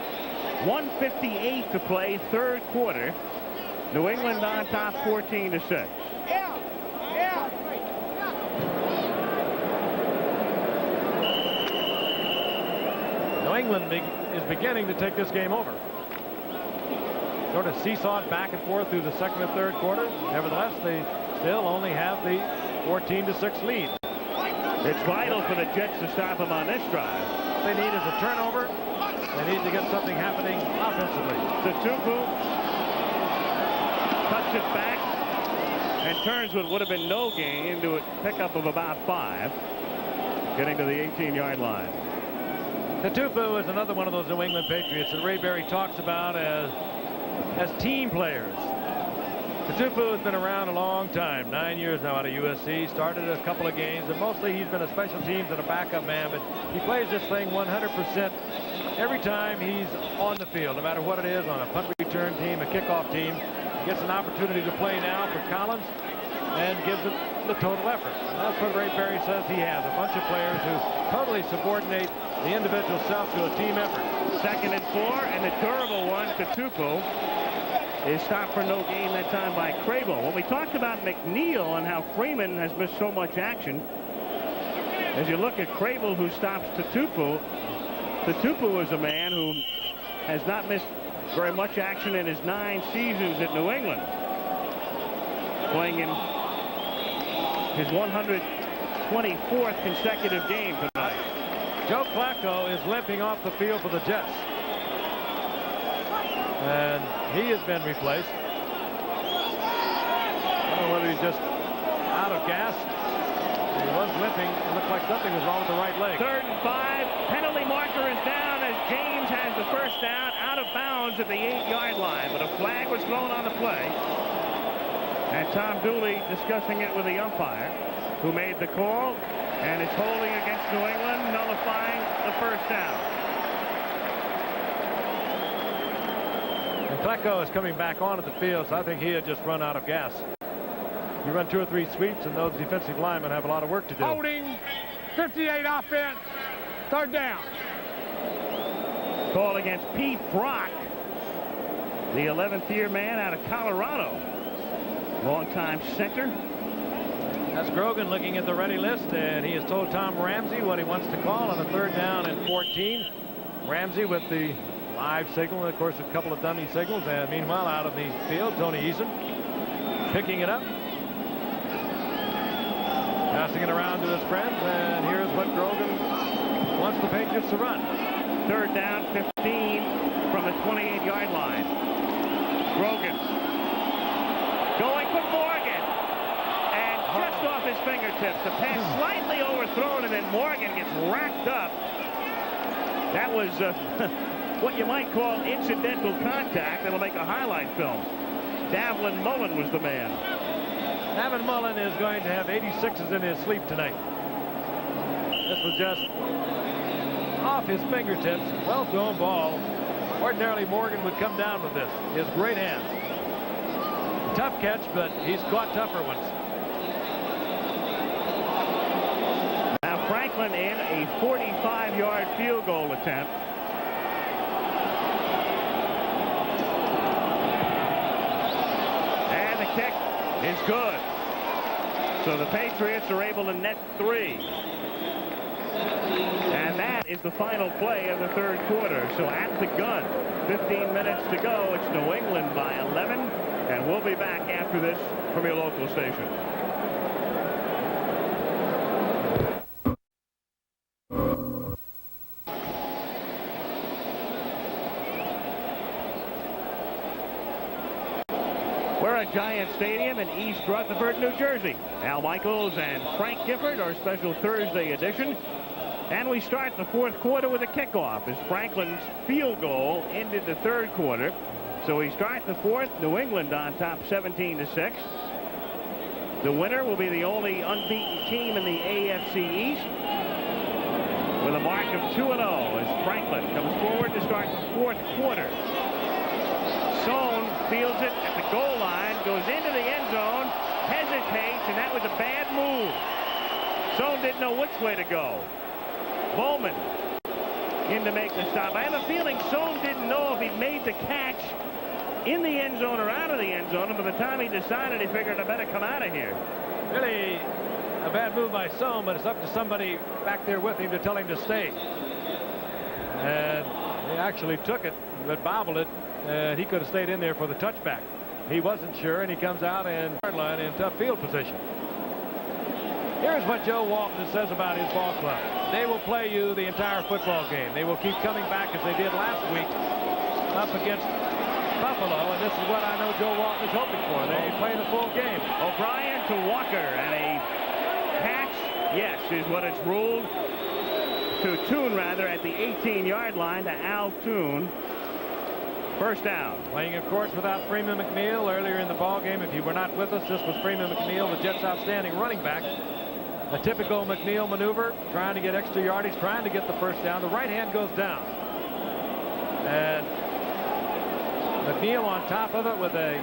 1:58 to play, third quarter. New England on top, 14-6. New England is beginning to take this game over. Sort of seesawed back and forth through the second and third quarter. Nevertheless, they still only have the 14-6 lead. It's vital for the Jets to stop them on this drive. What they need is a turnover. They need to get something happening offensively. Tatupu cuts it back and turns what would have been no gain into a pickup of about 5, getting to the 18-yard line. Tatupu is another one of those New England Patriots that Ray Berry talks about as team players. Tatupu has been around a long time, 9 years now out of USC. Started a couple of games, and mostly he's been a special teams and a backup man, but he plays this thing 100% every time he's on the field, no matter what it is, on a punt return team, a kickoff team. He gets an opportunity to play now for Collins and gives it the total effort. And that's what Ray Berry says he has, a bunch of players who totally subordinate the individual self to a team effort. 2nd and 4, and the durable one, Tatupu, is stopped for no gain that time by Crable. When we talked about McNeil and how Freeman has missed so much action, as you look at Crable, who stops Tatupu, Tatupu is a man who has not missed very much action in his 9 seasons at New England, playing in his 124th consecutive game tonight. Joe Flacco is limping off the field for the Jets, and he has been replaced. I don't know whether he's just out of gas. He was limping. It looked like something was wrong with the right leg. 3rd and 5. Penalty marker is down as James has the first down out of bounds at the 8-yard line. But a flag was thrown on the play. And Tom Dooley discussing it with the umpire, who made the call. And it's holding against New England, nullifying the first down. And Flacco is coming back onto the field, so I think he had just run out of gas. You run 2 or 3 sweeps, and those defensive linemen have a lot of work to do. Holding, 58 offense, 3rd down. Call against Pete Brock, the 11th year man out of Colorado. Longtime center. That's Grogan looking at the ready list, and he has told Tom Ramsey what he wants to call on a 3rd down and 14. Ramsey with the live signal, and of course a couple of dummy signals, and meanwhile out of the field, Tony Eason picking it up. Passing it around to his friends, and here's what Grogan wants the Patriots to run. 3rd down, 15 from the 28-yard line. Grogan going for Morgan, and just off his fingertips. The pass slightly overthrown, and then Morgan gets racked up. That was what you might call incidental contact. That'll make a highlight film. Davlin Mullen was the man. Davlin Mullen is going to have 86s in his sleep tonight. This was just off his fingertips. Well thrown ball. Ordinarily Morgan would come down with this. He has great hands. Tough catch, but he's caught tougher ones. Now Franklin in a 45-yard field goal attempt. And the kick is good. So the Patriots are able to net 3. And that is the final play of the 3rd quarter. So at the gun, 15 minutes to go. It's New England by 11. And we'll be back after this from your local station. We're at Giant Stadium in East Rutherford, New Jersey. Al Michaels and Frank Gifford, our special Thursday edition. And we start the 4th quarter with a kickoff as Franklin's field goal ended the 3rd quarter. So we start the 4th, New England on top 17-6. The winner will be the only unbeaten team in the AFC East with a mark of 2-0 as Franklin comes forward to start the 4th quarter. Sohn fields it at the goal line, goes into the end zone, hesitates, and that was a bad move. Sohn didn't know which way to go. Bowman in to make the stop. I have a feeling Sohn didn't know if he'd made the catch in the end zone or out of the end zone, and by the time he decided, he figured I better come out of here. Really a bad move by Sohn, but it's up to somebody back there with him to tell him to stay. And he actually took it, but bobbled it, and he could have stayed in there for the touchback. He wasn't sure, and he comes out and hard line in tough field position. Here's what Joe Walton says about his ball club. They will play you the entire football game. They will keep coming back as they did last week up against Buffalo, and this is what I know Joe Walton is hoping for. They play the full game. O'Brien to Walker, and a catch, yes, is what it's ruled. to Toon rather at the 18-yard line to Al Toon. First down. Playing, of course, without Freeman McNeil earlier in the ball game. If you were not with us, this was Freeman McNeil, the Jets' outstanding running back. A typical McNeil maneuver, trying to get extra yardage, trying to get the first down. The right hand goes down. And McNeil on top of it with a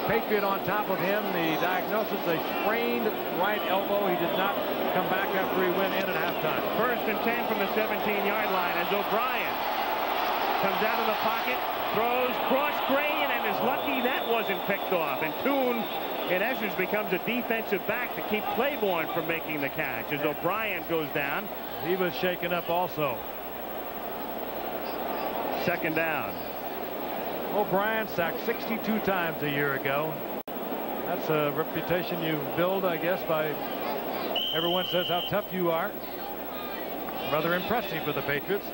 Patriot on top of him. The diagnosis, a sprained right elbow. He did not come back after he went in at halftime. First and 10 from the 17-yard line as O'Brien comes out of the pocket, throws cross grain, and is lucky that wasn't picked off. And Toon, in essence, becomes a defensive back to keep Claiborne from making the catch as O'Brien goes down. He was shaken up also. Second down. O'Brien sacked 62 times a year ago. That's a reputation you build, I guess, by everyone says how tough you are. Rather impressive for the Patriots.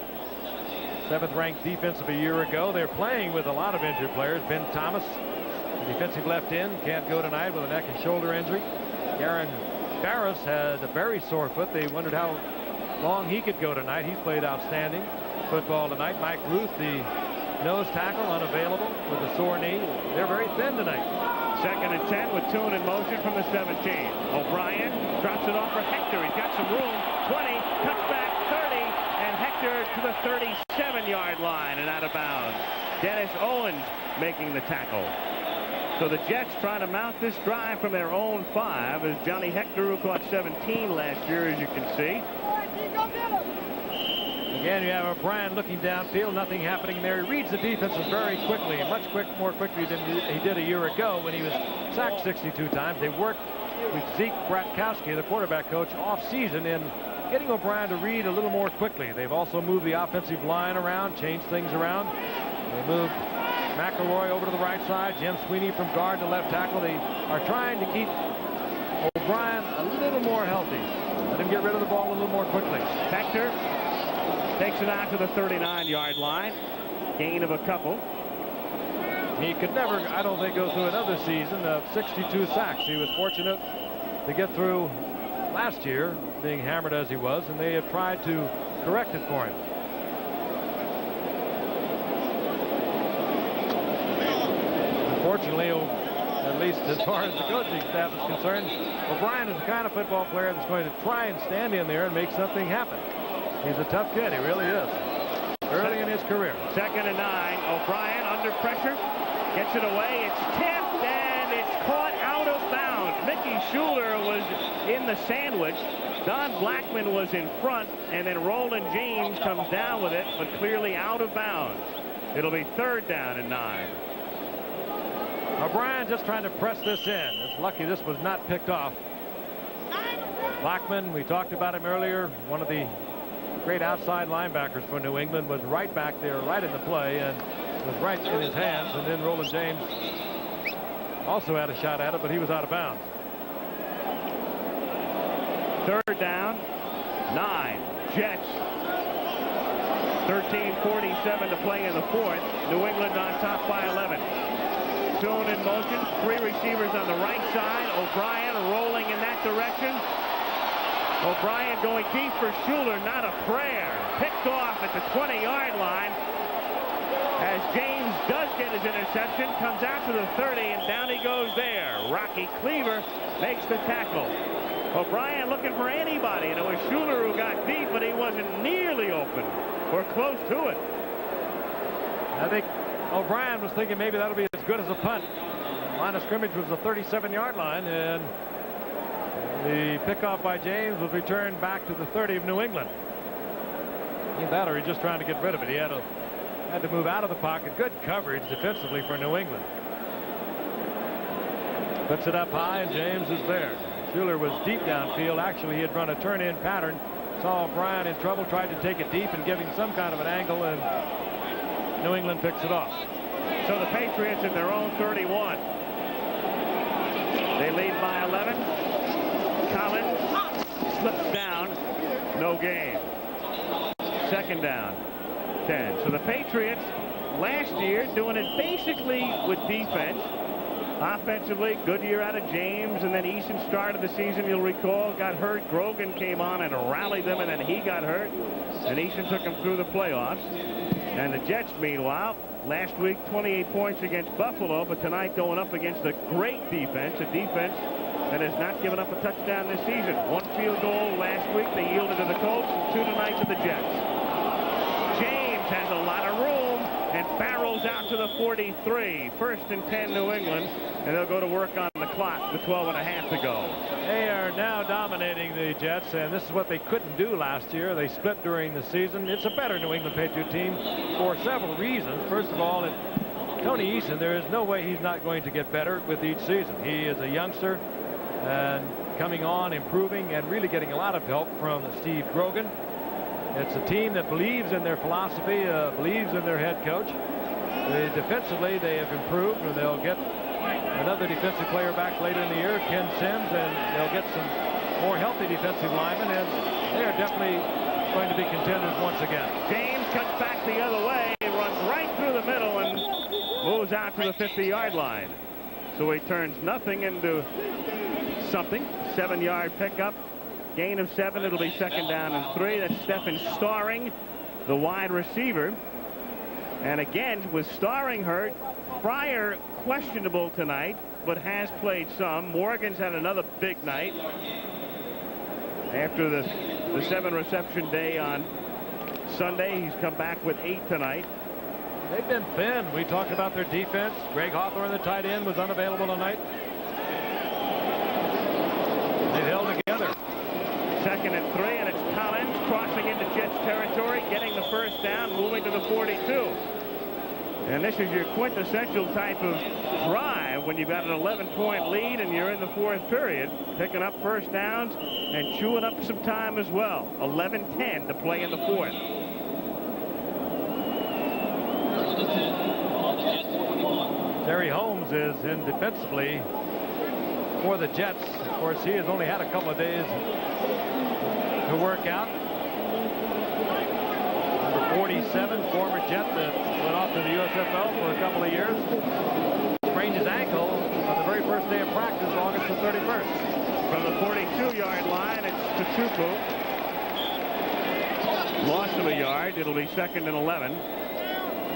7th ranked defense of a year ago. They're playing with a lot of injured players. Ben Thomas, the defensive left end, can't go tonight with a neck and shoulder injury. Aaron Barris had a very sore foot. They wondered how long he could go tonight. He's played outstanding football tonight. Mike Ruth, the nose tackle, unavailable with a sore knee. They're very thin tonight. Second and 10 with Toon in motion from the 17. O'Brien drops it off for Hector. He's got some room. 20, cuts back 30, and Hector to the 37-yard line and out of bounds. Dennis Owens making the tackle. So the Jets trying to mount this drive from their own 5 as Johnny Hector, who caught 17 last year, as you can see. Again, you have O'Brien looking downfield, nothing happening there. He reads the defenses very quickly, more quickly than he did a year ago when he was sacked 62 times. They worked with Zeke Bratkowski, the quarterback coach, off-season in getting O'Brien to read a little more quickly. They've also moved the offensive line around, changed things around. They moved McElroy over to the right side, Jim Sweeney from guard to left tackle. They are trying to keep O'Brien a little more healthy. Let him get rid of the ball a little more quickly. Hector takes it out to the 39-yard line. Gain of a couple. He could never, I don't think, go through another season of 62 sacks. He was fortunate to get through last year, being hammered as he was, and they have tried to correct it for him. Unfortunately, at least as far as the coaching staff is concerned, O'Brien is the kind of football player that's going to try and stand in there and make something happen. He's a tough kid. He really is. Early in his career. Second and 9. O'Brien under pressure. Gets it away. It's tipped and it's caught out of bounds. Mickey Schuler was in the sandwich. Don Blackman was in front, and then Roland James comes down with it, but clearly out of bounds. It'll be third down and 9. O'Brien just trying to press this in. It's lucky this was not picked off. Blackman, we talked about him earlier, one of the great outside linebackers for New England, was right back there, right in the play, and was right in his hands. And then Roland James also had a shot at it, but he was out of bounds. Third down, 9. Jets. 13:47 to play in the 4th. New England on top by 11. Toon in motion. 3 receivers on the right side. O'Brien rolling in that direction. O'Brien going deep for Schuler, not a prayer. Picked off at the 20-yard line as James does get his interception, comes out to the 30, and down he goes there. Rocky Cleaver makes the tackle. O'Brien looking for anybody, and it was Schuler who got deep, but he wasn't nearly open or close to it. I think O'Brien was thinking maybe that'll be as good as a punt. Line of scrimmage was the 37-yard line, and the pickoff by James was returned back to the 30 of New England. Either that or he's just trying to get rid of it. He had to move out of the pocket. Good coverage defensively for New England. Puts it up high, and James is there. Schuler was deep downfield. Actually, he had run a turn-in pattern. Saw O'Brien in trouble, tried to take it deep and give him some kind of an angle, and New England picks it off. So the Patriots at their own 31. They lead by 11. Collins slips down. No gain. Second down, 10. So the Patriots last year doing it basically with defense. Offensively, good year out of James, and then Eason started the season, you'll recall, got hurt. Grogan came on and rallied them, and then he got hurt, and Eason took him through the playoffs. And the Jets, meanwhile, last week 28 points against Buffalo, but tonight going up against a great defense, a defense that has not given up a touchdown this season. 1 field goal last week, they yielded to the Colts, and 2 tonight to the Jets. James has a lot of room and barrels out to the 43. 1st and 10 New England, and they'll go to work on the clock with 12.5 to go. They are now dominating the Jets, and this is what they couldn't do last year. They split during the season. It's a better New England Patriot team for several reasons. First of all, Tony Eason, there is no way he's not going to get better with each season. He is a youngster and coming on, improving, and really getting a lot of help from Steve Grogan. It's a team that believes in their philosophy, believes in their head coach. Defensively, they have improved, and they'll get another defensive player back later in the year, Ken Sims, and they'll get some more healthy defensive linemen, and they are definitely going to be contenders once again. James cuts back the other way, runs right through the middle, and moves out to the 50-yard line. So he turns nothing into something. 7-yard pickup. Gain of 7. It'll be 2nd down and 3. That's Stephen Starring, the wide receiver. And again, with Starring hurt, Fryer questionable tonight, but has played some. Morgan's had another big night after the 7-reception day on Sunday. He's come back with 8 tonight. They've been thin. We talked about their defense. Greg Hawthorne, the tight end, was unavailable tonight. They've held together. 2nd and 3, and it's Collins crossing into Jets territory, getting the 1st down, moving to the 42. And this is your quintessential type of drive when you've got an 11-point lead and you're in the 4th period, picking up 1st downs and chewing up some time as well. 11-10 to play in the 4th. Terry Holmes is in defensively for the Jets. Of course, he has only had a couple of days to work out. Number 47, former Jet that went off to the USFL for a couple of years. Sprained his ankle on the very first day of practice, August the 31st. From the 42-yard line, it's Tutupu. Loss of a yard. It'll be 2nd and 11.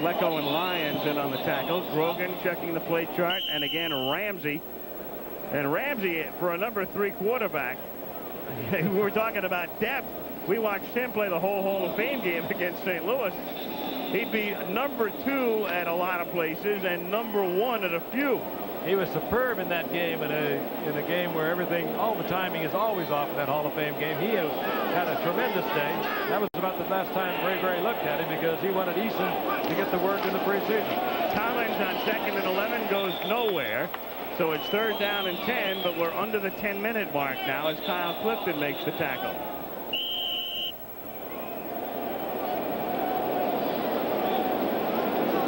Flecko and Lyons in on the tackle. Grogan checking the play chart, and again Ramsey. And Ramsey, for a number 3 quarterback, we're talking about depth. We watched him play the whole Hall of Fame game against St. Louis. He'd be number 2 at a lot of places and number 1 at a few. He was superb in that game, in a game where everything, all the timing is always off in that Hall of Fame game. He had a tremendous day. That was about the last time Ray looked at him, because he wanted Eason to get the work in the preseason. Collins on 2nd and 11 goes nowhere. So it's 3rd down and 10, but we're under the 10-minute mark now as Kyle Clifton makes the tackle.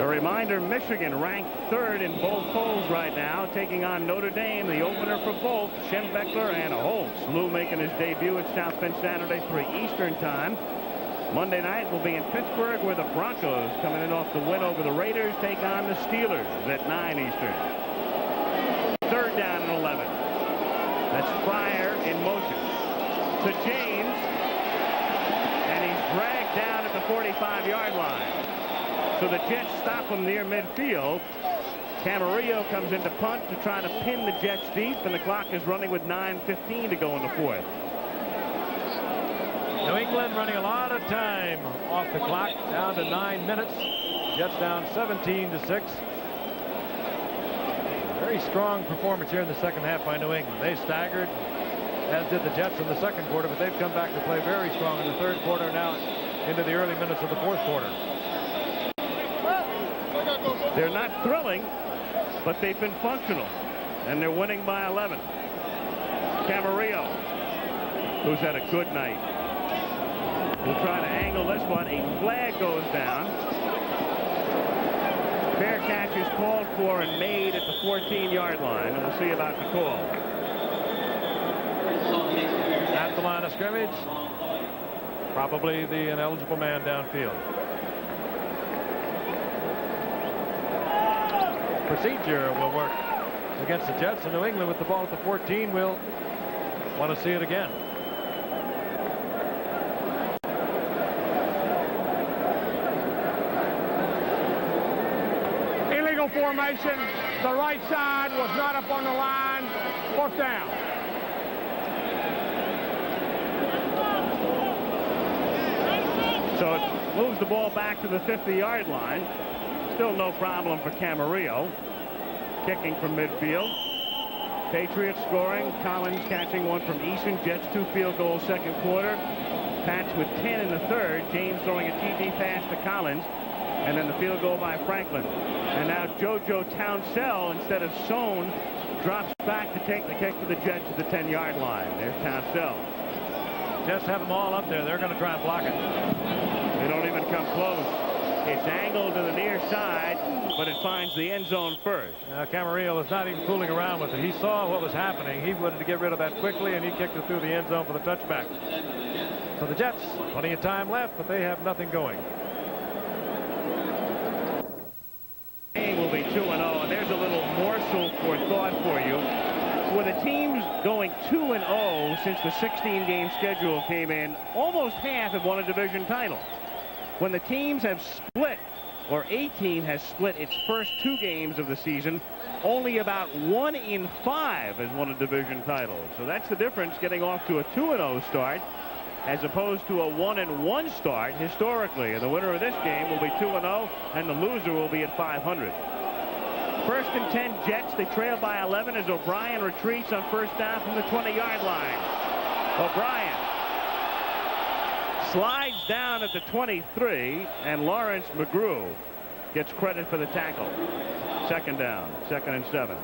A reminder, Michigan ranked 3rd in both polls right now, taking on Notre Dame, the opener for both, Schembechler and Holtz. Lou making his debut at South Bend Saturday, 3 Eastern time. Monday night will be in Pittsburgh, where the Broncos, coming in off the win over the Raiders, take on the Steelers at 9 Eastern. 3rd down and 11. That's Fryer in motion to James, and he's dragged down at the 45-yard line. So the Jets stop him near midfield. Camarillo comes into punt to try to pin the Jets deep, and the clock is running with 9:15 to go in the 4th. New England running a lot of time off the clock, down to 9 minutes. Jets down 17-6. Very strong performance here in the second half by New England. They staggered, as did the Jets in the second quarter, but they've come back to play very strong in the third quarter, now into the early minutes of the fourth quarter. They're not thrilling, but they've been functional, and they're winning by 11. Camarillo, who's had a good night, will try to angle this one. A flag goes down. Fair catch is called for and made at the 14-yard line, and we'll see about the call. At the line of scrimmage, probably the ineligible man downfield. Procedure will work against the Jets. And New England with the ball at the 14 will want to see it again. Illegal formation. The right side was not up on the line. Fourth down. So it moves the ball back to the 50-yard line. Still no problem for Camarillo. Kicking from midfield. Patriots scoring. Collins catching one from Eason. Jets 2 field goals second quarter. Pats with 10 in the third. James throwing a TD pass to Collins. And then the field goal by Franklin. And now JoJo Townsell, instead of Sohn, drops back to take the kick for the Jets at the 10-yard line. There's Townsell. Jets have them all up there. They're going to try and block it. They don't even come close. It's angled to the near side, but it finds the end zone first. Camarillo is not even fooling around with it. He saw what was happening. He wanted to get rid of that quickly, and he kicked it through the end zone for the touchback. So the Jets, plenty of time left, but they have nothing going. Game will be 2-0, and there's a little morsel for thought for you. With the teams going 2-0 since the 16-game schedule came in, almost half have won a division title. When the teams have split, or a team has split its first 2 games of the season, only about 1 in 5 has won a division title. So that's the difference, getting off to a 2-0 start as opposed to a 1-1 start historically. And the winner of this game will be 2-0, and the loser will be at 500. First and 10 Jets. They trail by 11 as O'Brien retreats on first down from the 20-yard line. O'Brien slides down at the 23, and Lawrence McGrew gets credit for the tackle. Second down, 2nd and 7.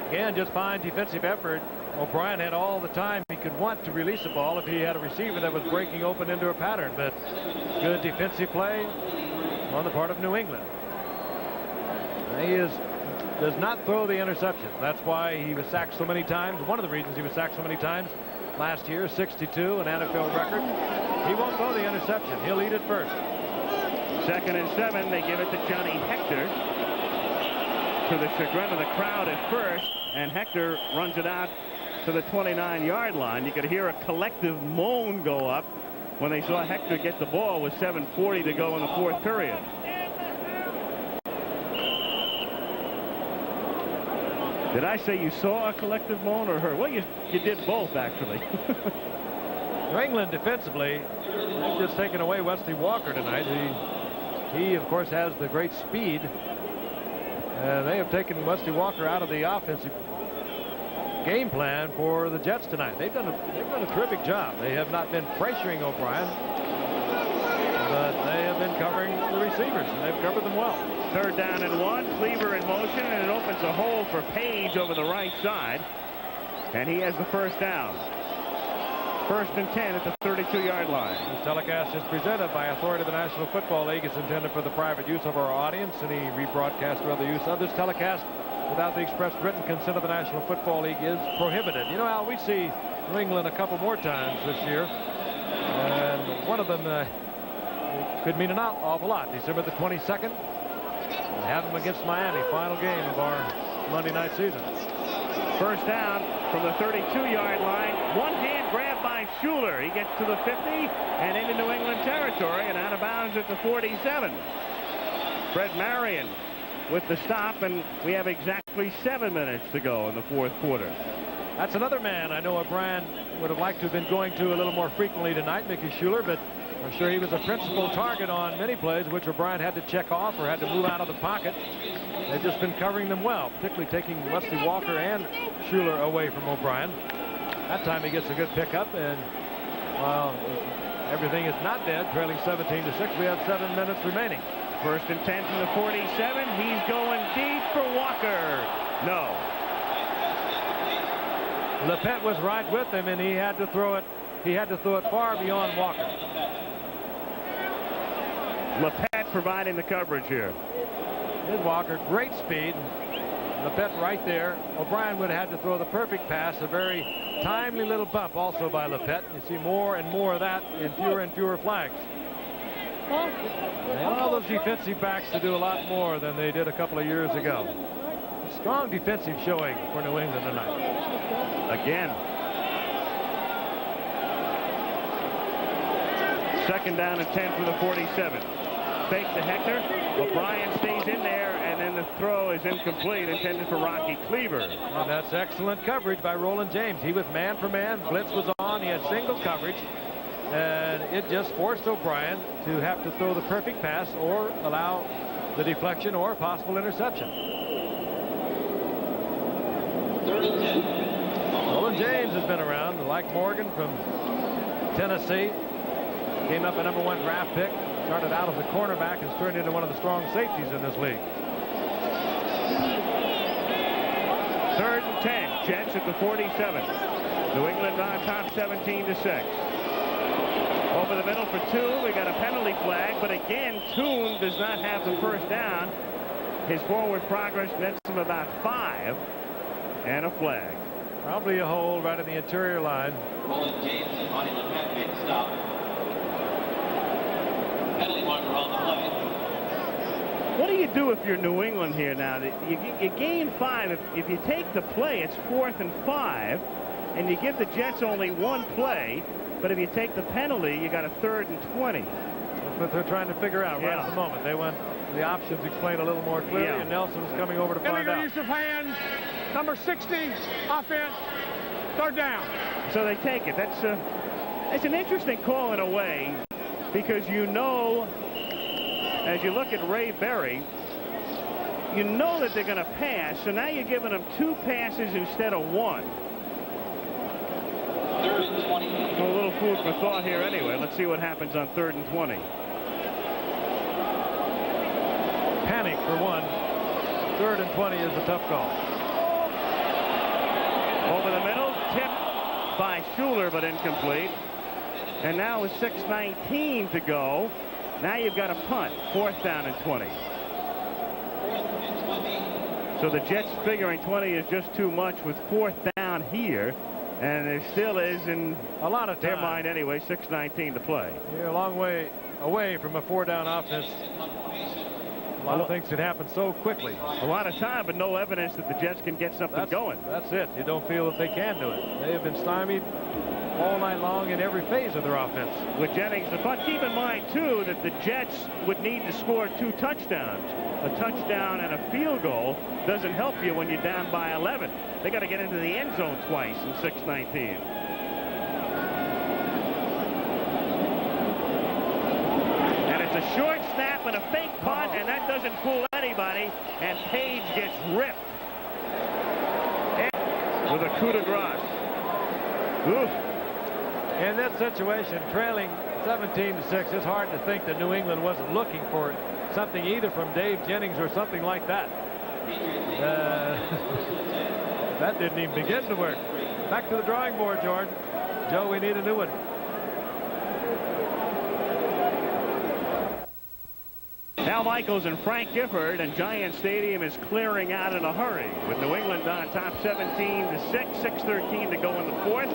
Again, just fine defensive effort. O'Brien had all the time he could want to release the ball if he had a receiver that was breaking open into a pattern, but good defensive play on the part of New England. He does not throw the interception. That's why he was sacked so many times. One of the reasons he was sacked so many times last year, 62, an NFL record. He won't throw the interception. He'll eat it first. 2nd and 7. They give it to Johnny Hector, to the chagrin of the crowd at first, and Hector runs it out to the 29-yard line. You could hear a collective moan go up when they saw Hector get the ball with 7:40 to go in the 4th period. Did I say you saw a collective moan or heard? Well, you did both, actually. New England defensively, they've just taken away Wesley Walker tonight. He of course has the great speed. They have taken Wesley Walker out of the offensive game plan for the Jets tonight. They've done a terrific job. They have not been pressuring O'Brien, but they have been covering the receivers, and they've covered them well. 3rd down and 1. Cleaver in motion, and it opens a hole for Page over the right side, and he has the first down. 1st and 10 at the 32-yard line. This telecast is presented by authority of the National Football League. It's intended for the private use of our audience. Any rebroadcast or other use of this telecast without the express written consent of the National Football League is prohibited. You know, Al, we see New England a couple more times this year, and one of them could mean an awful lot. December the 22nd, we have them against Miami, final game of our Monday night season. First down from the 32-yard line. One-hand grab by Schuler. He gets to the 50 and into New England territory and out of bounds at the 47. Fred Marion with the stop, and we have exactly 7 minutes to go in the 4th quarter. That's another man I know O'Brien would have liked to have been going to a little more frequently tonight, Mickey Schuler, but I'm sure he was a principal target on many plays which O'Brien had to check off or had to move out of the pocket. They've just been covering them well, particularly taking Wesley Walker and Schuler away from O'Brien. That time he gets a good pickup, and while everything is not dead, trailing 17-6, we have 7 minutes remaining. 1st and 10 from the 47. He's going deep for Walker. No. Lepet was right with him, and he had to throw it. He had to throw it far beyond Walker. Lepet providing the coverage here. Here's Walker, great speed. Lepet right there. O'Brien would have had to throw the perfect pass, a very timely little bump also by Lepet. You see more and more of that in fewer and fewer flags. They allow those defensive backs to do a lot more than they did a couple of years ago. Strong defensive showing for New England tonight. Again. Second down and 10 for the 47. Fake to Hector. O'Brien stays in there, and then the throw is incomplete, intended for Rocky Cleaver. And that's excellent coverage by Roland James. He was man for man. Blitz was on. He had single coverage. And it just forced O'Brien to have to throw the perfect pass or allow the deflection or possible interception. Roland James has been around, like Morgan from Tennessee. Came up a #1 draft pick. Started out as a cornerback, has turned into one of the strong safeties in this league. 3rd and 10. Jets at the 47. New England on top 17-6. Over the middle for 2. We got a penalty flag, but again, Toon does not have the first down. His forward progress nets him about 5, and a flag. Probably a hold right in the interior line. Roland James and Monty LePet made the stop. Penalty marker on the play. What do you do if you're New England here now? You gain 5. If you take the play, it's 4th and 5, and you give the Jets only 1 play. But if you take the penalty, you got a 3rd and 20. That's what they're trying to figure out right at the moment. They want the options explained a little more clearly, and Nelson's coming over to find out. Use of hands, number 60, offense, 3rd down. So they take it. That's it's an interesting call in a way, because you know, as you look at Ray Berry, you know that they're going to pass, so now you're giving them 2 passes instead of 1. 3rd and 20. So a little food for thought here anyway. Let's see what happens on 3rd and 20. Panic for 1. 3rd and 20 is a tough call. Over the middle, tipped by Schuler, but incomplete. And now with 6:19 to go, now you've got a punt. 4th down and 20. So the Jets figuring 20 is just too much with 4th down here. And there still is, in a lot of their mind anyway, 6:19 to play. You're a long way away from a 4-down offense. A lot of things can happen so quickly. A lot of time, but no evidence that the Jets can get something going. That's it. You don't feel that they can do it. They have been stymied all night long in every phase of their offense. With Jennings the punt, keep in mind, too, that the Jets would need to score 2 touchdowns. A touchdown and a field goal doesn't help you when you're down by 11. They got to get into the end zone twice in 6:19. And it's a short snap and a fake punt, and that doesn't fool anybody, and Page gets ripped. And with a coup de grace. Oof. In this situation, trailing 17-6, it's hard to think that New England wasn't looking for something either from Dave Jennings or something like that. That didn't even begin to work. Back to the drawing board, Jordan. Joe, we need a new one. Al Michaels and Frank Gifford, and Giant Stadium is clearing out in a hurry with New England on top 17-6, 6:13 to go in the 4th.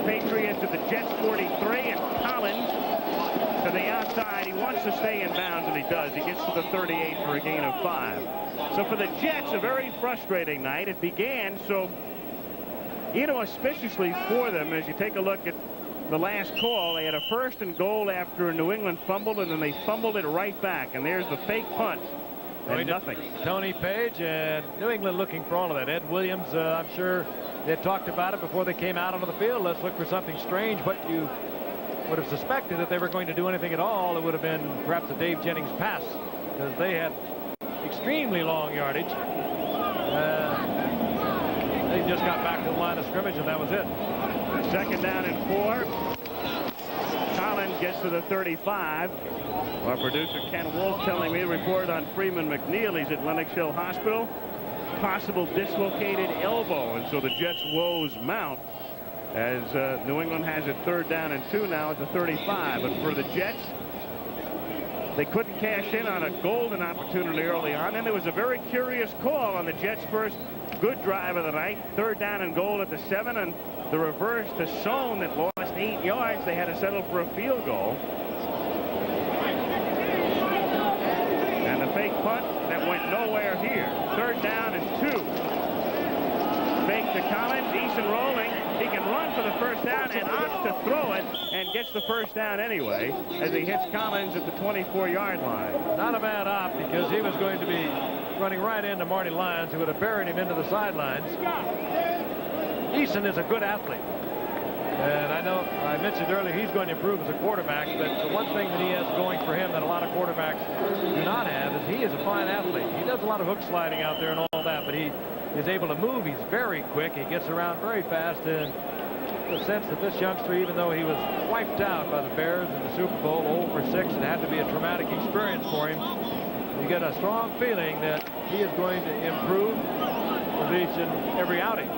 Patriots at the Jets 43, and Collins to the outside. He wants to stay in bounds, and he does. He gets to the 38 for a gain of 5. So for the Jets, a very frustrating night. It began so inauspiciously for them. As you take a look at the last call, they had a 1st and goal after a New England fumbled, and then they fumbled it right back. And there's the fake punt. And nothing. Tony Page, and New England looking for all of that. Ed Williams, I'm sure they talked about it before they came out onto the field. Let's look for something strange. What you would have suspected that they were going to do anything at all, it would have been perhaps a Dave Jennings pass, because they had extremely long yardage. They just got back to the line of scrimmage, and that was it. 2nd down and 4. Collins gets to the 35. Our producer Ken Wolf telling me to report on Freeman McNeil. He's at Lenox Hill Hospital. Possible dislocated elbow, and so the Jets' woes mount as New England has it 3rd down and 2 now at the 35. But for the Jets, they couldn't cash in on a golden opportunity early on. Then there was a very curious call on the Jets' first good drive of the night. 3rd down and goal at the 7, and the reverse to Sohn that lost 8 yards. They had to settle for a field goal. And the fake punt that went nowhere here. 3rd down and 2. to Collins. Eason rolling. He can run for the first down and opts to throw it and gets the first down anyway as he hits Collins at the 24-yard line. Not a bad op, because he was going to be running right into Marty Lyons, who would have buried him into the sidelines. Eason is a good athlete. And I know I mentioned earlier he's going to improve as a quarterback, but the one thing that he has going for him that a lot of quarterbacks do not have is he is a fine athlete. He does a lot of hook sliding out there and all that, but he is able to move. He's very quick. He gets around very fast, and the sense that this youngster, even though he was wiped out by the Bears in the Super Bowl 0-for-6, and had to be a traumatic experience for him, you get a strong feeling that he is going to improve with each and every outing.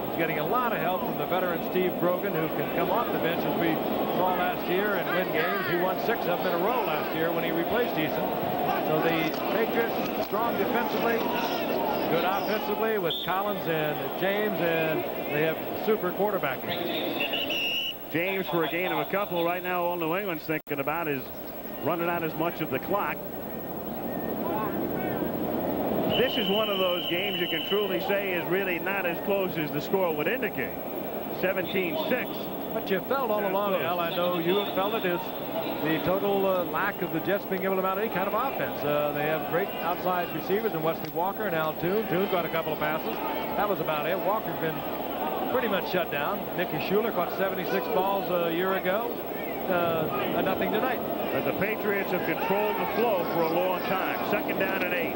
He's getting a lot of help from the veteran Steve Grogan, who can come off the bench, as we saw last year, and win games. He won 6 of them in a row last year when he replaced Eason. So the Patriots strong defensively, good offensively with Collins and James, and they have super quarterbacking. James for a gain of a couple. Right now all New England's thinking about is running out as much of the clock. This is one of those games you can truly say is really not as close as the score would indicate. 17-6. But you felt all along, Al, I know you have felt it, is the total lack of the Jets being able to mount any kind of offense. They have great outside receivers in Wesley Walker and Al Toon. Toon got a couple of passes. That was about it. Walker's been pretty much shut down. Nicky Schuler caught 76 balls a year ago. Nothing tonight. But the Patriots have controlled the flow for a long time. 2nd down and 8.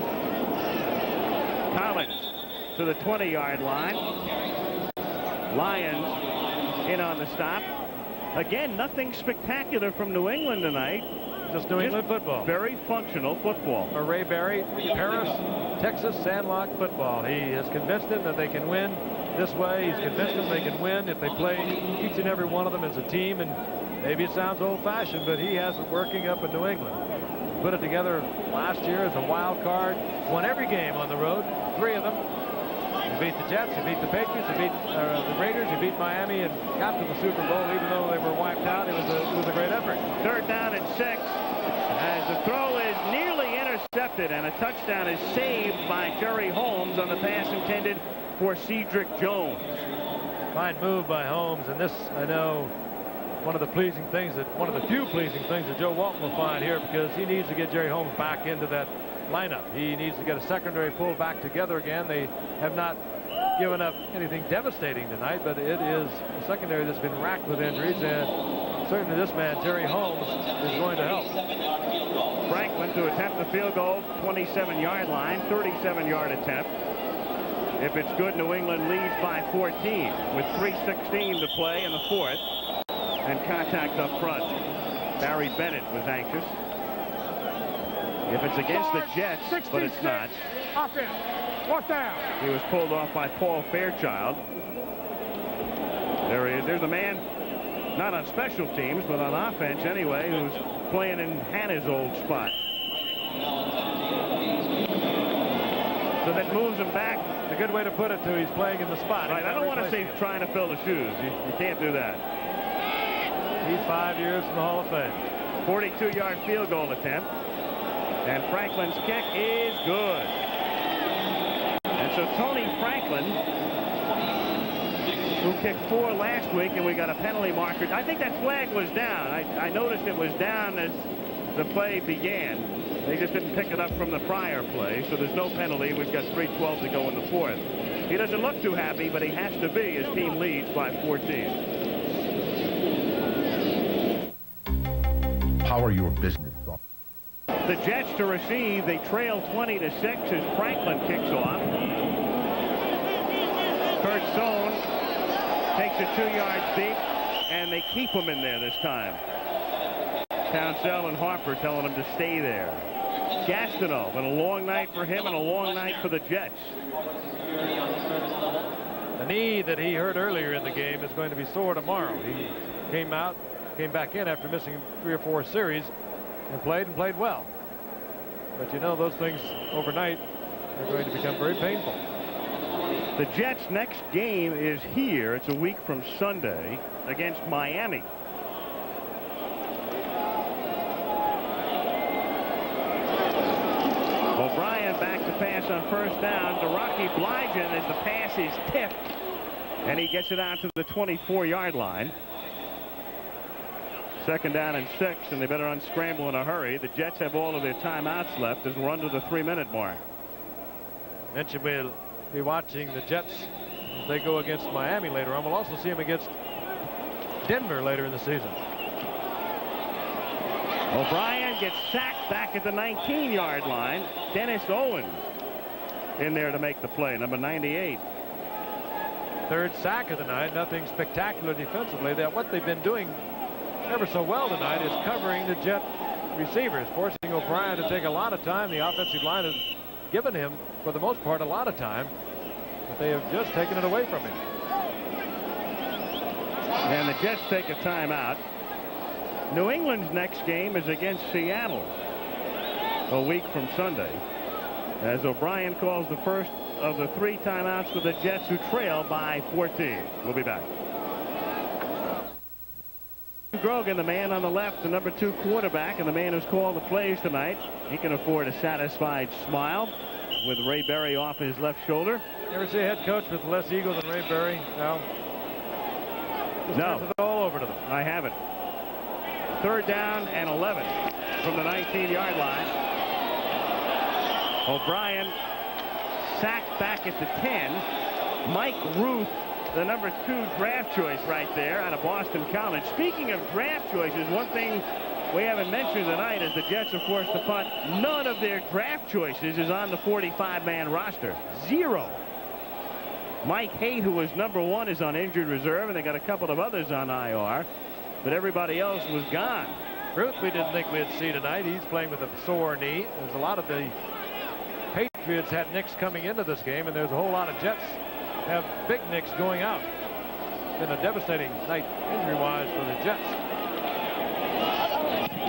Collins to the 20-yard line. Lyons in on the stop. Again, nothing spectacular from New England tonight. Just New England football. Very functional football. Ray Berry, Paris, Texas sandlot football. He has convinced them that they can win this way. He's convinced them they can win if they play each and every one of them as a team. And maybe it sounds old-fashioned, but he has it working up in New England. Put it together last year as a wild card. Won every game on the road, 3 of them. He beat the Jets, he beat the Patriots, he beat the Raiders, he beat Miami, and got to the Super Bowl. Even though they were wiped out, it was a great effort. 3rd down and 6. As the throw is nearly intercepted, and a touchdown is saved by Jerry Holmes on the pass intended for Cedric Jones. Fine move by Holmes, and this, I know, one of the pleasing things one of the few pleasing things that Joe Walton will find here, because he needs to get Jerry Holmes back into that lineup. He needs to get a secondary pull back together again. They have not given up anything devastating tonight, but it is a secondary that's been racked with injuries, and certainly this man, Jerry Holmes, is going to help. Franklin to attempt the field goal, 27-yard line, 37-yard attempt. If it's good, New England leads by 14 with 3:16 to play in the 4th. And contact up front. Barry Bennett was anxious. If it's against the Jets, but it's not. Offense. 4th down. He was pulled off by Paul Fairchild. There he is. There's the man, not on special teams, but on offense anyway, who's playing in Hannah's old spot. So that moves him back. It's a good way to put it, too. He's playing in the spot. Right. I don't want to say trying to fill the shoes. You can't do that. He's 5 years in the Hall of Fame. 42-yard field goal attempt. And Franklin's kick is good. And so Tony Franklin, who kicked 4 last week, and we got a penalty marker. I think that flag was down. I noticed it was down as the play began. They just didn't pick it up from the prior play, so there's no penalty. We've got 3:12 to go in the 4th. He doesn't look too happy, but he has to be. His team leads by 14. Power your business. The Jets to receive. They trail 20-6 as Franklin kicks off. Kurt Sohn takes it 2 yards deep, and they keep him in there this time. Townsell and Harper telling him to stay there. Gastineau, but a long night for him and a long night for the Jets. The knee that he hurt earlier in the game is going to be sore tomorrow. He came back in after missing 3 or 4 series and played well. But you know, those things overnight are going to become very painful. The Jets' next game is here. It's a week from Sunday against Miami. O'Brien back to pass on 1st down to Rocky Blygen as the pass is tipped And he gets it out to the 24-yard line. 2nd down and 6, and they better unscramble in a hurry. The Jets have all of their timeouts left as we're under the 3-minute mark. Mentioned we'll be watching the Jets as they go against Miami later on. We'll also see them against Denver later in the season. O'Brien gets sacked back at the 19-yard line. Dennis Owens in there to make the play, number 98. 3rd sack of the night. Nothing spectacular defensively. What they've been doing ever so well tonight is covering the Jet receivers, forcing O'Brien to take a lot of time. The offensive line has given him, for the most part, a lot of time, but they have just taken it away from him. And the Jets take a timeout. New England's next game is against Seattle a week from Sunday, as O'Brien calls the first of the 3 timeouts for the Jets, who trail by 14. We'll be back. Grogan, the man on the left, the number 2 quarterback, and the man who's called the plays tonight. He can afford a satisfied smile with Ray Berry off his left shoulder. You ever see a head coach with less ego than Ray Berry? No. Just turns it all over to them. I haven't. 3rd down and 11 from the 19-yard line. O'Brien sacked back at the 10. Mike Ruth, the number 2 draft choice right there out of Boston College. Speaking of draft choices, one thing we haven't mentioned tonight is the Jets are forced to punt. None of their draft choices is on the 45-man roster. 0. Mike Haight, who was number 1, is on injured reserve, and they got a couple of others on IR, but everybody else was gone. Ruth, we didn't think we'd see tonight. He's playing with a sore knee. There's a lot of the Patriots had nicks coming into this game, and there's a whole lot of Jets have big nicks going out. Been a devastating night injury-wise for the Jets.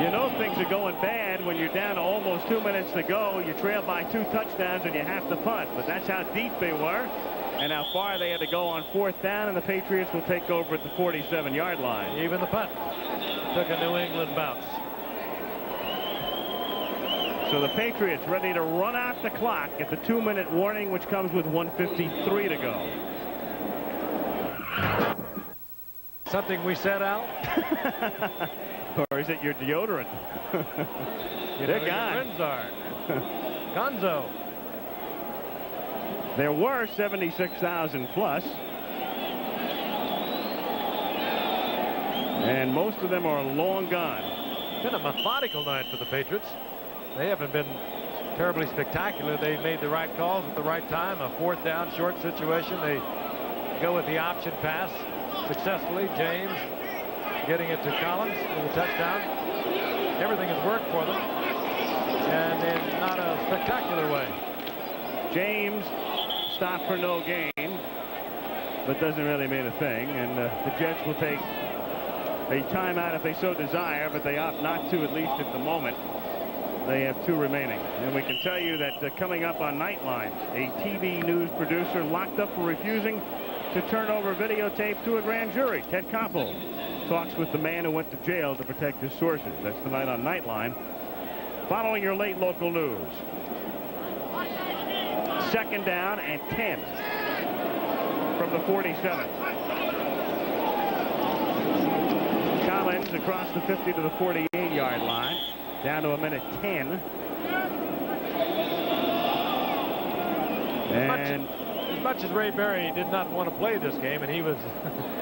You know things are going bad when you're down to almost 2 minutes to go. You trail by 2 touchdowns and you have to punt. But that's how deep they were and how far they had to go on 4th down, and the Patriots will take over at the 47-yard line. Even the punt took a New England bounce. So the Patriots ready to run out the clock at the 2-minute warning, which comes with 1:53 to go. Something we said, Al? Or is it your deodorant? They're gone. Your friends are. Gonzo. There were 76,000 plus. And most of them are long gone. Been a methodical night for the Patriots. They haven't been terribly spectacular. They made the right calls at the right time. A 4th down short situation. They go with the option pass successfully. James getting it to Collins for the touchdown. Everything has worked for them, and in not a spectacular way. James stopped for no gain, but doesn't really mean a thing. And the Jets will take a timeout if they so desire, but they opt not to, at least at the moment. They have 2 remaining. And we can tell you that coming up on Nightline, a TV news producer locked up for refusing to turn over videotape to a grand jury. Ted Koppel talks with the man who went to jail to protect his sources. That's tonight on Nightline. Following your late local news. 2nd down and 10 from the 47. Collins across the 50 to the 48-yard line. Down to 1:10. And as much as Ray Berry did not want to play this game, and he was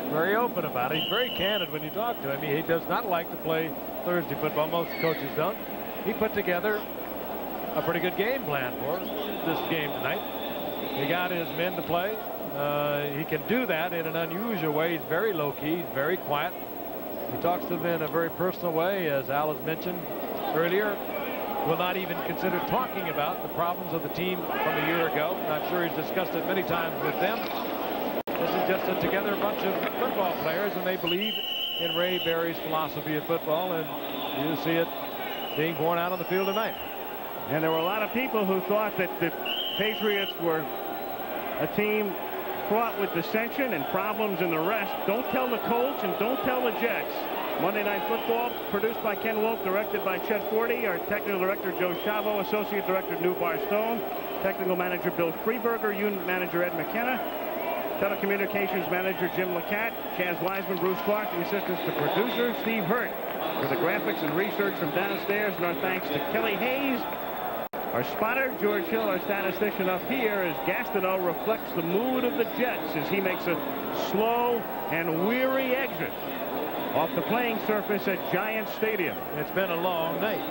very open about it, he's very candid when you talk to him. He does not like to play Thursday football. Most coaches don't. He put together a pretty good game plan for this game tonight. He got his men to play. He can do that in an unusual way. He's very low-key. He's very quiet. He talks to them in a very personal way, as Al has mentioned earlier. Will not even consider talking about the problems of the team from a year ago. I'm sure he's discussed it many times with them. This is just a together bunch of football players, and they believe in Ray Berry's philosophy of football, and you see it being borne out on the field tonight. And there were a lot of people who thought that the Patriots were a team fraught with dissension and problems and the rest. Don't tell the Colts and don't tell the Jets. Monday Night Football, produced by Ken Wolf, directed by Chet Forty. Our technical director, Joe Chavo. Associate director, New Barstone. Technical manager, Bill Freeberger. Unit manager, Ed McKenna. Telecommunications Manager Jim Lacat, Chaz Wiseman, Bruce Clark, the assistants to producer Steve Hurt. For the graphics and research from downstairs, and our thanks to Kelly Hayes. Our spotter, George Hill, our statistician up here, as Gastineau reflects the mood of the Jets as he makes a slow and weary exit off the playing surface at Giant Stadium. It's been a long night.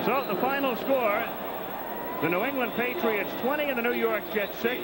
So the final score, the New England Patriots 20 and the New York Jets 6.